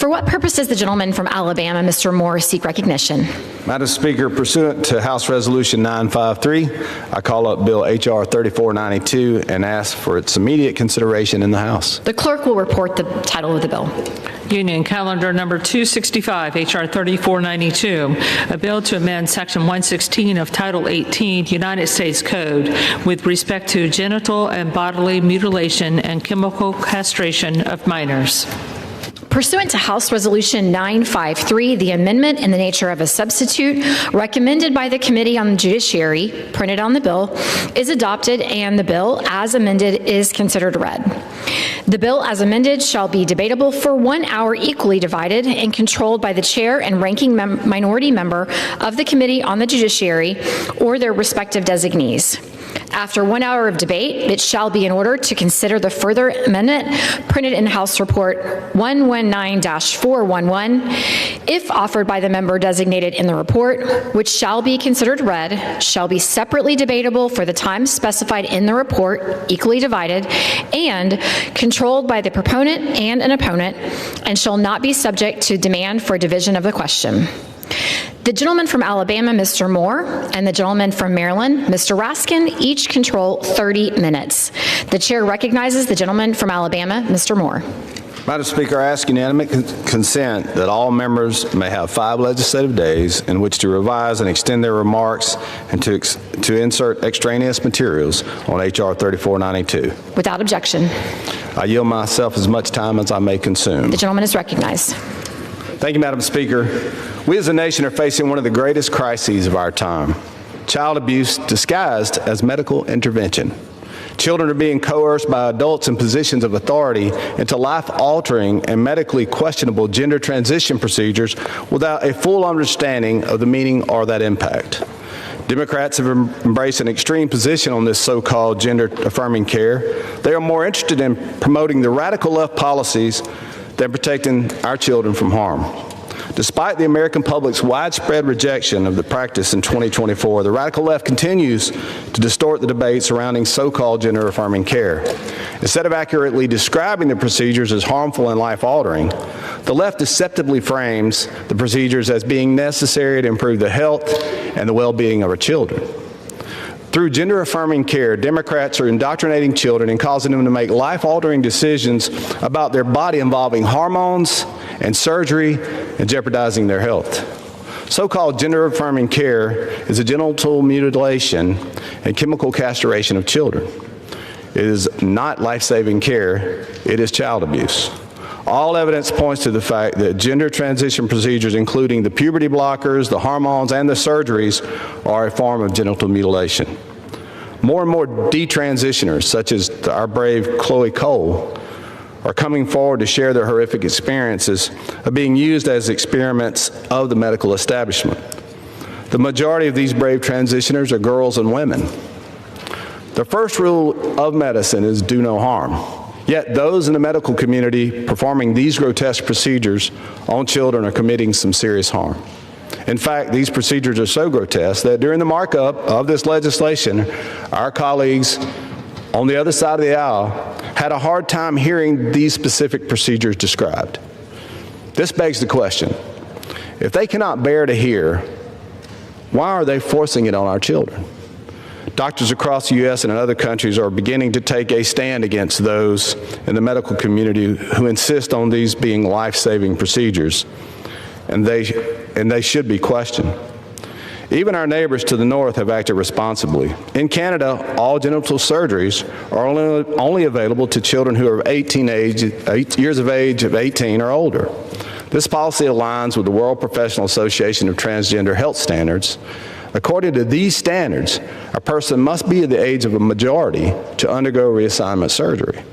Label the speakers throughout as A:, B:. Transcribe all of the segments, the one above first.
A: For what purpose does the gentleman from Alabama, Mr. Moore, seek recognition?
B: Madam Speaker, pursuant to House Resolution 953, I call up Bill H.R. 3492 and ask for its immediate consideration in the House.
A: The clerk will report the title of the bill.
C: Union Calendar Number 265, H.R. 3492, a bill to amend Section 116 of Title 18 United States Code with respect to genital and bodily mutilation and chemical castration of minors.
A: Pursuant to House Resolution 953, the amendment in the nature of a substitute recommended by the Committee on the Judiciary, printed on the bill, is adopted and the bill as amended is considered read. The bill as amended shall be debatable for 1 hour equally divided and controlled by the chair and ranking minority member of the Committee on the Judiciary or their respective designees. After 1 hour of debate, it shall be in order to consider the further amendment printed in House Report 119-411, if offered by the member designated in the report, which shall be considered read, shall be separately debatable for the time specified in the report, equally divided, and controlled by the proponent and an opponent, and shall not be subject to demand for division of the question. The gentleman from Alabama, Mr. Moore, and the gentleman from Maryland, Mr. Raskin, each control 30 minutes. The chair recognizes the gentleman from Alabama, Mr. Moore.
B: Madam Speaker, I ask unanimous consent that all members may have 5 legislative days in which to revise and extend their remarks and to insert extraneous materials on H.R. 3492.
A: Without objection.
B: I yield myself as much time as I may consume.
A: The gentleman is recognized.
B: Thank you, Madam Speaker. We as a nation are facing one of the greatest crises of our time: child abuse disguised as medical intervention. Children are being coerced by adults in positions of authority into life-altering and medically questionable gender transition procedures without a full understanding of the meaning or that impact. Democrats have embraced an extreme position on this so-called gender-affirming care. They are more interested in promoting the radical left policies than protecting our children from harm. Despite the American public's widespread rejection of the practice in 2024, the radical left continues to distort the debate surrounding so-called gender-affirming care. Instead of accurately describing the procedures as harmful and life-altering, the left deceptively frames the procedures as being necessary to improve the health and the well-being of our children. Through gender-affirming care, Democrats are indoctrinating children and causing them to make life-altering decisions about their body involving hormones and surgery and jeopardizing their health. So-called gender-affirming care is a genital mutilation and chemical castration of children. It is not life-saving care, it is child abuse. All evidence points to the fact that gender transition procedures, including the puberty blockers, the hormones, and the surgeries, are a form of genital mutilation. More and more detransitioners, such as our brave Chloe Cole, are coming forward to share their horrific experiences of being used as experiments of the medical establishment. The majority of these brave transitioners are girls and women. The first rule of medicine is do no harm. Yet those in the medical community performing these grotesque procedures on children are committing some serious harm. In fact, these procedures are so grotesque that during the markup of this legislation, our colleagues on the other side of the aisle had a hard time hearing these specific procedures described. This begs the question: if they cannot bear to hear, why are they forcing it on our children? Doctors across the U.S. and in other countries are beginning to take a stand against those in the medical community who insist on these being life-saving procedures, and they should be questioned. Even our neighbors to the north have acted responsibly. In Canada, all genital surgeries are only available to children who are 8 years of age of 18 or older. This policy aligns with the World Professional Association of Transgender Health Standards. According to these standards, a person must be the age of a majority to undergo reassignment surgery.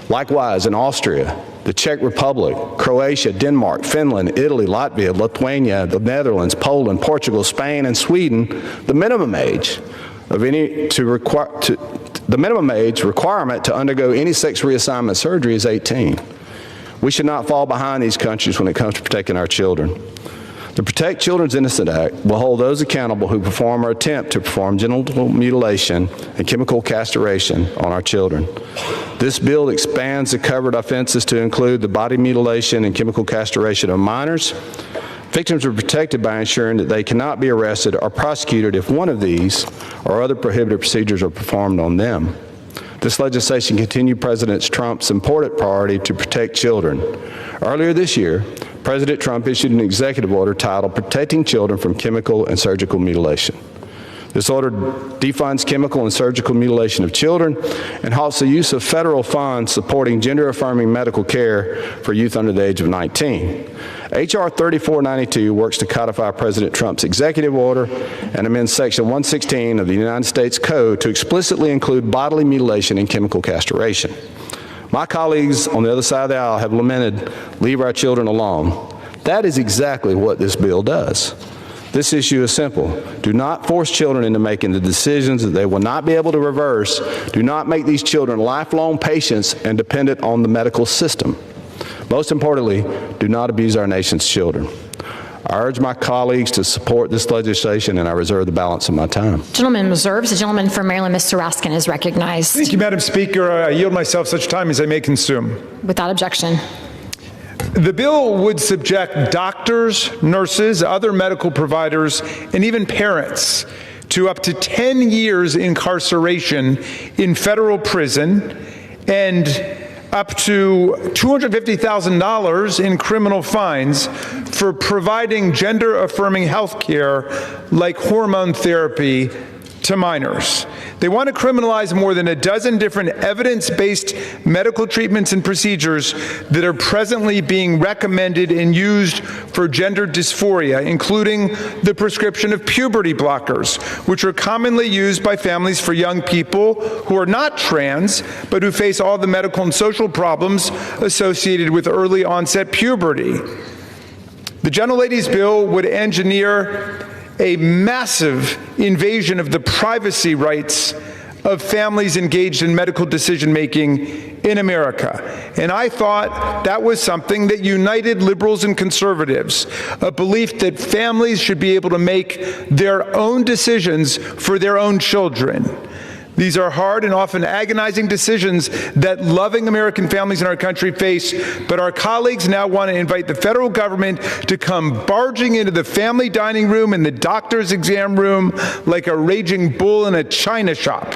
B: Likewise, in Austria, the Czech Republic, Croatia, Denmark, Finland, Italy, Latvia, Lithuania, the Netherlands, Poland, Portugal, Spain, and Sweden, the minimum age requirement to undergo any sex reassignment surgery is 18. We should not fall behind these countries when it comes to protecting our children. The Protect Children's Innocent Act will hold those accountable who perform or attempt to perform genital mutilation and chemical castration on our children. This bill expands the covered offenses to include the body mutilation and chemical castration of minors. Victims are protected by ensuring that they cannot be arrested or prosecuted if one of these or other prohibited procedures are performed on them. This legislation continued President Trump's important priority to protect children. Earlier this year, President Trump issued an executive order titled Protecting Children from Chemical and Surgical Mutilation. This order defines chemical and surgical mutilation of children and halts the use of federal funds supporting gender-affirming medical care for youth under the age of 19. H.R. 3492 works to codify President Trump's executive order and amends Section 116 of the United States Code to explicitly include bodily mutilation and chemical castration. My colleagues on the other side of the aisle have lamented, leave our children alone. That is exactly what this bill does. This issue is simple. Do not force children into making the decisions that they will not be able to reverse. Do not make these children lifelong patients and dependent on the medical system. Most importantly, do not abuse our nation's children. I urge my colleagues to support this legislation, and I reserve the balance of my time.
A: Gentleman reserves. The gentleman from Maryland, Mr. Raskin, is recognized.
D: Thank you, Madam Speaker. I yield myself such time as I may consume.
A: Without objection.
D: The bill would subject doctors, nurses, other medical providers, and even parents to up to 10 years incarceration in federal prison and up to $250,000 in criminal fines for providing gender-affirming health care like hormone therapy to minors. They want to criminalize more than a dozen different evidence-based medical treatments and procedures that are presently being recommended and used for gender dysphoria, including the prescription of puberty blockers, which are commonly used by families for young people who are not trans, but who face all the medical and social problems associated with early onset puberty. The gentlelady's bill would engineer a massive invasion of the privacy rights of families engaged in medical decision-making in America. And I thought that was something that united liberals and conservatives, a belief that families should be able to make their own decisions for their own children. These are hard and often agonizing decisions that loving American families in our country face, but our colleagues now want to invite the federal government to come barging into the family dining room and the doctor's exam room like a raging bull in a china shop.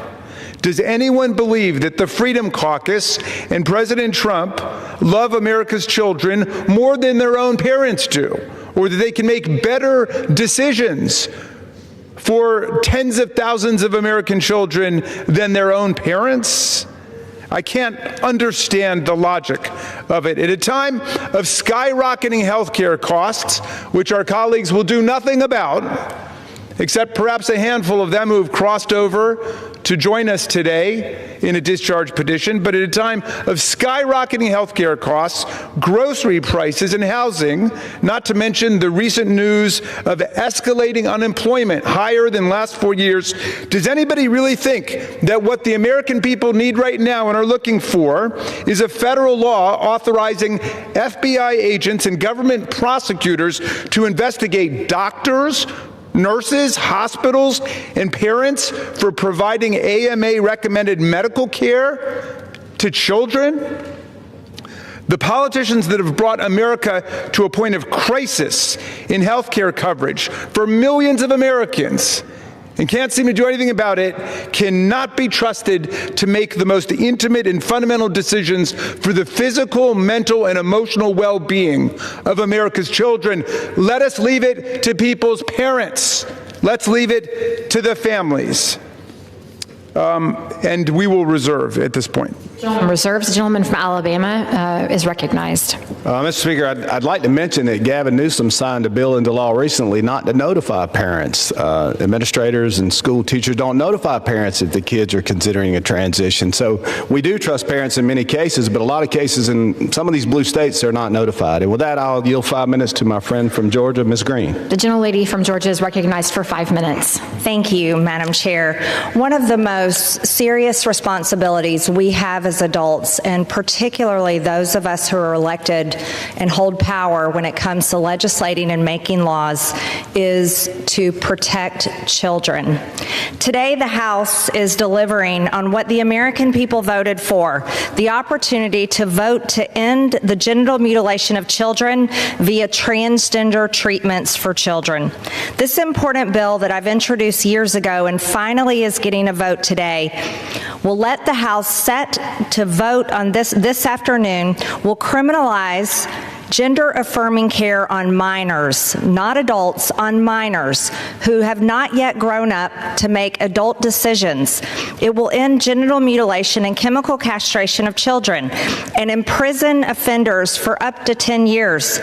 D: Does anyone believe that the Freedom Caucus and President Trump love America's children more than their own parents do, or that they can make better decisions for tens of thousands of American children than their own parents? I can't understand the logic of it. At a time of skyrocketing health care costs, which our colleagues will do nothing about, except perhaps a handful of them who have crossed over to join us today in a discharge petition, but at a time of skyrocketing health care costs, grocery prices, and housing, not to mention the recent news of escalating unemployment higher than last 4 years, does anybody really think that what the American people need right now and are looking for is a federal law authorizing FBI agents and government prosecutors to investigate doctors, nurses, hospitals, and parents for providing AMA-recommended medical care to children? The politicians that have brought America to a point of crisis in health care coverage for millions of Americans and can't seem to do anything about it cannot be trusted to make the most intimate and fundamental decisions for the physical, mental, and emotional well-being of America's children. Let us leave it to people's parents. Let's leave it to the families. And we will reserve at this point.
A: Gentleman reserves. The gentleman from Alabama is recognized.
B: Mr. Speaker, I'd like to mention that Gavin Newsom signed a bill into law recently not to notify parents. Administrators and school teachers don't notify parents if the kids are considering a transition. So we do trust parents in many cases, but a lot of cases in some of these blue states, they're not notified. And with that, I'll yield 5 minutes to my friend from Georgia, Ms. Green.
A: The gentlelady from Georgia is recognized for 5 minutes.
E: Thank you, Madam Chair. One of the most serious responsibilities we have as adults, and particularly those of us who are elected and hold power when it comes to legislating and making laws, is to protect children. Today, the House is delivering on what the American people voted for, the opportunity to vote to end the genital mutilation of children via transgender treatments for children. This important bill that I've introduced years ago and finally is getting a vote today will let the House set to vote on this afternoon, will criminalize gender-affirming care on minors, not adults, on minors who have not yet grown up to make adult decisions. It will end genital mutilation and chemical castration of children and imprison offenders for up to 10 years.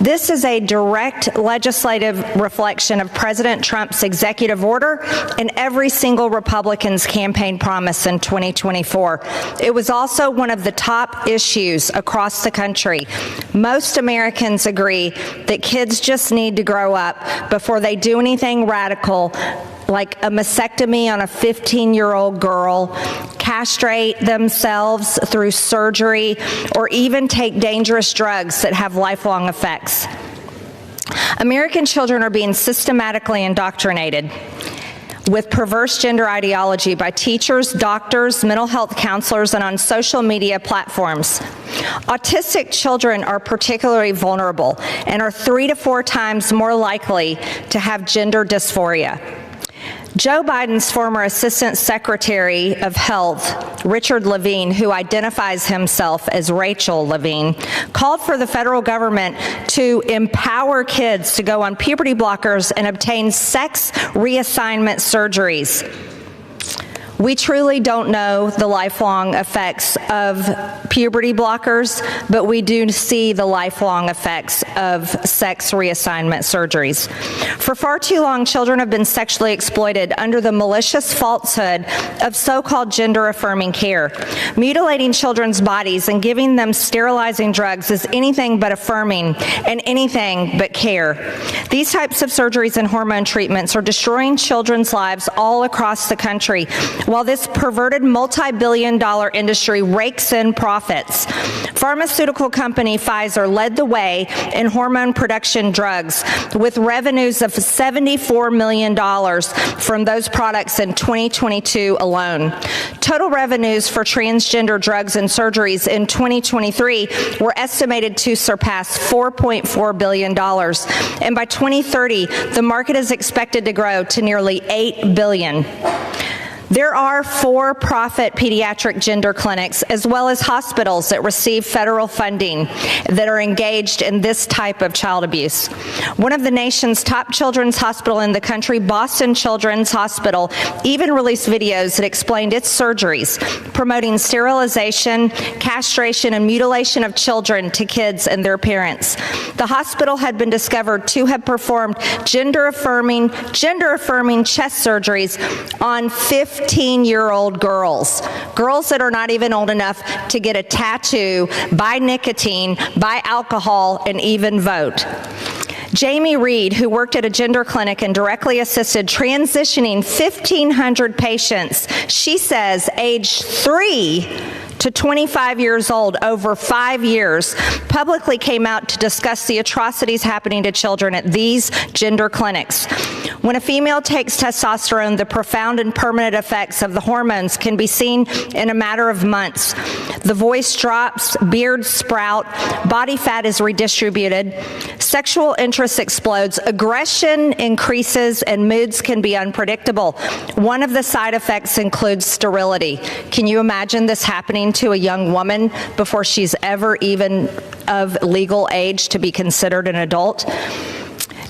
E: This is a direct legislative reflection of President Trump's executive order and every single Republican's campaign promise in 2024. It was also one of the top issues across the country. Most Americans agree that kids just need to grow up before they do anything radical, like a mastectomy on a 15-year-old girl, castrate themselves through surgery, or even take dangerous drugs that have lifelong effects. American children are being systematically indoctrinated with perverse gender ideology by teachers, doctors, mental health counselors, and on social media platforms. Autistic children are particularly vulnerable and are 3 to 4 times more likely to have gender dysphoria. Joe Biden's former Assistant Secretary of Health, Richard Levine, who identifies himself as Rachel Levine, called for the federal government to empower kids to go on puberty blockers and obtain sex reassignment surgeries. We truly don't know the lifelong effects of puberty blockers, but we do see the lifelong effects of sex reassignment surgeries. For far too long, children have been sexually exploited under the malicious falsehood of so-called gender-affirming care. Mutilating children's bodies and giving them sterilizing drugs is anything but affirming and anything but care. These types of surgeries and hormone treatments are destroying children's lives all across the country, while this perverted multi-billion-dollar industry rakes in profits. Pharmaceutical company Pfizer led the way in hormone production drugs with revenues of $74 million from those products in 2022 alone. Total revenues for transgender drugs and surgeries in 2023 were estimated to surpass $4.4 billion. And by 2030, the market is expected to grow to nearly $8 billion. There are for-profit pediatric gender clinics as well as hospitals that receive federal funding that are engaged in this type of child abuse. One of the nation's top children's hospital in the country, Boston Children's Hospital, even released videos that explained its surgeries, promoting sterilization, castration, and mutilation of children to kids and their parents. The hospital had been discovered to have performed gender-affirming chest surgeries on 15-year-old girls that are not even old enough to get a tattoo, buy nicotine, buy alcohol, and even vote. Jamie Reed, who worked at a gender clinic and directly assisted transitioning 1,500 patients, she says age 3 to 25 years old over 5 years, publicly came out to discuss the atrocities happening to children at these gender clinics. When a female takes testosterone, the profound and permanent effects of the hormones can be seen in a matter of months. The voice drops, beards sprout, body fat is redistributed, sexual interest explodes, aggression increases, and moods can be unpredictable. One of the side effects includes sterility. Can you imagine this happening to a young woman before she's ever even of legal age to be considered an adult?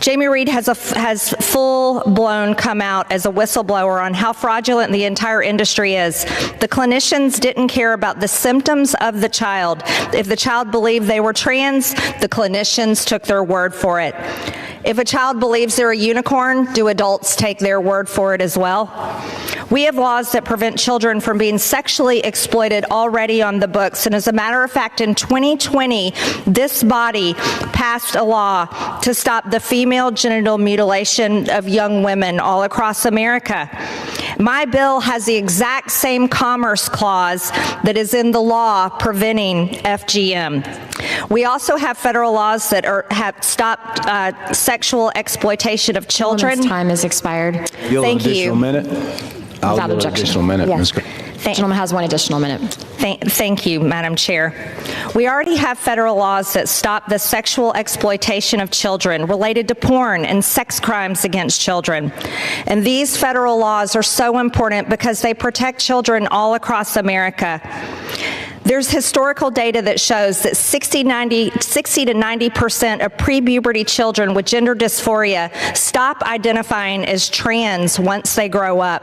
E: Jamie Reed has full-blown come out as a whistleblower on how fraudulent the entire industry is. The clinicians didn't care about the symptoms of the child. If the child believed they were trans, the clinicians took their word for it. If a child believes they're a unicorn, do adults take their word for it as well? We have laws that prevent children from being sexually exploited already on the books. And as a matter of fact, in 2020, this body passed a law to stop the female genital mutilation of young women all across America. My bill has the exact same commerce clause that is in the law preventing FGM. We also have federal laws that have stopped sexual exploitation of children.
A: Gentleman's time has expired.
E: Thank you.
A: Without objection.
B: Additional minute.
E: Yeah.
B: Ms. Green.
A: Gentleman has 1 additional minute.
E: Thank you, Madam Chair. We already have federal laws that stop the sexual exploitation of children related to porn and sex crimes against children. And these federal laws are so important because they protect children all across America. There's historical data that shows that 60 to 90% of prepuberty children with gender dysphoria stop identifying as trans once they grow up.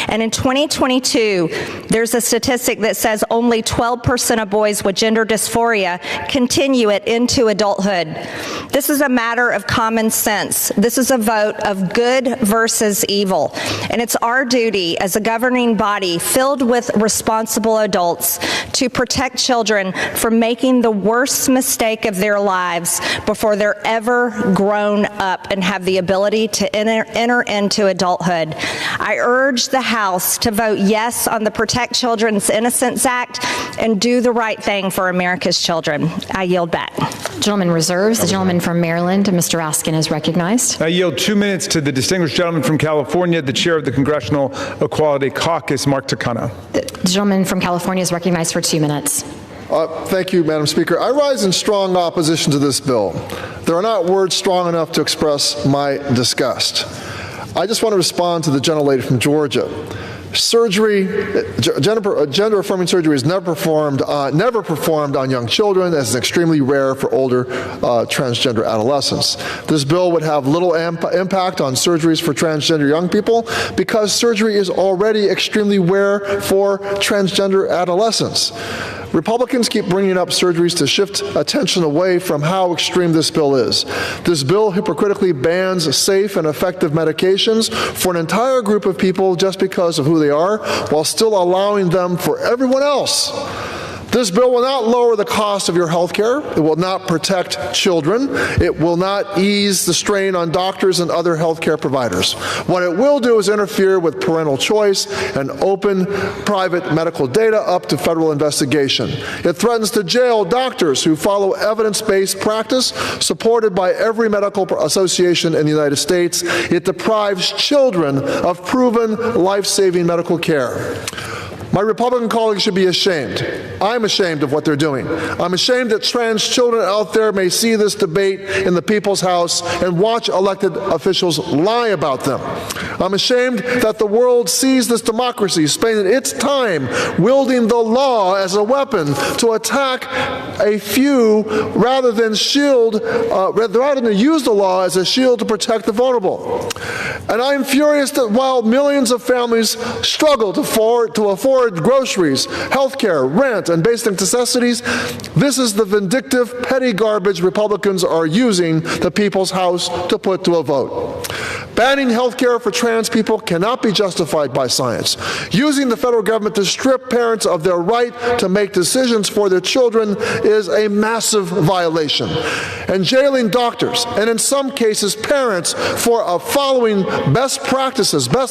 E: And in 2022, there's a statistic that says only 12% of boys with gender dysphoria continue it into adulthood. This is a matter of common sense. This is a vote of good versus evil. And it's our duty as a governing body filled with responsible adults to protect children from making the worst mistake of their lives before they're ever grown up and have the ability to enter into adulthood. I urge the House to vote yes on the Protect Children's Innocence Act and do the right thing for America's children. I yield back.
A: Gentleman reserves. The gentleman from Maryland, Mr. Raskin, is recognized.
D: I yield 2 minutes to the distinguished gentleman from California, the chair of the Congressional Equality Caucus, Mark Takano.
A: The gentleman from California is recognized for 2 minutes.
F: Thank you, Madam Speaker. I rise in strong opposition to this bill. There are not words strong enough to express my disgust. I just want to respond to the gentlelady from Georgia. Surgery, gender-affirming surgery is never performed on young children, as is extremely rare for older transgender adolescents. This bill would have little impact on surgeries for transgender young people because surgery is already extremely rare for transgender adolescents. Republicans keep bringing up surgeries to shift attention away from how extreme this bill is. This bill hypocritically bans safe and effective medications for an entire group of people just because of who they are, while still allowing them for everyone else. This bill will not lower the cost of your health care. It will not protect children. It will not ease the strain on doctors and other health care providers. What it will do is interfere with parental choice and open private medical data up to federal investigation. It threatens to jail doctors who follow evidence-based practice supported by every medical association in the United States. It deprives children of proven life-saving medical care. My Republican colleagues should be ashamed. I'm ashamed of what they're doing. I'm ashamed that trans children out there may see this debate in the People's House and watch elected officials lie about them. I'm ashamed that the world sees this democracy spending its time wielding the law as a weapon to attack a few rather than use the law as a shield to protect the vulnerable. And I'm furious that while millions of families struggle to afford groceries, health care, rent, and basic necessities, this is the vindictive, petty garbage Republicans are using the People's House to put to a vote. Banning health care for trans people cannot be justified by science. Using the federal government to strip parents of their right to make decisions for their children is a massive violation. And jailing doctors, and in some cases parents, for following best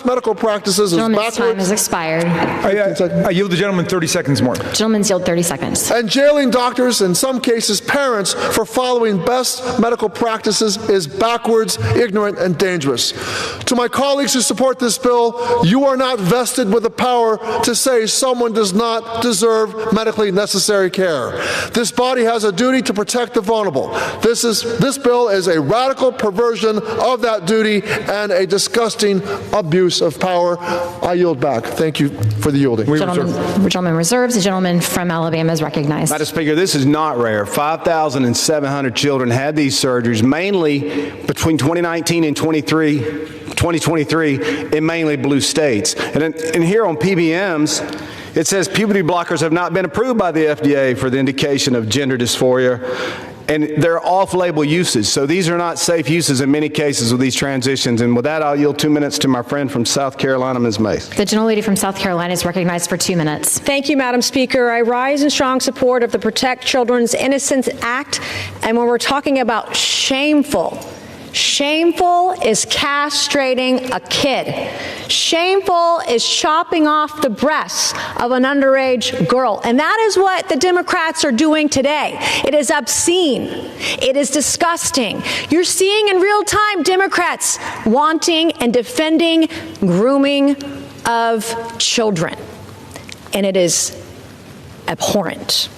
F: medical practices is
A: Gentleman's time
F: backwards.
A: has expired.
D: I yield the gentleman 30 seconds more.
A: Gentleman's yield 30 seconds.
F: And jailing doctors, in some cases parents, for following best medical practices is backwards, ignorant, and dangerous. To my colleagues who support this bill, you are not vested with the power to say someone does not deserve medically necessary care. This body has a duty to protect the vulnerable. This bill is a radical perversion of that duty and a disgusting abuse of power. I yield back. Thank you for the yielding.
A: Gentleman reserves. The gentleman from Alabama is recognized.
B: Madam Speaker, this is not rare. 5,700 children had these surgeries, mainly between 2019 and 2023 in mainly blue states. And here on PBMs, it says puberty blockers have not been approved by the FDA for the indication of gender dysphoria, and they're off-label uses. So these are not safe uses in many cases with these transitions. And with that, I'll yield 2 minutes to my friend from South Carolina, Ms. Mace.
A: The gentlelady from South Carolina is recognized for 2 minutes.
G: Thank you, Madam Speaker. I rise in strong support of the Protect Children's Innocence Act. And when we're talking about shameful Shameful is castrating a kid. Shameful is chopping off the breasts of an underage girl. And that is what the Democrats are doing today. It is obscene. It is disgusting. You're seeing in real time Democrats wanting and defending grooming of children. And it is abhorrent.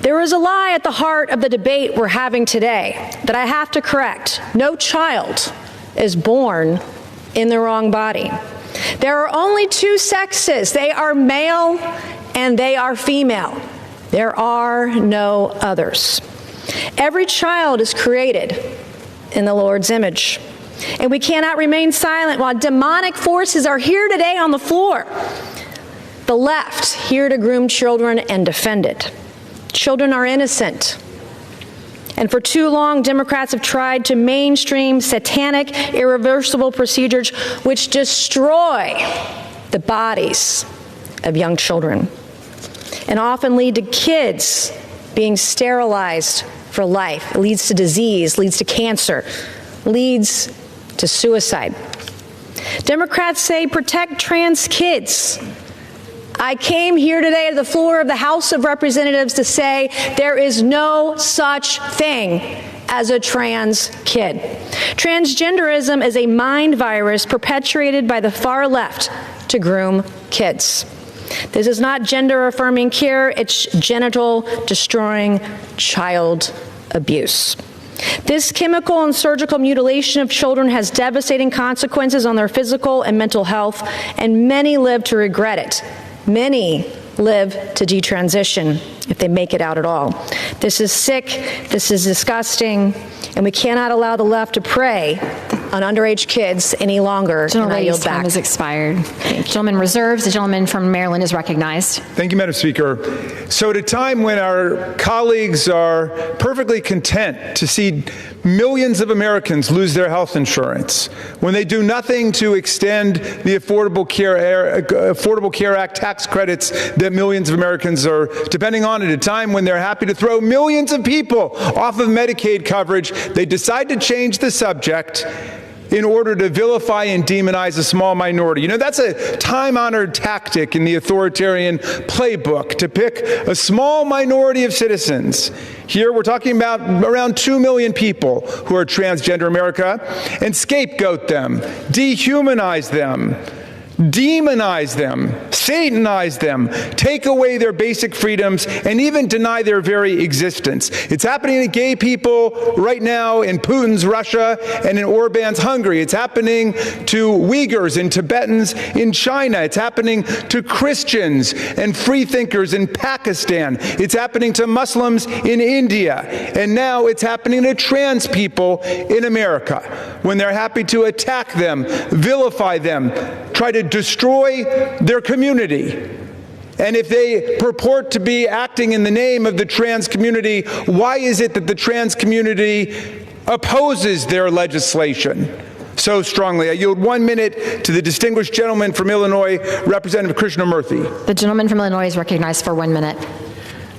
G: There is a lie at the heart of the debate we're having today that I have to correct. No child is born in the wrong body. There are only two sexes. They are male and they are female. There are no others. Every child is created in the Lord's image. And we cannot remain silent while demonic forces are here today on the floor. The left here to groom children and defend it. Children are innocent. And for too long, Democrats have tried to mainstream satanic, irreversible procedures which destroy the bodies of young children and often lead to kids being sterilized for life. It leads to disease, leads to cancer, leads to suicide. Democrats say protect trans kids. I came here today to the floor of the House of Representatives to say there is no such thing as a trans kid. Transgenderism is a mind virus perpetuated by the far left to groom kids. This is not gender-affirming care, it's genital-destroying child abuse. This chemical and surgical mutilation of children has devastating consequences on their physical and mental health, and many live to regret it. Many live to detransition if they make it out at all. This is sick, this is disgusting, and we cannot allow the left to prey on underage kids any longer. And I yield back.
A: Time has expired. Gentleman reserves. The gentleman from Maryland is recognized.
D: Thank you, Madam Speaker. So at a time when our colleagues are perfectly content to see millions of Americans lose their health insurance, when they do nothing to extend the Affordable Care Act tax credits that millions of Americans are depending on, at a time when they're happy to throw millions of people off of Medicaid coverage, they decide to change the subject in order to vilify and demonize a small minority. You know, that's a time-honored tactic in the authoritarian playbook, to pick a small minority of citizens. Here we're talking about around 2 million people who are transgender in America, and scapegoat them, dehumanize them, demonize them, satanize them, take away their basic freedoms, and even deny their very existence. It's happening to gay people right now in Putin's Russia and in Orban's Hungary. It's happening to Uyghurs and Tibetans in China. It's happening to Christians and free thinkers in Pakistan. It's happening to Muslims in India. And now it's happening to trans people in America, when they're happy to attack them, vilify them, try to destroy their community. And if they purport to be acting in the name of the trans community, why is it that the trans community opposes their legislation so strongly? I yield 1 minute to the distinguished gentleman from Illinois, Representative Krishnamurthy.
A: The gentleman from Illinois is recognized for 1 minute.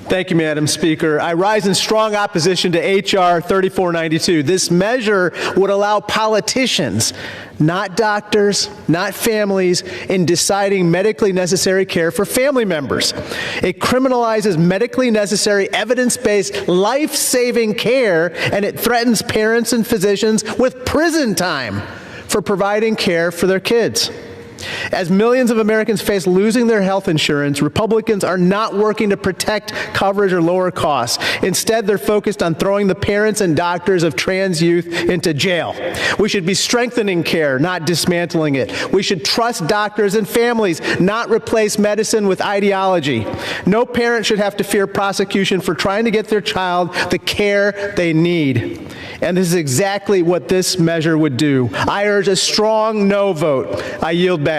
H: Thank you, Madam Speaker. I rise in strong opposition to H.R. 3492. This measure would allow politicians, not doctors, not families, in deciding medically necessary care for family members. It criminalizes medically necessary, evidence-based, life-saving care, and it threatens parents and physicians with prison time for providing care for their kids. As millions of Americans face losing their health insurance, Republicans are not working to protect coverage or lower costs. Instead, they're focused on throwing the parents and doctors of trans youth into jail. We should be strengthening care, not dismantling it. We should trust doctors and families, not replace medicine with ideology. No parent should have to fear prosecution for trying to get their child the care they need. And this is exactly what this measure would do. I urge a strong no vote. I yield back.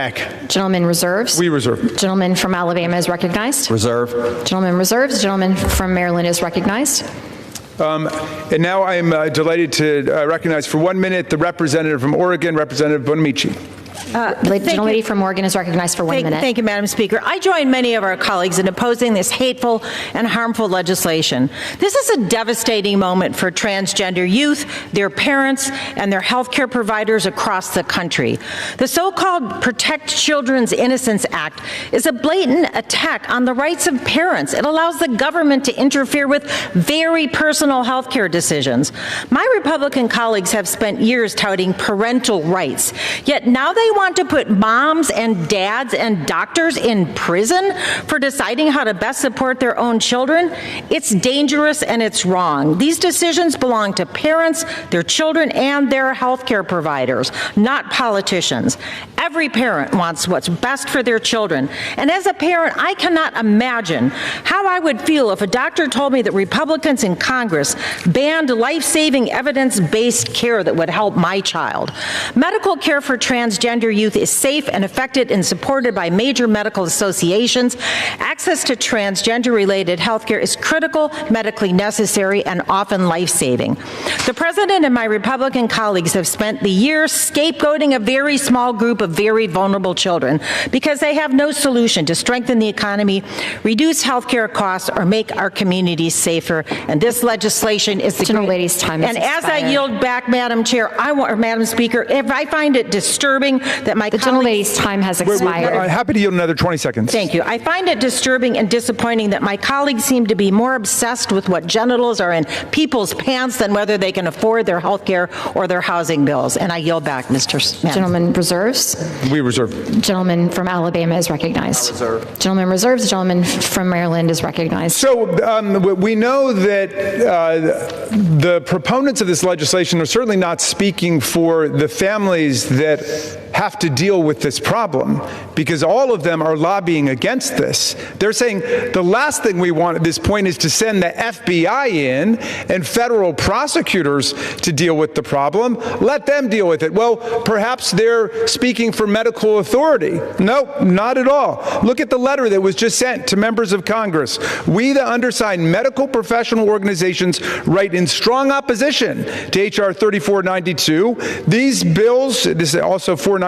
A: Gentleman reserves.
D: We reserve.
A: Gentleman from Alabama is recognized.
B: Reserve.
A: Gentleman reserves. Gentleman from Maryland is recognized.
D: And now I'm delighted to recognize for 1 minute the representative from Oregon, Representative Bonamici.
A: The gentlelady from Oregon is recognized for 1 minute.
I: Thank you, Madam Speaker. I join many of our colleagues in opposing this hateful and harmful legislation. This is a devastating moment for transgender youth, their parents, and their health care providers across the country. The so-called Protect Children's Innocence Act is a blatant attack on the rights of parents. It allows the government to interfere with very personal health care decisions. My Republican colleagues have spent years touting parental rights, yet now they want to put moms and dads and doctors in prison for deciding how to best support their own children. It's dangerous and it's wrong. These decisions belong to parents, their children, and their health care providers, not politicians. Every parent wants what's best for their children. And as a parent, I cannot imagine how I would feel if a doctor told me that Republicans in Congress banned life-saving evidence-based care that would help my child. Medical care for transgender youth is safe and effective and supported by major medical associations. Access to transgender-related health care is critical, medically necessary, and often life-saving. The President and my Republican colleagues have spent the years scapegoating a very small group of very vulnerable children because they have no solution to strengthen the economy, reduce health care costs, or make our communities safer. And this legislation is the
A: Gentlelady's time has
I: And as I
A: expired.
I: yield back, Madam Chair, Madam Speaker, if I find it disturbing that my
A: The gentlelady's time has expired.
D: I'm happy to yield another 20 seconds.
I: Thank you. I find it disturbing and disappointing that my colleagues seem to be more obsessed with what genitals are in people's pants than whether they can afford their health care or their housing bills. And I yield back, Mr. Smith.
A: Gentleman reserves.
D: We reserve.
A: Gentleman from Alabama is recognized. Gentleman reserves. Gentleman from Maryland is recognized.
D: So we know that the proponents of this legislation are certainly not speaking for the families that have to deal with this problem, because all of them are lobbying against this. They're saying the last thing we want at this point is to send the FBI in and federal prosecutors to deal with the problem. Let them deal with it. Well, perhaps they're speaking for medical authority. Nope, not at all. Look at the letter that was just sent to members of Congress. We, the undersigned medical professional organizations, write in strong opposition to H.R. 3492. These bills, this is also 498,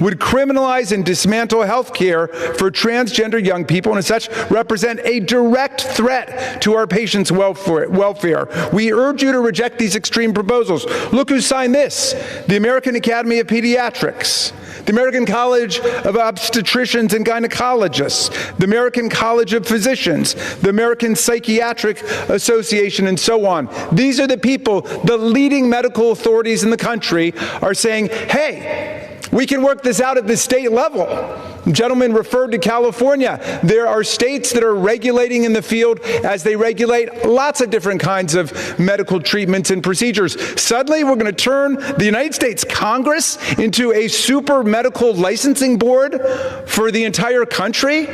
D: would criminalize and dismantle health care for transgender young people and as such represent a direct threat to our patients' welfare. We urge you to reject these extreme proposals. Look who signed this: the American Academy of Pediatrics, the American College of Obstetricians and Gynecologists, the American College of Physicians, the American Psychiatric Association, and so on. These are the people, the leading medical authorities in the country, are saying, hey, we can work this out at the state level. The gentleman referred to California. There are states that are regulating in the field as they regulate lots of different kinds of medical treatments and procedures. Suddenly, we're going to turn the United States Congress into a super medical licensing board for the entire country.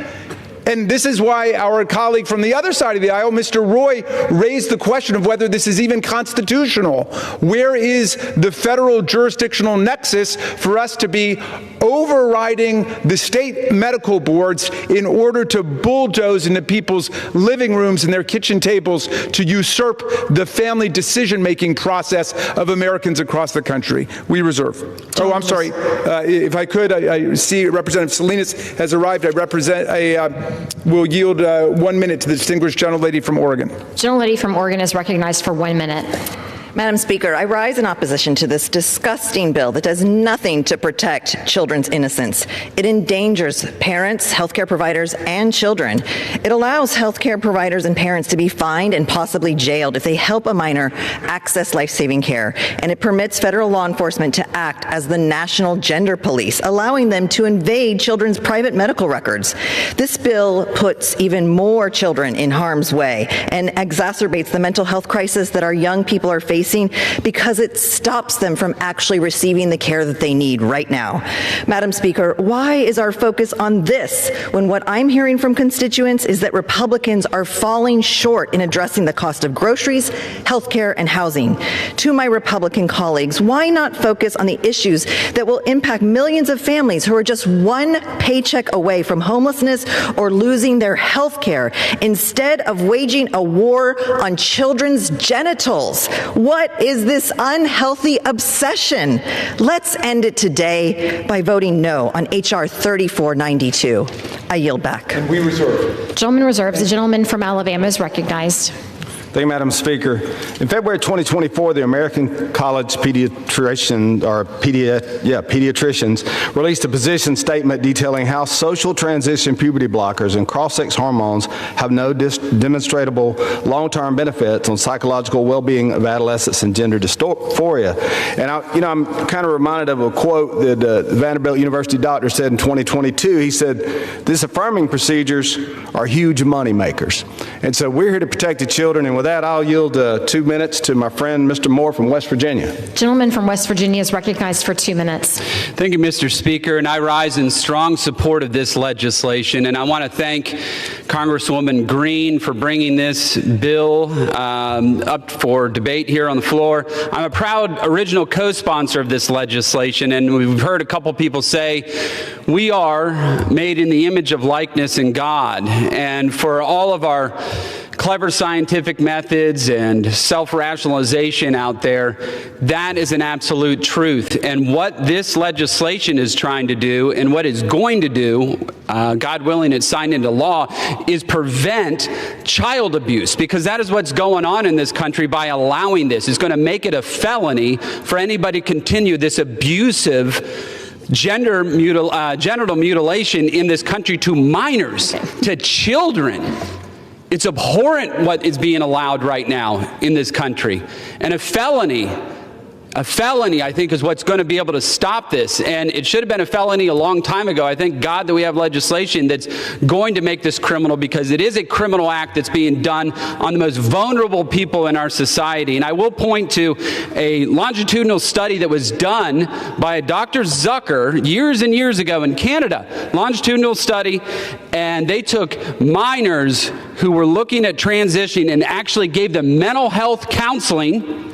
D: And this is why our colleague from the other side of the aisle, Mr. Roy, raised the question of whether this is even constitutional. Where is the federal jurisdictional nexus for us to be overriding the state medical boards in order to bulldoze into people's living rooms and their kitchen tables to usurp the family decision-making process of Americans across the country? We reserve. Oh, I'm sorry. If I could, I see Representative Salinas has arrived. We'll yield 1 minute to the distinguished gentlelady from Oregon.
A: Gentlelady from Oregon is recognized for 1 minute.
J: Madam Speaker, I rise in opposition to this disgusting bill that does nothing to protect children's innocence. It endangers parents, healthcare providers, and children. It allows healthcare providers and parents to be fined and possibly jailed if they help a minor access life-saving care. And it permits federal law enforcement to act as the national gender police, allowing them to invade children's private medical records. This bill puts even more children in harm's way and exacerbates the mental health crisis that our young people are facing because it stops them from actually receiving the care that they need right now. Madam Speaker, why is our focus on this when what I'm hearing from constituents is that Republicans are falling short in addressing the cost of groceries, health care, and housing? To my Republican colleagues, why not focus on the issues that will impact millions of families who are just one paycheck away from homelessness or losing their health care instead of waging a war on children's genitals? What What is this unhealthy obsession? Let's end it today by voting no on H.R. 3492. I yield back.
D: We reserve.
A: Gentleman reserves. The gentleman from Alabama is recognized.
B: Thank you, Madam Speaker. In February 2024, the American College Pediatricians released a position statement detailing how social transition puberty blockers and cross-sex hormones have no demonstrable long-term benefits on psychological well-being of adolescents and gender dysphoria. And I'm kind of reminded of a quote that the Vanderbilt University doctor said in 2022. He said, "These affirming procedures are huge money makers." And so we're here to protect the children, and with that, I'll yield 2 minutes to my friend, Mr. Moore from West Virginia.
A: Gentleman from West Virginia is recognized for 2 minutes.
K: Thank you, Mr. Speaker, and I rise in strong support of this legislation, and I want to thank Congresswoman Green for bringing this bill up for debate here on the floor. I'm a proud original co-sponsor of this legislation, and we've heard a couple people say we are made in the image of likeness in God, and for all of our clever scientific methods and self-rationalization out there, that is an absolute truth. And what this legislation is trying to do, and what it's going to do, God willing it's signed into law, is prevent child abuse, because that is what's going on in this country by allowing this. It's going to make it a felony for anybody to continue this abusive genital mutilation in this country to minors, to children. It's abhorrent what is being allowed right now in this country. And a felony, I think, is what's going to be able to stop this. And it should have been a felony a long time ago. I thank God that we have legislation that's going to make this criminal, because it is a criminal act that's being done on the most vulnerable people in our society. And I will point to a longitudinal study that was done by a Dr. Zucker years and years ago in Canada. Longitudinal study, and they took minors who were looking at transitioning and actually gave them mental health counseling.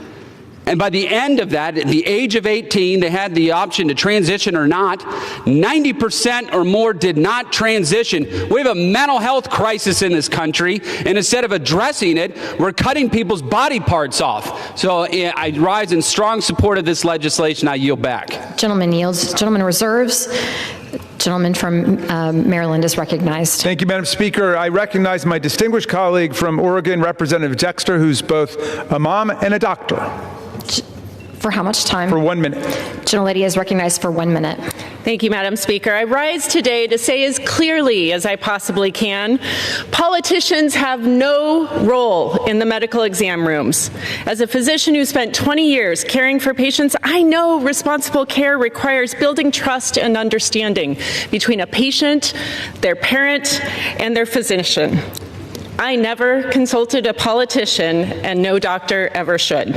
K: And by the end of that, at the age of 18, they had the option to transition or not. 90% or more did not transition. We have a mental health crisis in this country, and instead of addressing it, we're cutting people's body parts off. So I rise in strong support of this legislation. I yield back.
A: Gentleman yields. Gentleman reserves. Gentleman from Maryland is recognized.
D: Thank you, Madam Speaker. I recognize my distinguished colleague from Oregon, Representative Dexter, who's both a mom and a doctor.
A: For how much time?
D: For 1 minute.
A: Gentlelady is recognized for 1 minute.
L: Thank you, Madam Speaker. I rise today to say as clearly as I possibly can, politicians have no role in the medical exam rooms. As a physician who spent 20 years caring for patients, I know responsible care requires building trust and understanding between a patient, their parent, and their physician. I never consulted a politician, and no doctor ever should.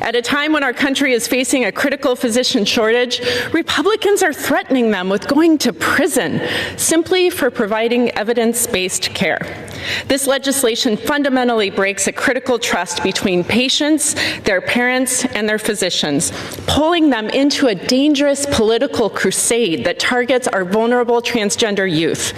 L: At a time when our country is facing a critical physician shortage, Republicans are threatening them with going to prison simply for providing evidence-based care. This legislation fundamentally breaks a critical trust between patients, their parents, and their physicians, pulling them into a dangerous political crusade that targets our vulnerable transgender youth.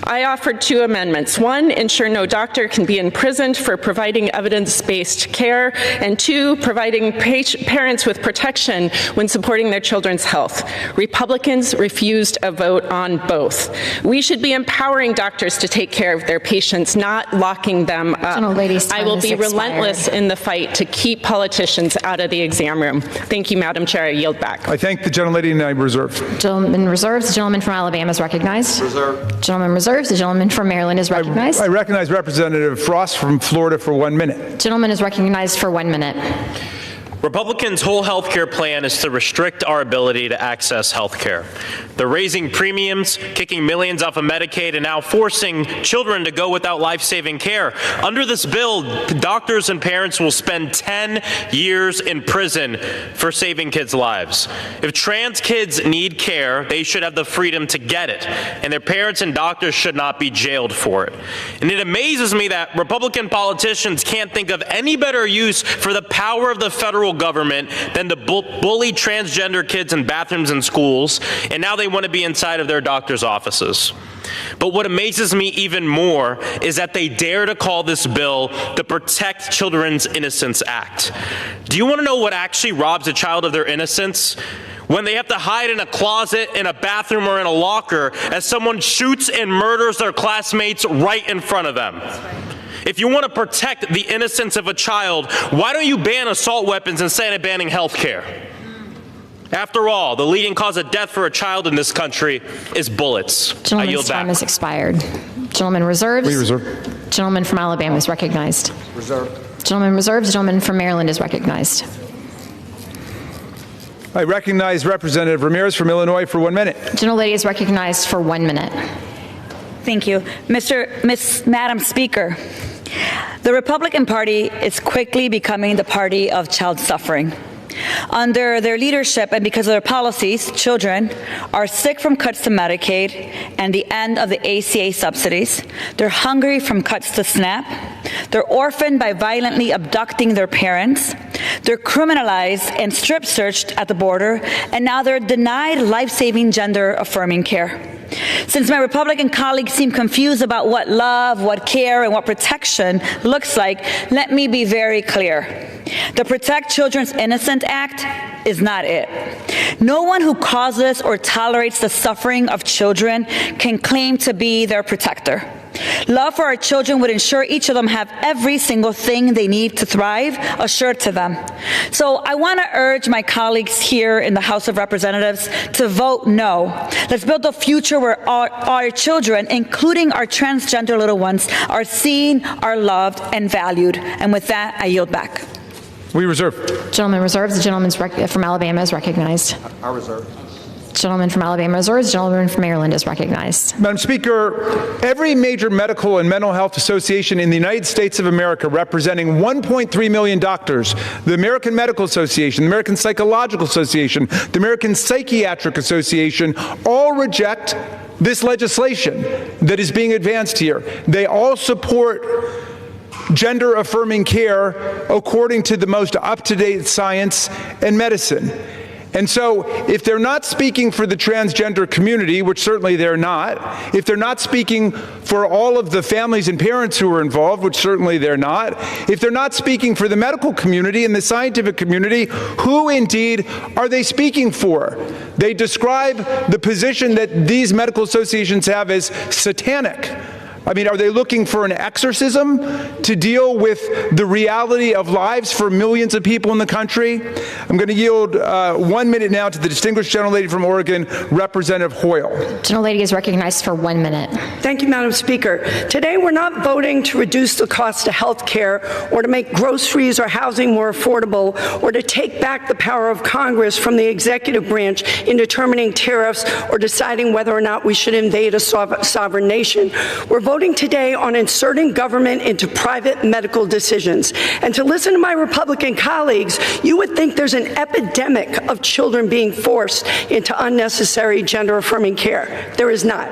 L: I offered 2 amendments. 1, ensure no doctor can be imprisoned for providing evidence-based care, and 2, providing parents with protection when supporting their children's health. Republicans refused a vote on both. We should be empowering doctors to take care of their patients, not locking them up. I will be relentless in the fight to keep politicians out of the exam room. Thank you, Madam Chair. I yield back.
D: I thank the gentlelady, and I reserve.
A: Gentleman reserves. The gentleman from Alabama is recognized.
B: Reserve.
A: Gentleman reserves. The gentleman from Maryland is recognized.
D: I recognize Representative Frost from Florida for 1 minute.
A: Gentleman is recognized for 1 minute.
M: Republicans' whole health care plan is to restrict our ability to access health care. They're raising premiums, kicking millions off of Medicaid, and now forcing children to go without life-saving care. Under this bill, doctors and parents will spend 10 years in prison for saving kids' lives. If trans kids need care, they should have the freedom to get it, and their parents and doctors should not be jailed for it. And it amazes me that Republican politicians can't think of any better use for the power of the federal government than to bully transgender kids in bathrooms and schools, and now they want to be inside of their doctors' offices. But what amazes me even more is that they dare to call this bill the Protect Children's Innocence Act. Do you want to know what actually robs a child of their innocence? When they have to hide in a closet, in a bathroom, or in a locker as someone shoots and murders their classmates right in front of them. If you want to protect the innocence of a child, why don't you ban assault weapons instead of banning health care? After all, the leading cause of death for a child in this country is bullets. I yield
A: Gentleman's time
M: back.
A: has expired. Gentleman reserves.
F: We reserve.
A: Gentleman from Alabama is recognized.
F: Reserved.
A: Gentleman reserves. Gentleman from Maryland is recognized.
D: I recognize Representative Ramirez from Illinois for 1 minute.
A: Gentlelady is recognized for 1 minute.
N: Thank you. Madam Speaker, the Republican Party is quickly becoming the party of child suffering. Under their leadership and because of their policies, children are sick from cuts to Medicaid and the end of the ACA subsidies. They're hungry from cuts to SNAP. They're orphaned by violently abducting their parents. They're criminalized and strip searched at the border, and now they're denied life-saving gender-affirming care. Since my Republican colleagues seem confused about what love, what care, and what protection looks like, let me be very clear. The Protect Children's Innocence Act is not it. No one who causes or tolerates the suffering of children can claim to be their protector. Love for our children would ensure each of them have every single thing they need to thrive assured to them. So I want to urge my colleagues here in the House of Representatives to vote no. Let's build a future where our children, including our transgender little ones, are seen, are loved, and valued. And with that, I yield back.
D: We reserve.
A: Gentleman reserves. The gentleman from Alabama is recognized.
F: I reserve.
A: Gentleman from Alabama reserves. Gentleman from Maryland is recognized.
D: Madam Speaker, every major medical and mental health association in the United States of America, representing 1.3 million doctors, the American Medical Association, the American Psychological Association, the American Psychiatric Association, all reject this legislation that is being advanced here. They all support gender-affirming care according to the most up-to-date science and medicine. And so if they're not speaking for the transgender community, which certainly they're not, if they're not speaking for all of the families and parents who are involved, which certainly they're not, if they're not speaking for the medical community and the scientific community, who indeed are they speaking for? They describe the position that these medical associations have as satanic. I mean, are they looking for an exorcism to deal with the reality of lives for millions of people in the country? I'm going to yield 1 minute now to the distinguished gentlelady from Oregon, Representative Hoyle.
A: Gentlelady is recognized for 1 minute.
O: Thank you, Madam Speaker. Today, we're not voting to reduce the cost of health care or to make groceries or housing more affordable or to take back the power of Congress from the executive branch in determining tariffs or deciding whether or not we should invade a sovereign nation. We're voting today on inserting government into private medical decisions. And to listen to my Republican colleagues, you would think there's an epidemic of children being forced into unnecessary gender-affirming care. There is not.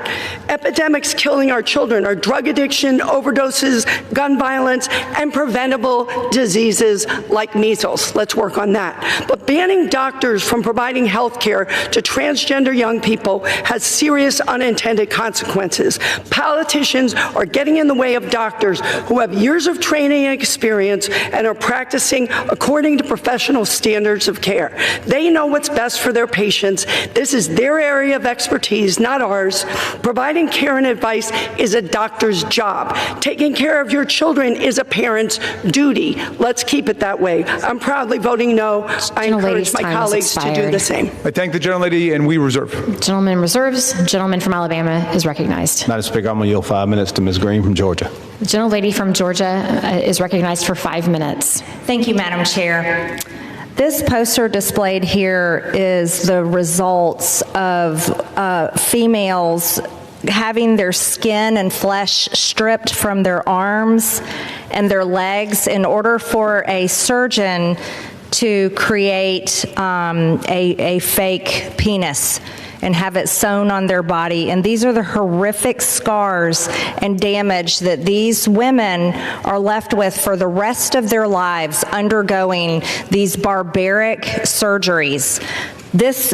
O: Epidemics killing our children are drug addiction, overdoses, gun violence, and preventable diseases like measles. Let's work on that. But banning doctors from providing health care to transgender young people has serious unintended consequences. Politicians are getting in the way of doctors who have years of training and experience and are practicing according to professional standards of care. They know what's best for their patients. This is their area of expertise, not ours. Providing care and advice is a doctor's job. Taking care of your children is a parent's duty. Let's keep it that way. I'm proudly voting no. I encourage my colleagues to do the same.
D: I thank the gentlelady, and we reserve.
A: Gentleman reserves. Gentleman from Alabama is recognized.
B: Madam Speaker, I'm going to yield 5 minutes to Ms. Green from Georgia.
A: The gentlelady from Georgia is recognized for 5 minutes.
E: Thank you, Madam Chair. This poster displayed here is the results of females having their skin and flesh stripped from their arms and their legs in order for a surgeon to create a fake penis and have it sewn on their body. And these are the horrific scars and damage that these women are left with for the rest of their lives undergoing these barbaric surgeries. This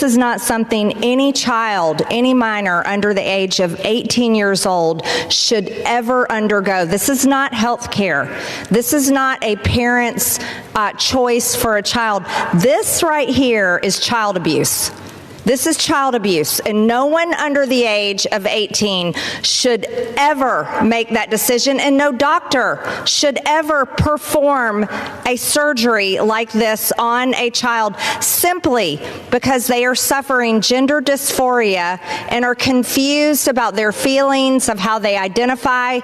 E: is not something any child, any minor under the age of 18 years old should ever undergo. This is not health care. This is not a parent's choice for a child. This right here is child abuse. This is child abuse, and no one under the age of 18 should ever make that decision, and no doctor should ever perform a surgery like this on a child simply because they are suffering gender dysphoria and are confused about their feelings of how they identify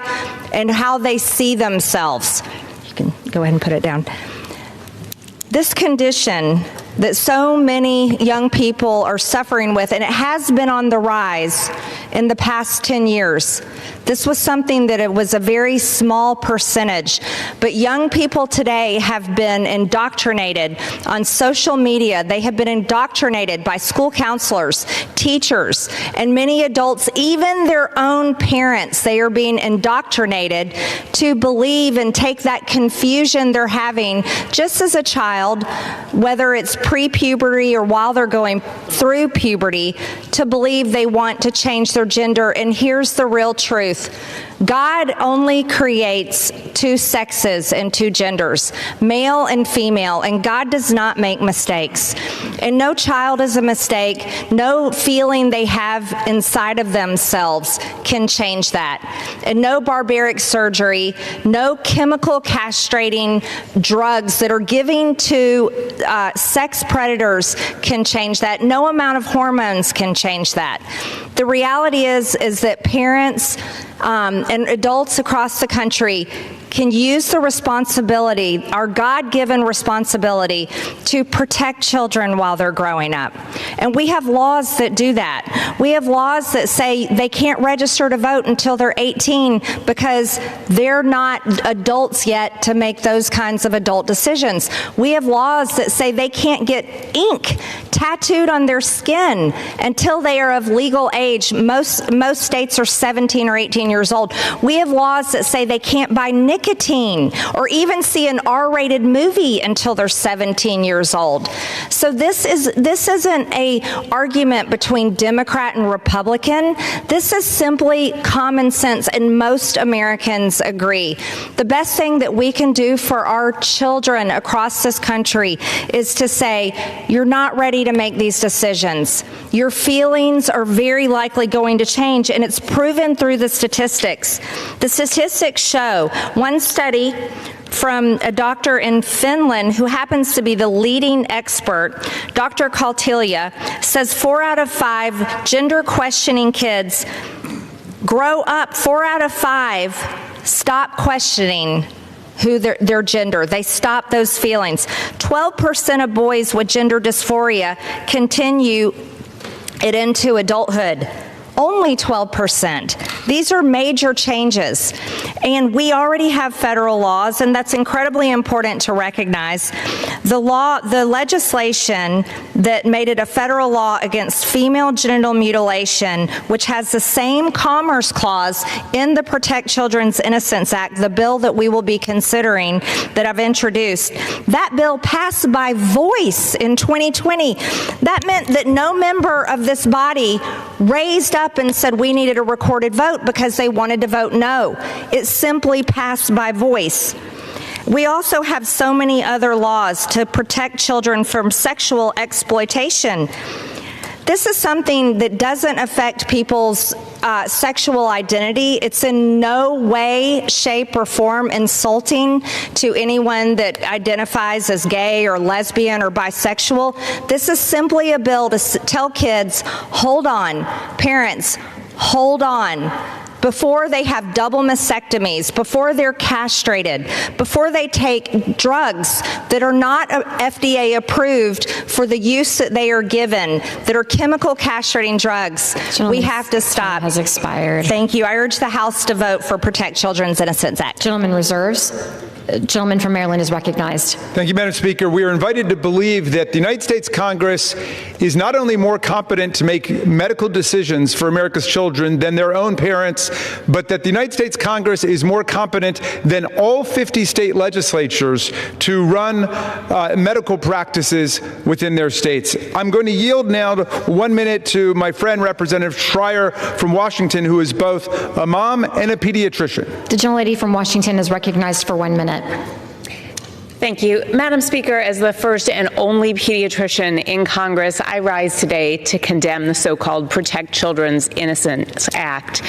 E: and how they see themselves. You can go ahead and put it down. This condition that so many young people are suffering with, and it has been on the rise in the past 10 years. This was something that it was a very small percentage, but young people today have been indoctrinated on social media. They have been indoctrinated by school counselors, teachers, and many adults, even their own parents. They are being indoctrinated to believe and take that confusion they're having just as a child, whether it's pre-puberty or while they're going through puberty, to believe they want to change their gender. And here's the real truth. God only creates two sexes and two genders, male and female, and God does not make mistakes. And no child is a mistake. No feeling they have inside of themselves can change that. And no barbaric surgery, no chemical castrating drugs that are given to sex predators can change that. No amount of hormones can change that. The reality is that parents and adults across the country can use the responsibility, our God-given responsibility, to protect children while they're growing up. And we have laws that do that. We have laws that say they can't register to vote until they're 18 because they're not adults yet to make those kinds of adult decisions. We have laws that say they can't get ink tattooed on their skin until they are of legal age. Most states are 17 or 18 years old. We have laws that say they can't buy nicotine or even see an R-rated movie until they're 17 years old. So this isn't a argument between Democrat and Republican. This is simply common sense, and most Americans agree. The best thing that we can do for our children across this country is to say, you're not ready to make these decisions. Your feelings are very likely going to change, and it's proven through the statistics. The statistics show one study from a doctor in Finland who happens to be the leading expert, Dr. Kaltilia, says 4 out of 5 gender-questioning kids grow up. 4 out of 5 stop questioning who their gender. They stop those feelings. 12% of boys with gender dysphoria continue it into adulthood. Only 12%. These are major changes. And we already have federal laws, and that's incredibly important to recognize. The legislation that made it a federal law against female genital mutilation, which has the same Commerce Clause in the Protect Children's Innocence Act, the bill that we will be considering that I've introduced, that bill passed by voice in 2020. That meant that no member of this body raised up and said we needed a recorded vote because they wanted to vote no. It simply passed by voice. We also have so many other laws to protect children from sexual exploitation. This is something that doesn't affect people's sexual identity. It's in no way, shape, or form insulting to anyone that identifies as gay or lesbian or bisexual. This is simply a bill to tell kids, hold on, parents, hold on. Before they have double mastectomies, before they're castrated, before they take drugs that are not FDA approved for the use that they are given, that are chemical castrating drugs, we have to stop.
A: Has expired.
E: Thank you. I urge the House to vote for Protect Children's Innocence Act.
A: Gentleman reserves. Gentleman from Maryland is recognized.
D: Thank you, Madam Speaker. We are invited to believe that the United States Congress is not only more competent to make medical decisions for America's children than their own parents, but that the United States Congress is more competent than all 50 state legislatures to run medical practices within their states. I'm going to yield now 1 minute to my friend, Representative Schreier from Washington, who is both a mom and a pediatrician.
A: The gentlelady from Washington is recognized for 1 minute.
L: Thank you. Madam Speaker, as the first and only pediatrician in Congress, I rise today to condemn the so-called Protect Children's Innocence Act.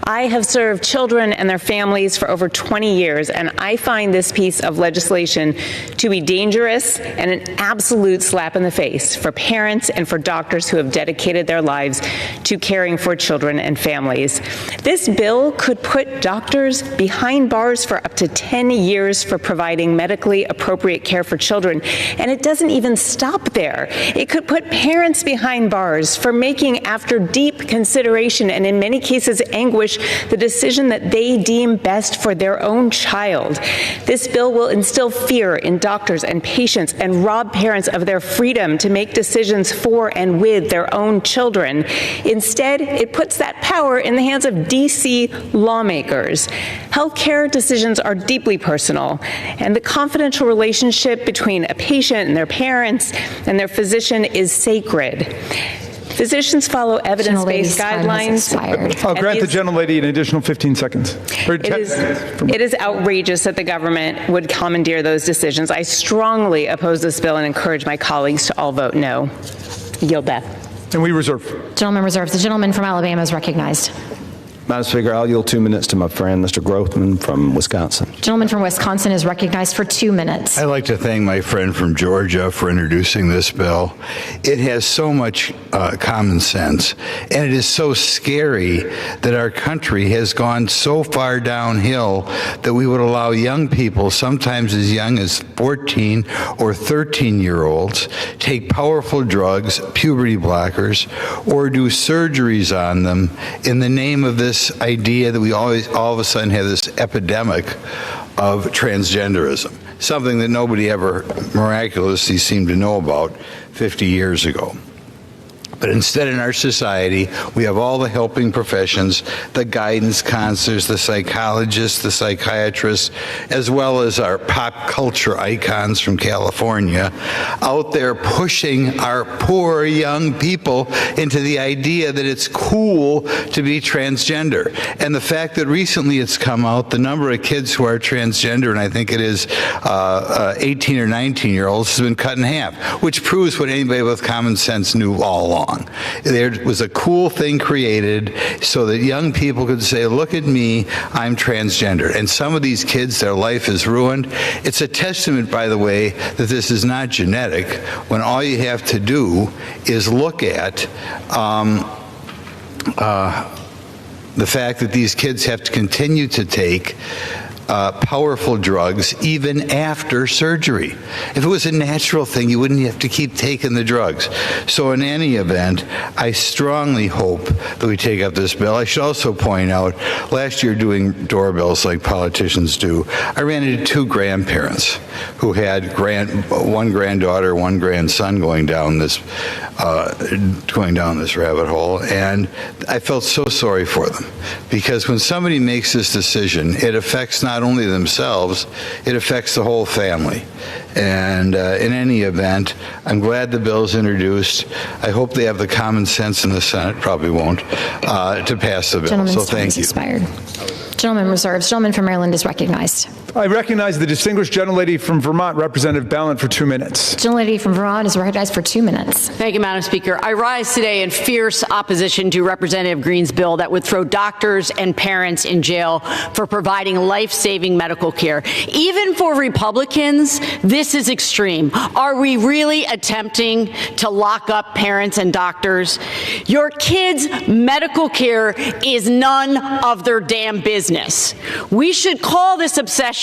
L: I have served children and their families for over 20 years, and I find this piece of legislation to be dangerous and an absolute slap in the face for parents and for doctors who have dedicated their lives to caring for children and families. This bill could put doctors behind bars for up to 10 years for providing medically appropriate care for children. And it doesn't even stop there. It could put parents behind bars for making, after deep consideration and in many cases anguish, the decision that they deem best for their own child. This bill will instill fear in doctors and patients and rob parents of their freedom to make decisions for and with their own children. Instead, it puts that power in the hands of D.C. lawmakers. Healthcare decisions are deeply personal, and the confidential relationship between a patient and their parents and their physician is sacred. Physicians follow evidence-based guidelines.
D: I'll grant the gentlelady an additional 15 seconds.
L: It is outrageous that the government would commandeer those decisions. I strongly oppose this bill and encourage my colleagues to all vote no. Yield back.
D: And we reserve.
A: Gentleman reserves. The gentleman from Alabama is recognized.
B: Madam Speaker, I'll yield 2 minutes to my friend, Mr. Grothman from Wisconsin.
A: Gentleman from Wisconsin is recognized for 2 minutes.
P: I'd like to thank my friend from Georgia for introducing this bill. It has so much common sense, and it is so scary that our country has gone so far downhill that we would allow young people, sometimes as young as 14 or 13-year-olds, take powerful drugs, puberty blockers, or do surgeries on them in the name of this idea that we all of a sudden have this epidemic of transgenderism, something that nobody ever miraculously seemed to know about 50 years ago. But instead, in our society, we have all the helping professions, the guidance counselors, the psychologists, the psychiatrists, as well as our pop culture icons from California, out there pushing our poor young people into the idea that it's cool to be transgender. And the fact that recently it's come out, the number of kids who are transgender, and I think it is 18 or 19-year-olds, has been cut in half, which proves what anybody with common sense knew all along. There was a cool thing created so that young people could say, look at me, I'm transgender. And some of these kids, their life is ruined. It's a testament, by the way, that this is not genetic, when all you have to do is look at the fact that these kids have to continue to take powerful drugs even after surgery. If it was a natural thing, you wouldn't have to keep taking the drugs. So in any event, I strongly hope that we take up this bill. I should also point out, last year doing doorbells like politicians do, I ran into 2 grandparents who had one granddaughter, one grandson going down this rabbit hole, and I felt so sorry for them, because when somebody makes this decision, it affects not only themselves, it affects the whole family. And in any event, I'm glad the bill's introduced. I hope they have the common sense in the Senate, probably won't, to pass the bill. So thank you.
A: Expired. Gentleman reserves. Gentleman from Maryland is recognized.
D: I recognize the distinguished gentlelady from Vermont, Representative Ballant, for 2 minutes.
A: Gentlelady from Vermont is recognized for 2 minutes.
Q: Thank you, Madam Speaker. I rise today in fierce opposition to Representative Green's bill that would throw doctors and parents in jail for providing life-saving medical care. Even for Republicans, this is extreme. Are we really attempting to lock up parents and doctors? Your kids' medical care is none of their damn business. We should call this obsession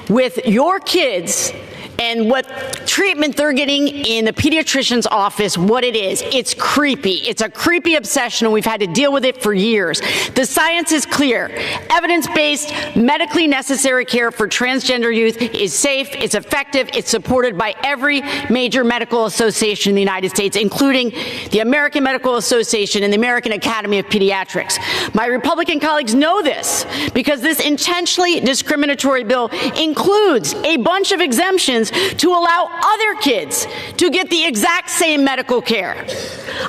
Q: with your kids and what treatment they're getting in the pediatrician's office, what it is. It's creepy. It's a creepy obsession, and we've had to deal with it for years. The science is clear. Evidence-based, medically necessary care for transgender youth is safe, it's effective, it's supported by every major medical association in the United States, including the American Medical Association and the American Academy of Pediatrics. My Republican colleagues know this because this intentionally discriminatory bill includes a bunch of exemptions to allow other kids to get the exact same medical care.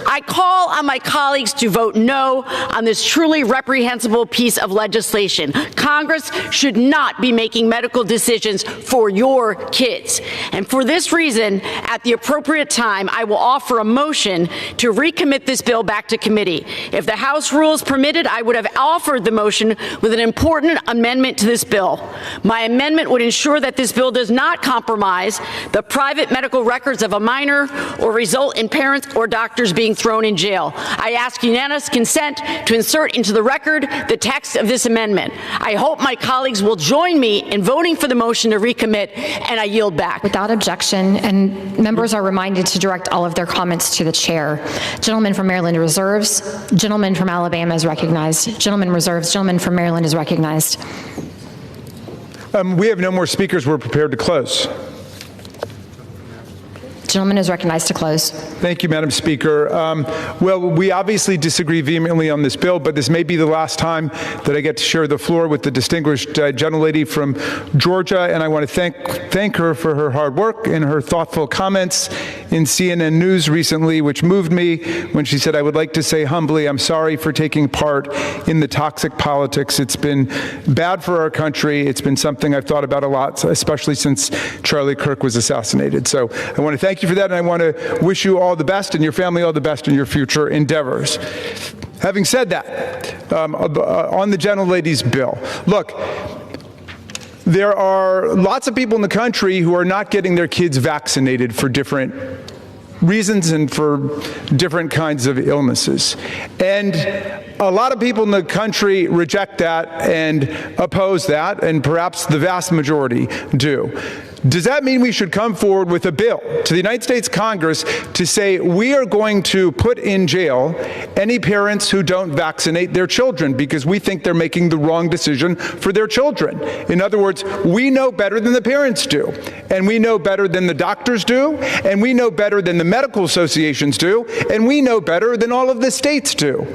Q: I call on my colleagues to vote no on this truly reprehensible piece of legislation. Congress should not be making medical decisions for your kids. And for this reason, at the appropriate time, I will offer a motion to recommit this bill back to committee. If the House rules permitted, I would have offered the motion with an important amendment to this bill. My amendment would ensure that this bill does not compromise the private medical records of a minor or result in parents or doctors being thrown in jail. I ask unanimous consent to insert into the record the text of this amendment. I hope my colleagues will join me in voting for the motion to recommit, and I yield back.
A: Without objection, and members are reminded to direct all of their comments to the chair. Gentleman from Maryland reserves. Gentleman from Alabama is recognized. Gentleman reserves. Gentleman from Maryland is recognized.
D: We have no more speakers. We're prepared to close.
A: Gentleman is recognized to close.
D: Thank you, Madam Speaker. Well, we obviously disagree vehemently on this bill, but this may be the last time that I get to share the floor with the distinguished gentlelady from Georgia, and I want to thank her for her hard work and her thoughtful comments in CNN News recently, which moved me when she said, "I would like to say humbly, I'm sorry for taking part in the toxic politics. It's been bad for our country. It's been something I've thought about a lot, especially since Charlie Kirk was assassinated." So I want to thank you for that, and I want to wish you all the best and your family all the best in your future endeavors. Having said that, on the gentlelady's bill, look, there are lots of people in the country who are not getting their kids vaccinated for different reasons and for different kinds of illnesses. And a lot of people in the country reject that and oppose that, and perhaps the vast majority do. Does that mean we should come forward with a bill to the United States Congress to say we are going to put in jail any parents who don't vaccinate their children because we think they're making the wrong decision for their children? In other words, we know better than the parents do, and we know better than the doctors do, and we know better than the medical associations do, and we know better than all of the states do.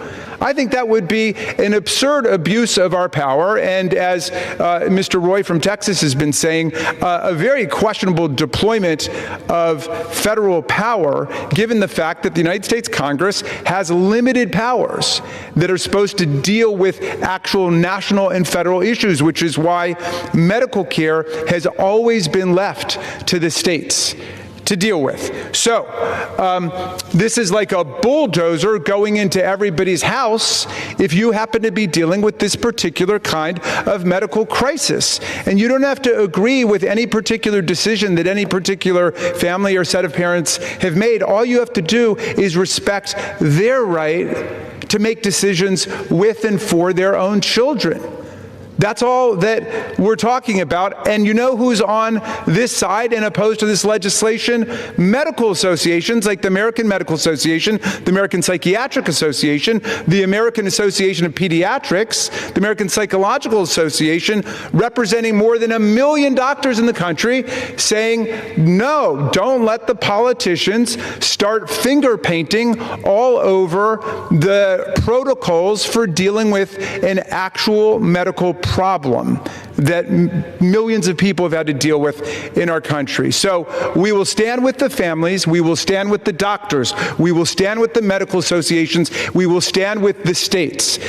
D: I think that would be an absurd abuse of our power, and as Mr. Roy from Texas has been saying, a very questionable deployment of federal power, given the fact that the United States Congress has limited powers that are supposed to deal with actual national and federal issues, which is why medical care has always been left to the states to deal with. So this is like a bulldozer going into everybody's house if you happen to be dealing with this particular kind of medical crisis. And you don't have to agree with any particular decision that any particular family or set of parents have made. All you have to do is respect their right to make decisions with and for their own children. That's all that we're talking about. And you know who's on this side and opposed to this legislation? Medical associations like the American Medical Association, the American Psychiatric Association, the American Association of Pediatrics, the American Psychological Association, representing more than 1 million doctors in the country, saying, no, don't let the politicians start finger painting all over the protocols for dealing with an actual medical problem that millions of people have had to deal with in our country. So we will stand with the families, we will stand with the doctors, we will stand with the medical associations, we will stand with the states.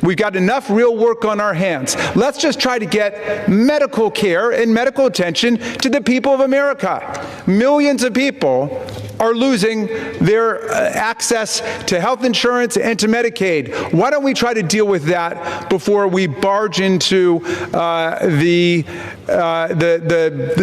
D: We've got enough real work on our hands. Let's just try to get medical care and medical attention to the people of America. Millions of people are losing their access to health insurance and to Medicaid. Why don't we try to deal with that before we barge into the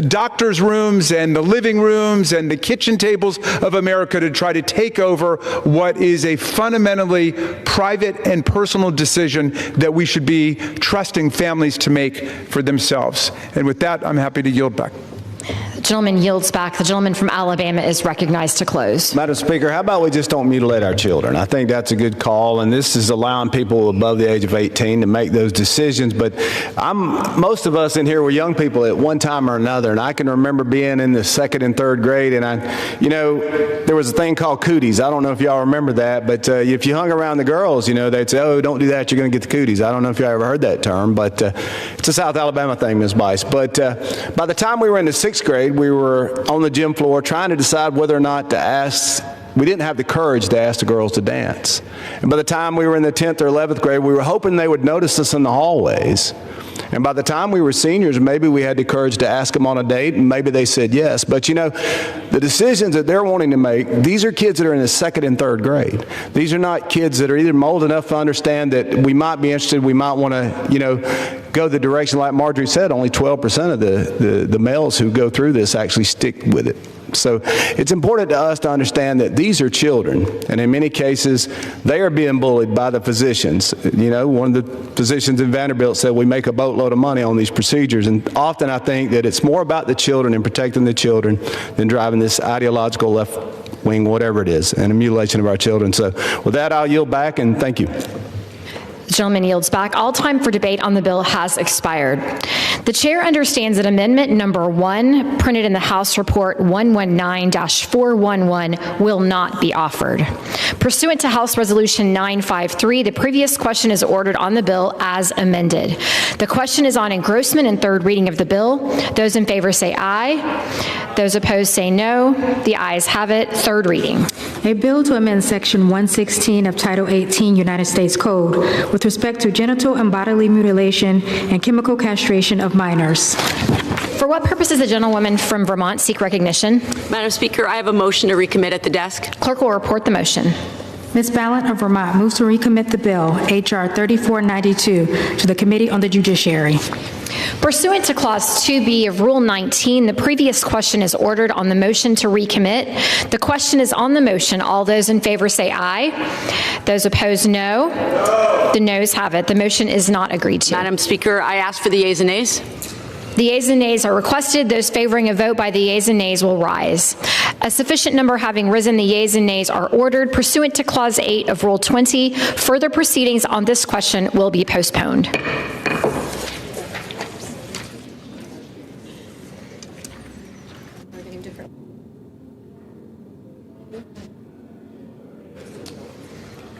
D: doctors' rooms and the living rooms and the kitchen tables of America to try to take over what is a fundamentally private and personal decision that we should be trusting families to make for themselves. And with that, I'm happy to yield back.
A: The gentleman yields back. The gentleman from Alabama is recognized to close.
B: Madam Speaker, how about we just don't mutilate our children? I think that's a good call, and this is allowing people above the age of 18 to make those decisions. But most of us in here were young people at one time or another, and I can remember being in the second and third grade, and there was a thing called cooties. I don't know if y'all remember that, but if you hung around the girls, they'd say, "Oh, don't do that, you're going to get the cooties." I don't know if y'all ever heard that term, but it's a South Alabama thing, Ms. Bice. But by the time we were in the sixth grade, we were on the gym floor trying to decide whether or not to ask. We didn't have the courage to ask the girls to dance. And by the time we were in the 10th or 11th grade, we were hoping they would notice us in the hallways. And by the time we were seniors, maybe we had the courage to ask them on a date, and maybe they said yes. But the decisions that they're wanting to make, these are kids that are in the second and third grade. These are not kids that are either old enough to understand that we might be interested, we might want to, go the direction like Marjorie said. Only 12% of the males who go through this actually stick with it. So it's important to us to understand that these are children, and in many cases, they are being bullied by the physicians. One of the physicians in Vanderbilt said we make a boatload of money on these procedures, and often I think that it's more about the children and protecting the children than driving this ideological left wing, whatever it is, and a mutilation of our children. So with that, I'll yield back, and thank you.
A: The gentleman yields back. All time for debate on the bill has expired. The chair understands that amendment number 1, printed in the House Report 119-411, will not be offered. Pursuant to House Resolution 953, the previous question is ordered on the bill as amended. The question is on engrossment and third reading of the bill. Those in favor say aye. Those opposed say no. The ayes have it. Third reading.
R: A bill to amend Section 116 of Title 18 United States Code with respect to genital and bodily mutilation and chemical castration of minors.
A: For what purpose does the gentlewoman from Vermont seek recognition?
Q: Madam Speaker, I have a motion to recommit at the desk.
A: Clerk will report the motion.
R: Ms. Ballant of Vermont moves to recommit the bill, H.R. 3492, to the Committee on the Judiciary.
A: Pursuant to Clause 2B of Rule 19, the previous question is ordered on the motion to recommit. The question is on the motion. All those in favor say aye. Those opposed, no. The noes have it. The motion is not agreed to.
Q: Madam Speaker, I ask for the yeas and nays.
A: The yeas and nays are requested. Those favoring a vote by the yeas and nays will rise. A sufficient number having risen, the yeas and nays are ordered. Pursuant to Clause 8 of Rule 20, further proceedings on this question will be postponed.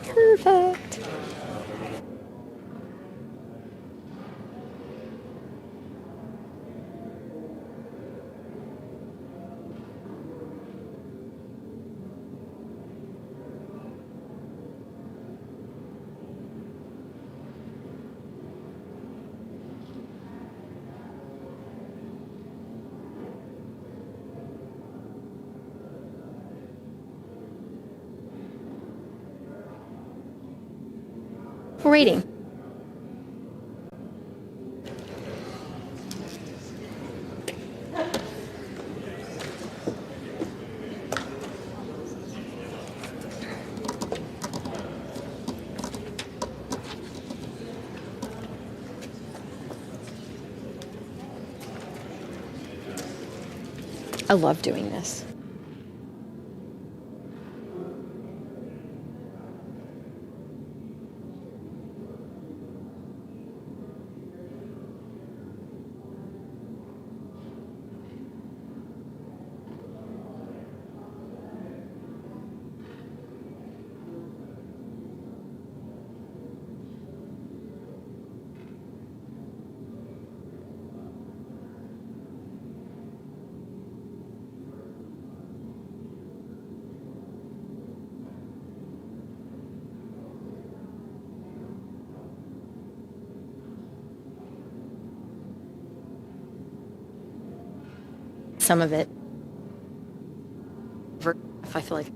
A: Perfect. Reading. I love doing this. Some of it. If I feel like.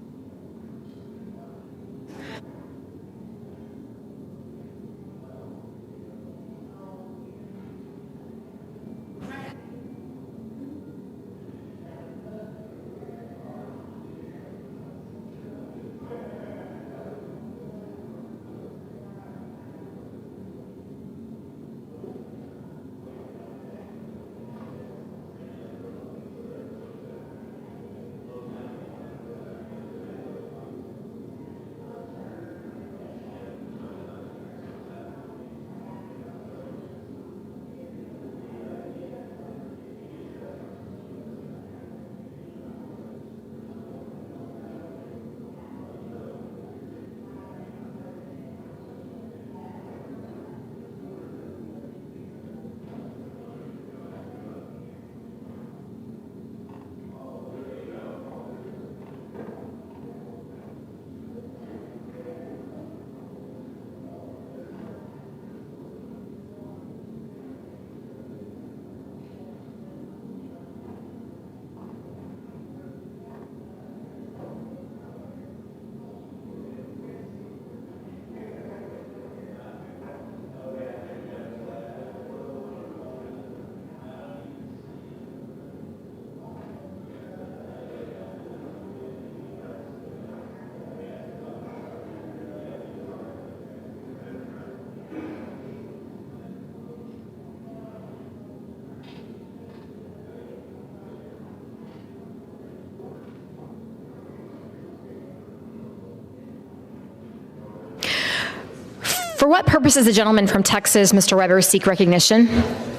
A: For what purpose does the gentleman from Texas, Mr. Weber, seek recognition?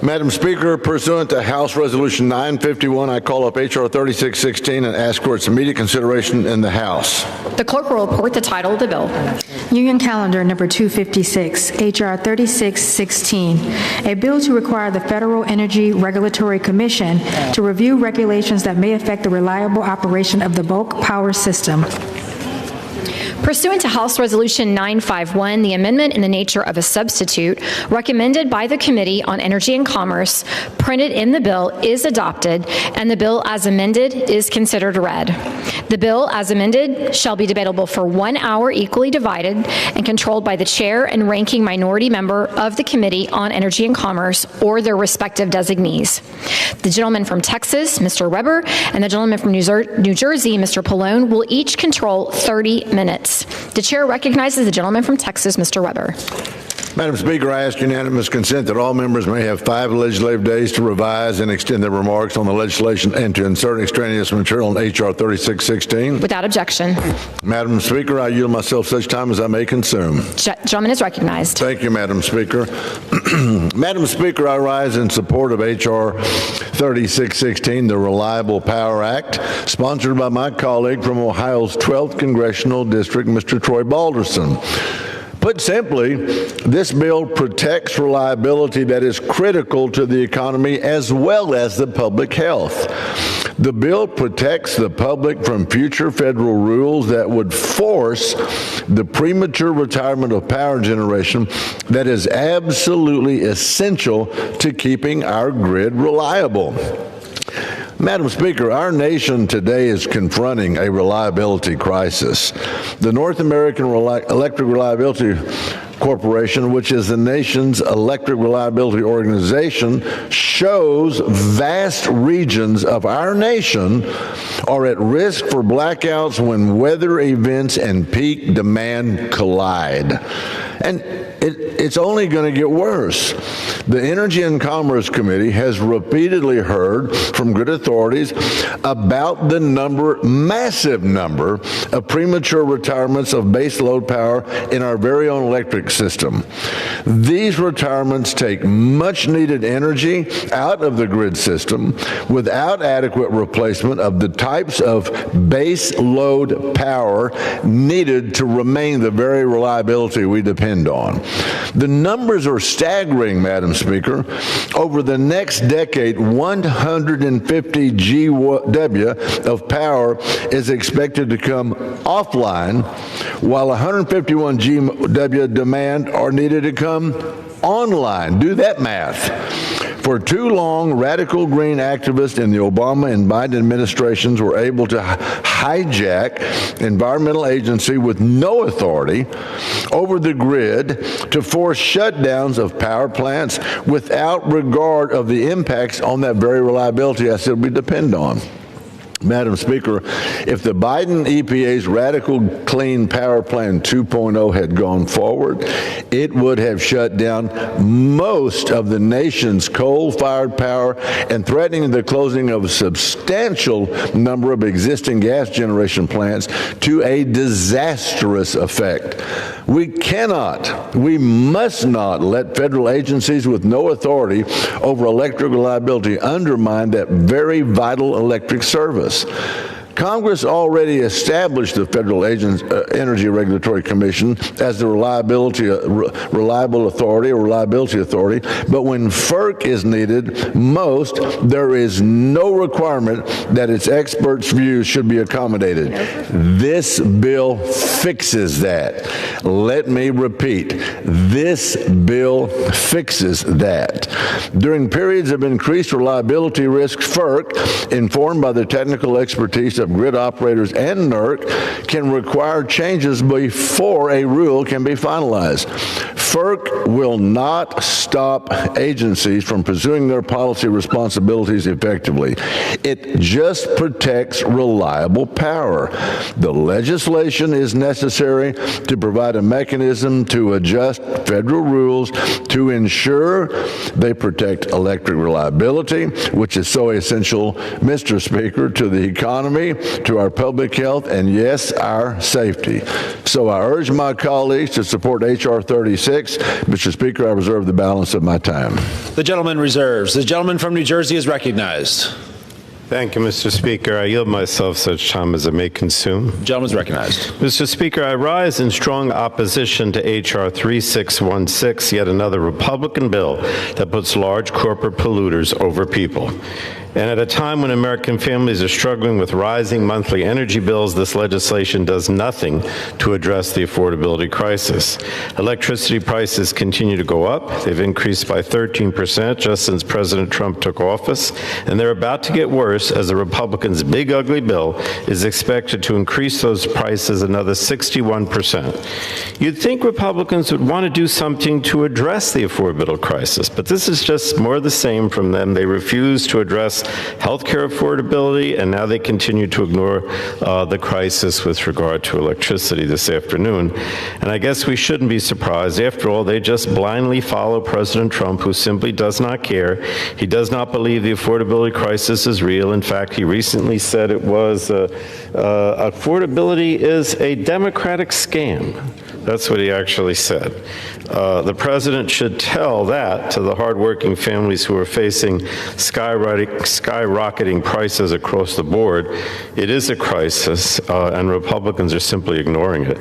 S: Madam Speaker, pursuant to House Resolution 951, I call up H.R. 3616 and ask for its immediate consideration in the House.
A: The clerk will report the title of the bill.
R: Union Calendar number 256, H.R. 3616, a bill to require the Federal Energy Regulatory Commission to review regulations that may affect the reliable operation of the bulk power system.
A: Pursuant to House Resolution 951, the amendment in the nature of a substitute recommended by the Committee on Energy and Commerce printed in the bill is adopted, and the bill as amended is considered read. The bill as amended shall be debatable for 1 hour, equally divided and controlled by the chair and ranking minority member of the Committee on Energy and Commerce or their respective designees. The gentleman from Texas, Mr. Weber, and the gentleman from New Jersey, Mr. Pallone, will each control 30 minutes. The chair recognizes the gentleman from Texas, Mr. Weber.
S: Madam Speaker, I ask unanimous consent that all members may have 5 legislative days to revise and extend their remarks on the legislation and to insert extraneous material in H.R. 3616.
A: Without objection.
S: Madam Speaker, I yield myself such time as I may consume.
A: Gentleman is recognized.
S: Thank you, Madam Speaker. Madam Speaker, I rise in support of H.R. 3616, the Reliable Power Act, sponsored by my colleague from Ohio's 12th Congressional District, Mr. Troy Balderson. Put simply, this bill protects reliability that is critical to the economy as well as the public health. The bill protects the public from future federal rules that would force the premature retirement of power generation that is absolutely essential to keeping our grid reliable. Madam Speaker, our nation today is confronting a reliability crisis. The North American Electric Reliability Corporation, which is the nation's electric reliability organization, shows vast regions of our nation are at risk for blackouts when weather events and peak demand collide. And it's only going to get worse. The Energy and Commerce Committee has repeatedly heard from good authorities about the massive number of premature retirements of baseload power in our very own electric system. These retirements take much needed energy out of the grid system without adequate replacement of the types of base load power needed to remain the very reliability we depend on. The numbers are staggering, Madam Speaker. Over the next decade, 150 GW of power is expected to come offline, while 151 GW demand are needed to come online. Do that math. For too long, radical green activists in the Obama and Biden administrations were able to hijack environmental agency with no authority over the grid to force shutdowns of power plants without regard of the impacts on that very reliability I said we depend on. Madam Speaker, if the Biden EPA's Radical Clean Power Plan 2.0 had gone forward, it would have shut down most of the nation's coal-fired power and threatening the closing of a substantial number of existing gas generation plants to a disastrous effect. We must not let federal agencies with no authority over electric reliability undermine that very vital electric service. Congress already established the Federal Energy Regulatory Commission as the reliability authority, but when FERC is needed most, there is no requirement that its experts' views should be accommodated. This bill fixes that. Let me repeat, this bill fixes that. During periods of increased reliability risk, FERC, informed by the technical expertise of grid operators and NERC, can require changes before a rule can be finalized. FERC will not stop agencies from pursuing their policy responsibilities effectively. It just protects reliable power. The legislation is necessary to provide a mechanism to adjust federal rules to ensure they protect electric reliability, which is so essential, Mr. Speaker, to the economy, to our public health, and yes, our safety. So I urge my colleagues to support H.R. 36 36. Mr. Speaker, I reserve the balance of my time.
T: The gentleman reserves. The gentleman from New Jersey is recognized.
U: Thank you, Mr. Speaker. I yield myself such time as I may consume.
T: The gentleman is recognized.
U: Mr. Speaker, I rise in strong opposition to H.R. 3616, yet another Republican bill that puts large corporate polluters over people. And at a time when American families are struggling with rising monthly energy bills, this legislation does nothing to address the affordability crisis. Electricity prices continue to go up. They've increased by 13% just since President Trump took office, and they're about to get worse as the Republicans' big ugly bill is expected to increase those prices another 61%. You'd think Republicans would want to do something to address the affordability crisis, but this is just more of the same from them. They refuse to address health care affordability, and now they continue to ignore the crisis with regard to electricity this afternoon. And I guess we shouldn't be surprised. After all, they just blindly follow President Trump, who simply does not care. He does not believe the affordability crisis is real. In fact, he recently said it was affordability is a Democratic scam. That's what he actually said. The president should tell that to the hardworking families who are facing skyrocketing prices across the board. It is a crisis, and Republicans are simply ignoring it.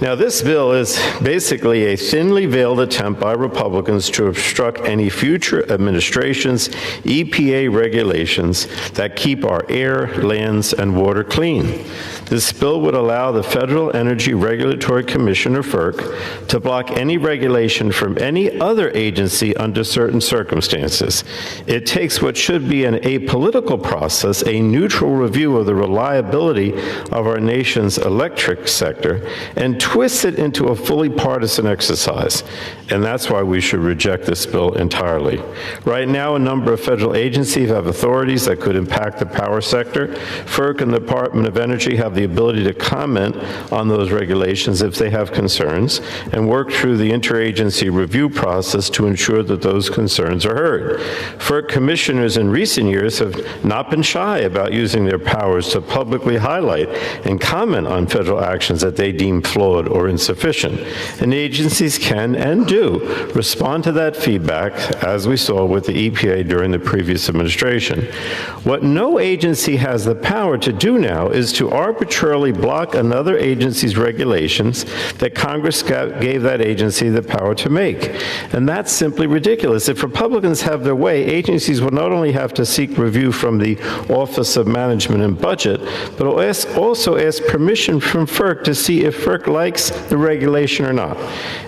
U: Now, this bill is basically a thinly veiled attempt by Republicans to obstruct any future administration's EPA regulations that keep our air, lands, and water clean. This bill would allow the Federal Energy Regulatory Commission, or FERC, to block any regulation from any other agency under certain circumstances. It takes what should be an apolitical process, a neutral review of the reliability of our nation's electric sector, and twists it into a fully partisan exercise. And that's why we should reject this bill entirely. Right now, a number of federal agencies have authorities that could impact the power sector. FERC and the Department of Energy have the ability to comment on those regulations if they have concerns and work through the interagency review process to ensure that those concerns are heard. FERC commissioners in recent years have not been shy about using their powers to publicly highlight and comment on federal actions that they deem flawed or insufficient. And agencies can and do respond to that feedback, as we saw with the EPA during the previous administration. What no agency has the power to do now is to arbitrarily block another agency's regulations that Congress gave that agency the power to make. And that's simply ridiculous. If Republicans have their way, agencies will not only have to seek review from the Office of Management and Budget, but also ask permission from FERC to see if FERC likes the regulation or not.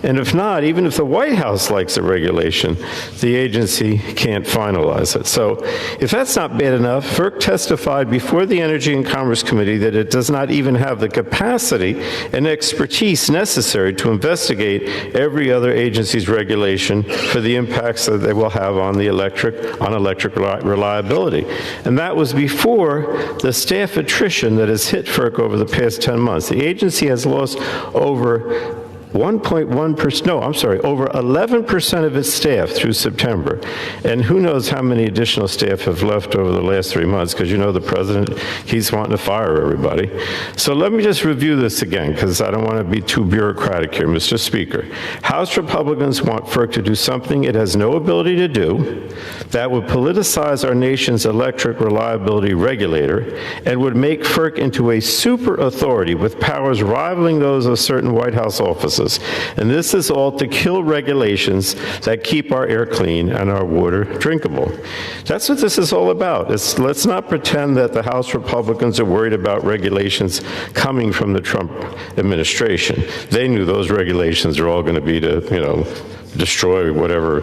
U: And if not, even if the White House likes the regulation, the agency can't finalize it. So if that's not bad enough, FERC testified before the Energy and Commerce Committee that it does not even have the capacity and expertise necessary to investigate every other agency's regulation for the impacts that they will have on the electric reliability. And that was before the staff attrition that has hit FERC over the past 10 months. The agency has lost over 11% of its staff through September. And who knows how many additional staff have left over the last 3 months, because you know the president, he's wanting to fire everybody. So let me just review this again, because I don't want to be too bureaucratic here, Mr. Speaker. House Republicans want FERC to do something it has no ability to do that would politicize our nation's electric reliability regulator and would make FERC into a super authority with powers rivaling those of certain White House offices. And this is all to kill regulations that keep our air clean and our water drinkable. That's what this is all about. Let's not pretend that the House Republicans are worried about regulations coming from the Trump administration. They knew those regulations are all going to be to, destroy whatever,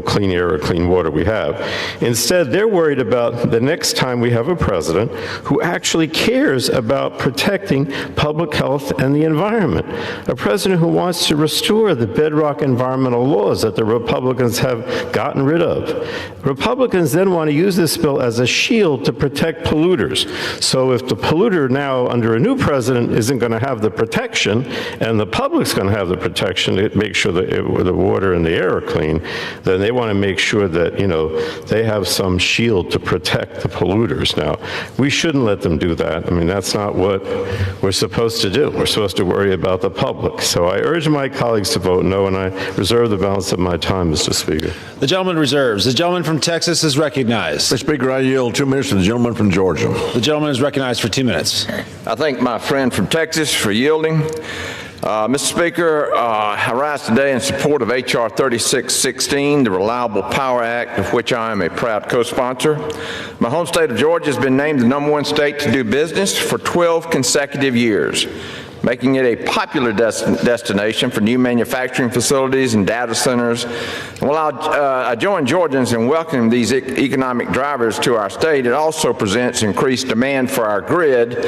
U: clean air or clean water we have. Instead, they're worried about the next time we have a president who actually cares about protecting public health and the environment. A president who wants to restore the bedrock environmental laws that the Republicans have gotten rid of. Republicans then want to use this bill as a shield to protect polluters. So if the polluter now under a new president isn't going to have the protection, and the public's going to have the protection to make sure that the water and the air are clean, then they want to make sure that, they have some shield to protect the polluters. Now, we shouldn't let them do that. I mean, that's not what we're supposed to do. We're supposed to worry about the public. So I urge my colleagues to vote no, and I reserve the balance of my time, Mr. Speaker.
T: The gentleman reserves. The gentleman from Texas is recognized.
S: Mr. Speaker, I yield 2 minutes to the gentleman from Georgia.
T: The gentleman is recognized for 2 minutes.
C: I thank my friend from Texas for yielding. Mr. Speaker, I rise today in support of H.R. 3616, the Reliable Power Act, of which I am a proud co-sponsor. My home state of Georgia has been named the #1 state to do business for 12 consecutive years, making it a popular destination for new manufacturing facilities and data centers. And while I join Georgians in welcoming these economic drivers to our state, it also presents increased demand for our grid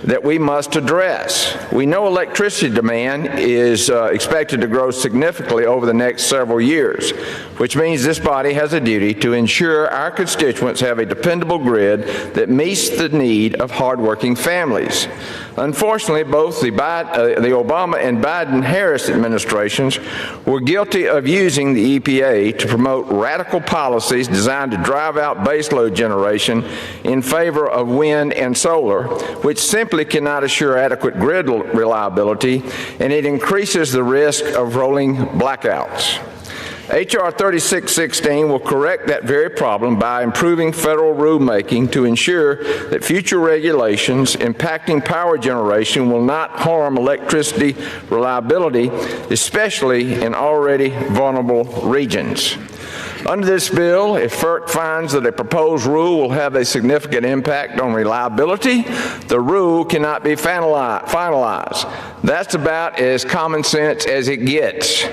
C: that we must address. We know electricity demand is expected to grow significantly over the next several years, which means this body has a duty to ensure our constituents have a dependable grid that meets the need of hardworking families. Unfortunately, both the Obama and Biden-Harris administrations were guilty of using the EPA to promote radical policies designed to drive out baseload generation in favor of wind and solar, which simply cannot assure adequate grid reliability, and it increases the risk of rolling blackouts. H.R. 3616 will correct that very problem by improving federal rulemaking to ensure that future regulations impacting power generation will not harm electricity reliability, especially in already vulnerable regions. Under this bill, if FERC finds that a proposed rule will have a significant impact on reliability, the rule cannot be finalized. That's about as common sense as it gets.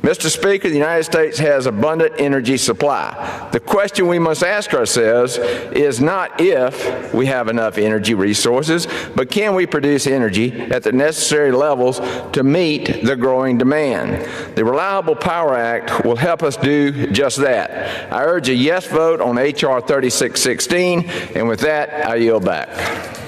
C: Mr. Speaker, the United States has abundant energy supply. The question we must ask ourselves is not if we have enough energy resources, but can we produce energy at the necessary levels to meet the growing demand? The Reliable Power Act will help us do just that. I urge a yes vote on H.R. 3616, and with that, I yield back.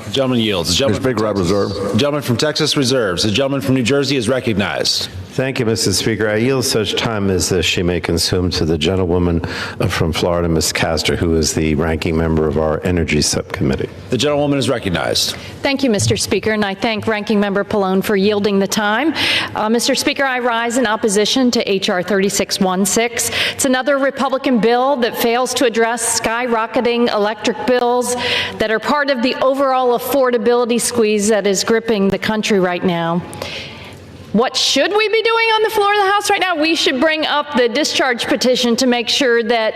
T: The gentleman yields. The gentleman
S: Speaker, I reserve.
T: The gentleman from Texas reserves. The gentleman from New Jersey is recognized.
U: Thank you, Mr. Speaker. I yield such time as she may consume to the gentlewoman from Florida, Ms. Castor, who is the ranking member of our Energy Subcommittee.
T: The gentlewoman is recognized.
A: Thank you, Mr. Speaker, and I thank Ranking Member Pallone for yielding the time. Mr. Speaker, I rise in opposition to H.R. 3616. It's another Republican bill that fails to address skyrocketing electric bills that are part of the overall affordability squeeze that is gripping the country right now. What should we be doing on the floor of the House right now? We should bring up the discharge petition to make sure that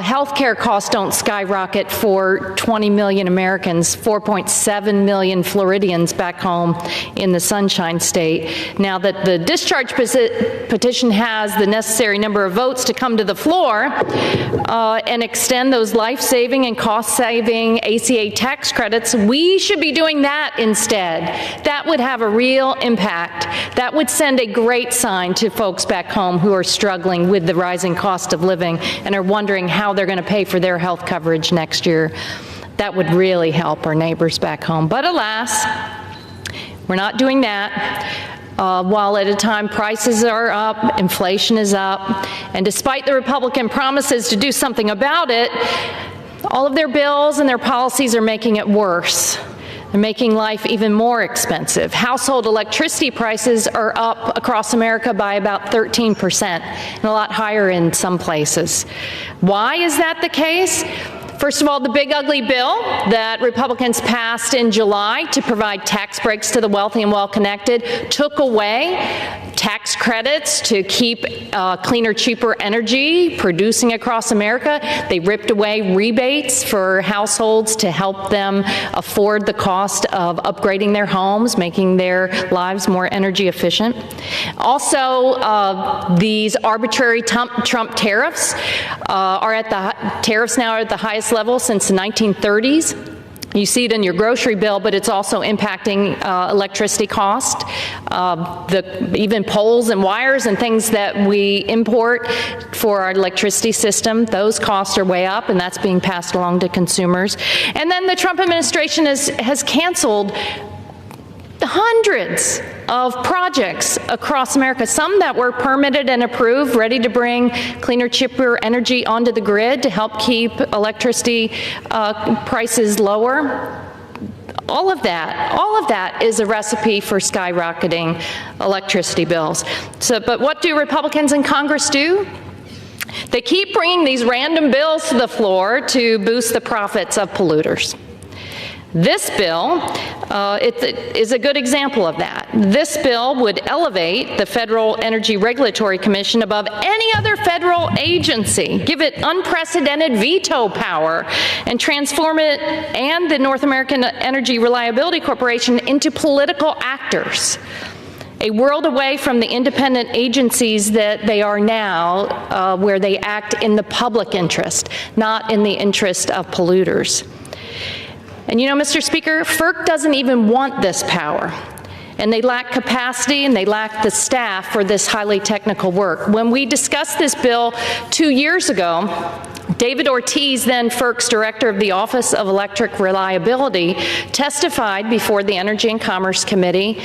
A: health care costs don't skyrocket for 20 million Americans, 4.7 million Floridians back home in the Sunshine State. Now that the discharge petition has the necessary number of votes to come to the floor and extend those life-saving and cost-saving ACA tax credits, we should be doing that instead. That would have a real impact. That would send a great sign to folks back home who are struggling with the rising cost of living and are wondering how they're going to pay for their health coverage next year. That would really help our neighbors back home. But alas, we're not doing that. While at a time prices are up, inflation is up, and despite the Republican promises to do something about it, all of their bills and their policies are making it worse. They're making life even more expensive. Household electricity prices are up across America by about 13%, and a lot higher in some places. Why is that the case? First of all, the big ugly bill that Republicans passed in July to provide tax breaks to the wealthy and well-connected took away tax credits to keep cleaner, cheaper energy producing across America. They ripped away rebates for households to help them afford the cost of upgrading their homes, making their lives more energy efficient. Also, these arbitrary Trump tariffs now are at the highest level since the 1930s. You see it in your grocery bill, but it's also impacting electricity cost. Even poles and wires and things that we import for our electricity system, those costs are way up, and that's being passed along to consumers. And then the Trump administration has canceled hundreds
G: of projects across America, some that were permitted and approved, ready to bring cleaner, cheaper energy onto the grid to help keep electricity prices lower. All of that is a recipe for skyrocketing electricity bills. But what do Republicans in Congress do? They keep bringing these random bills to the floor to boost the profits of polluters. This bill is a good example of that. This bill would elevate the Federal Energy Regulatory Commission above any other federal agency, give it unprecedented veto power, and transform it and the North American Energy Reliability Corporation into political actors, a world away from the independent agencies that they are now, where they act in the public interest, not in the interest of polluters. And you know, Mr. Speaker, FERC doesn't even want this power, and they lack capacity and they lack the staff for this highly technical work. When we discussed this bill 2 years ago, David Ortiz, then FERC's director of the Office of Electric Reliability, testified before the Energy and Commerce Committee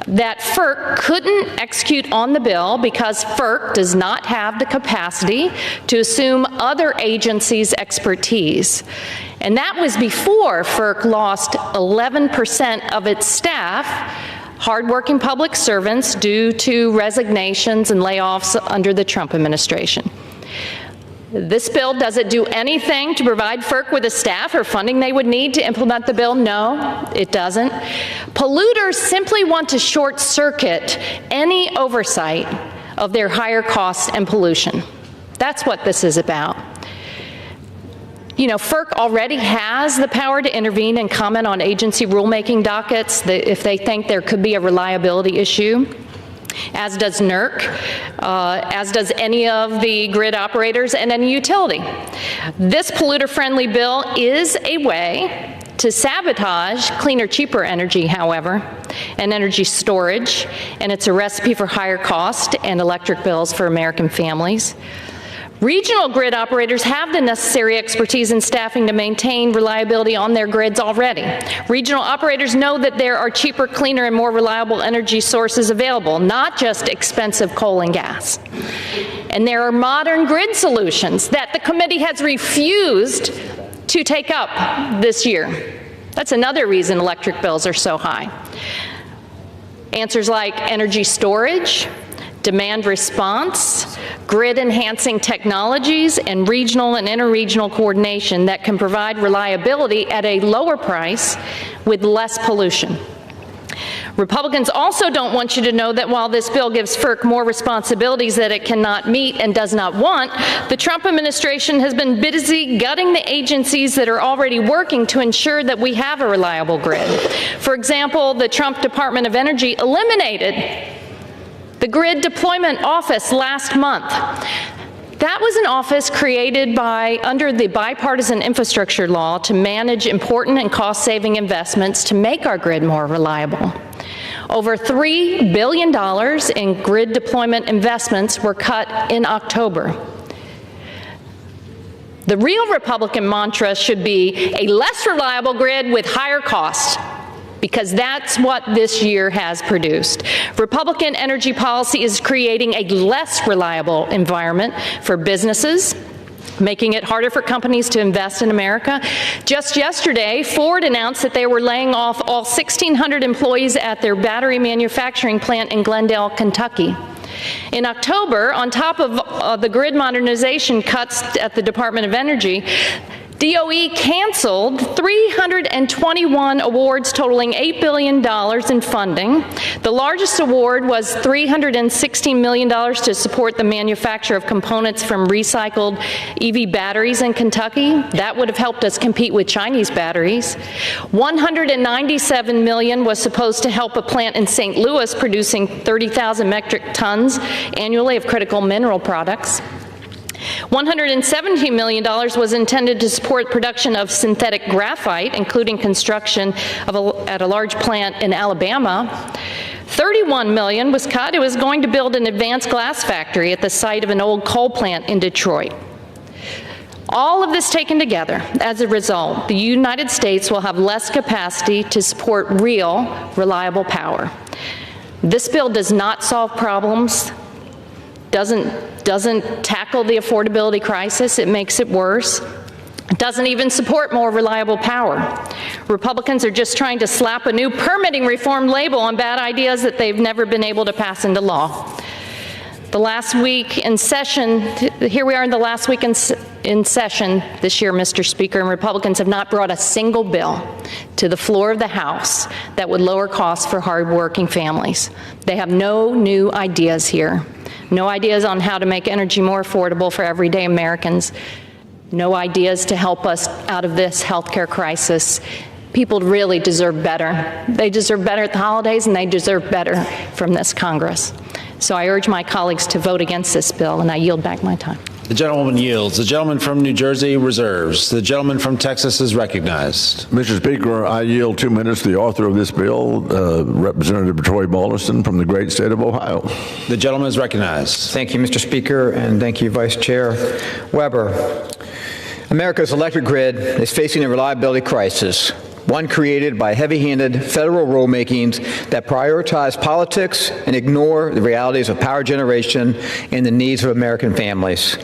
G: that FERC couldn't execute on the bill because FERC does not have the capacity to assume other agencies' expertise. And that was before FERC lost 11% of its staff, hardworking public servants, due to resignations and layoffs under the Trump administration. This bill doesn't do anything to provide FERC with the staff or funding they would need to implement the bill. No, it doesn't. Polluters simply want to short circuit any oversight of their higher costs and pollution. That's what this is about. You know, FERC already has the power to intervene and comment on agency rulemaking dockets if they think there could be a reliability issue, as does NERC, as does any of the grid operators and any utility. This polluter-friendly bill is a way to sabotage cleaner, cheaper energy, however, and energy storage, and it's a recipe for higher cost and electric bills for American families. Regional grid operators have the necessary expertise and staffing to maintain reliability on their grids already. Regional operators know that there are cheaper, cleaner, and more reliable energy sources available, not just expensive coal and gas. And there are modern grid solutions that the committee has refused to take up this year. That's another reason electric bills are so high. Answers like energy storage, demand response, grid-enhancing technologies, and regional and interregional coordination that can provide reliability at a lower price with less pollution. Republicans also don't want you to know that while this bill gives FERC more responsibilities that it cannot meet and does not want, the Trump administration has been busy gutting the agencies that are already working to ensure that we have a reliable grid. For example, the Trump Department of Energy eliminated the Grid Deployment Office last month. That was an office created under the bipartisan infrastructure law to manage important and cost-saving investments to make our grid more reliable. Over $3 billion in grid deployment investments were cut in October. The real Republican mantra should be a less reliable grid with higher costs, because that's what this year has produced. Republican energy policy is creating a less reliable environment for businesses, making it harder for companies to invest in America. Just yesterday, Ford announced that they were laying off all 1,600 employees at their battery manufacturing plant in Glendale, Kentucky. In October, on top of the grid modernization cuts at the Department of Energy, DOE canceled 321 awards totaling $8 billion in funding. The largest award was $316 million to support the manufacture of components from recycled EV batteries in Kentucky. That would have helped us compete with Chinese batteries. $197 million was supposed to help a plant in St. Louis producing 30,000 metric tons annually of critical mineral products. $117 million was intended to support production of synthetic graphite, including construction at a large plant in Alabama. $31 million was cut. It was going to build an advanced glass factory at the site of an old coal plant in Detroit. All of this taken together, as a result, the United States will have less capacity to support real, reliable power. This bill does not solve problems, doesn't tackle the affordability crisis. It makes it worse. It doesn't even support more reliable power. Republicans are just trying to slap a new permitting reform label on bad ideas that they've never been able to pass into law. The last week in session, here we are in the last week in session this year, Mr. Speaker, and Republicans have not brought a single bill to the floor of the House that would lower costs for hardworking families. They have no new ideas here. No ideas on how to make energy more affordable for everyday Americans. No ideas to help us out of this healthcare crisis. People really deserve better. They deserve better at the holidays, and they deserve better from this Congress. So I urge my colleagues to vote against this bill, and I yield back my time.
T: The gentlewoman yields. The gentleman from New Jersey reserves. The gentleman from Texas is recognized.
S: Mr. Speaker, I yield 2 minutes to the author of this bill, Representative Troy Balniston from the great state of Ohio.
T: The gentleman is recognized.
H: Thank you, Mr. Speaker, and thank you, Vice Chair Weber. America's electric grid is facing a reliability crisis, one created by heavy-handed federal rulemakings that prioritize politics and ignore the realities of power generation and the needs of American families.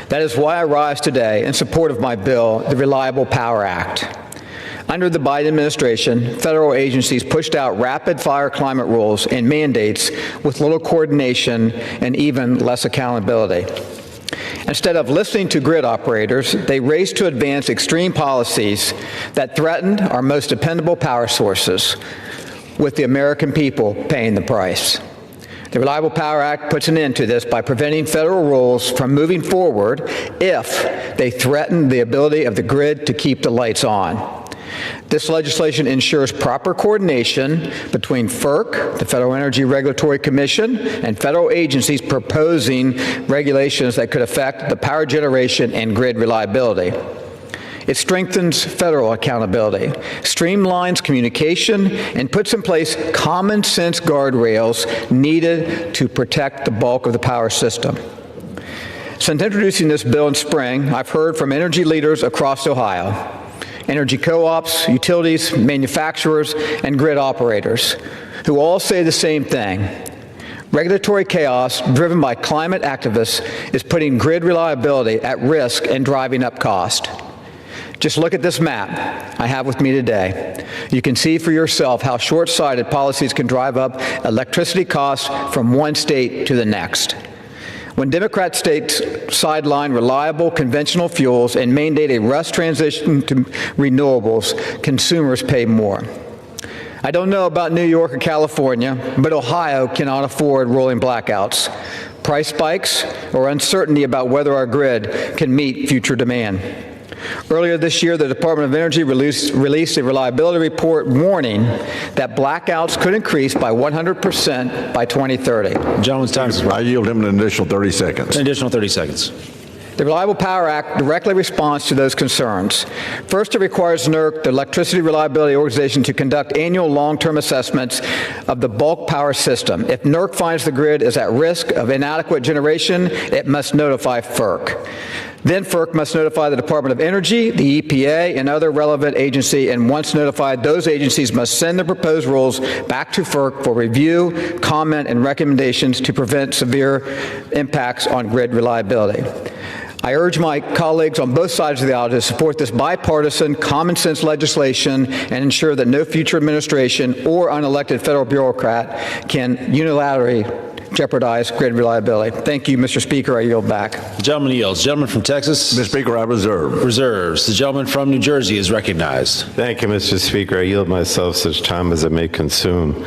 H: That is why I rise today in support of my bill, the Reliable Power Act. Under the Biden administration, federal agencies pushed out rapid-fire climate rules and mandates with little coordination and even less accountability. Instead of listening to grid operators, they raced to advance extreme policies that threatened our most dependable power sources, with the American people paying the price. The Reliable Power Act puts an end to this by preventing federal rules from moving forward if they threaten the ability of the grid to keep the lights on. This legislation ensures proper coordination between FERC, the Federal Energy Regulatory Commission, and federal agencies proposing regulations that could affect the power generation and grid reliability. It strengthens federal accountability, streamlines communication, and puts in place common sense guardrails needed to protect the bulk of the power system. Since introducing this bill in spring, I've heard from energy leaders across Ohio, energy co-ops, utilities, manufacturers, and grid operators, who all say the same thing. Regulatory chaos driven by climate activists is putting grid reliability at risk and driving up cost. Just look at this map I have with me today. You can see for yourself how short-sighted policies can drive up electricity costs from one state to the next. When Democrat states sideline reliable conventional fuels and mandate a rush transition to renewables, consumers pay more. I don't know about New York or California, but Ohio cannot afford rolling blackouts, price spikes, or uncertainty about whether our grid can meet future demand. Earlier this year, the Department of Energy released a reliability report warning that blackouts could increase by 100% by 2030.
T: Gentleman's time.
S: I yield him an additional 30 seconds.
T: An additional 30 seconds.
H: The Reliable Power Act directly responds to those concerns. First, it requires NERC, the Electricity Reliability Organization, to conduct annual long-term assessments of the bulk power system. If NERC finds the grid is at risk of inadequate generation, it must notify FERC. Then FERC must notify the Department of Energy, the EPA, and other relevant agency, and once notified, those agencies must send the proposed rules back to FERC for review, comment, and recommendations to prevent severe impacts on grid reliability. I urge my colleagues on both sides of the aisle to support this bipartisan, common-sense legislation and ensure that no future administration or unelected federal bureaucrat can unilaterally jeopardize grid reliability. Thank you, Mr. Speaker. I yield back.
T: The gentleman yields. Gentleman from Texas.
S: Mr. Speaker, I reserve.
T: Reserves. The gentleman from New Jersey is recognized.
U: Thank you, Mr. Speaker. I yield myself such time as it may consume.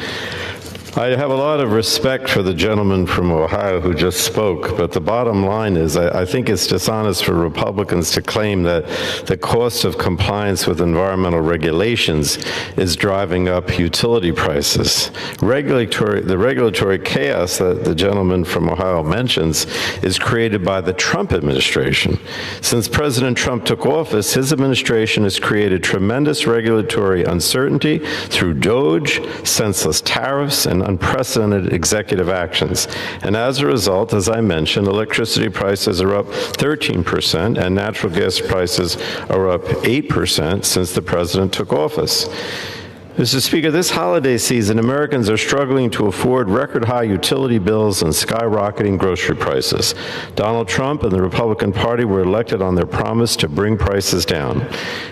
U: I have a lot of respect for the gentleman from Ohio who just spoke, but the bottom line is I think it's dishonest for Republicans to claim that the cost of compliance with environmental regulations is driving up utility prices. The regulatory chaos that the gentleman from Ohio mentions is created by the Trump administration. Since President Trump took office, his administration has created tremendous regulatory uncertainty through DOGE, senseless tariffs, and unprecedented executive actions. And as a result, as I mentioned, electricity prices are up 13% and natural gas prices are up 8% since the president took office. Mr. Speaker, this holiday season, Americans are struggling to afford record high utility bills and skyrocketing grocery prices. Donald Trump and the Republican Party were elected on their promise to bring prices down.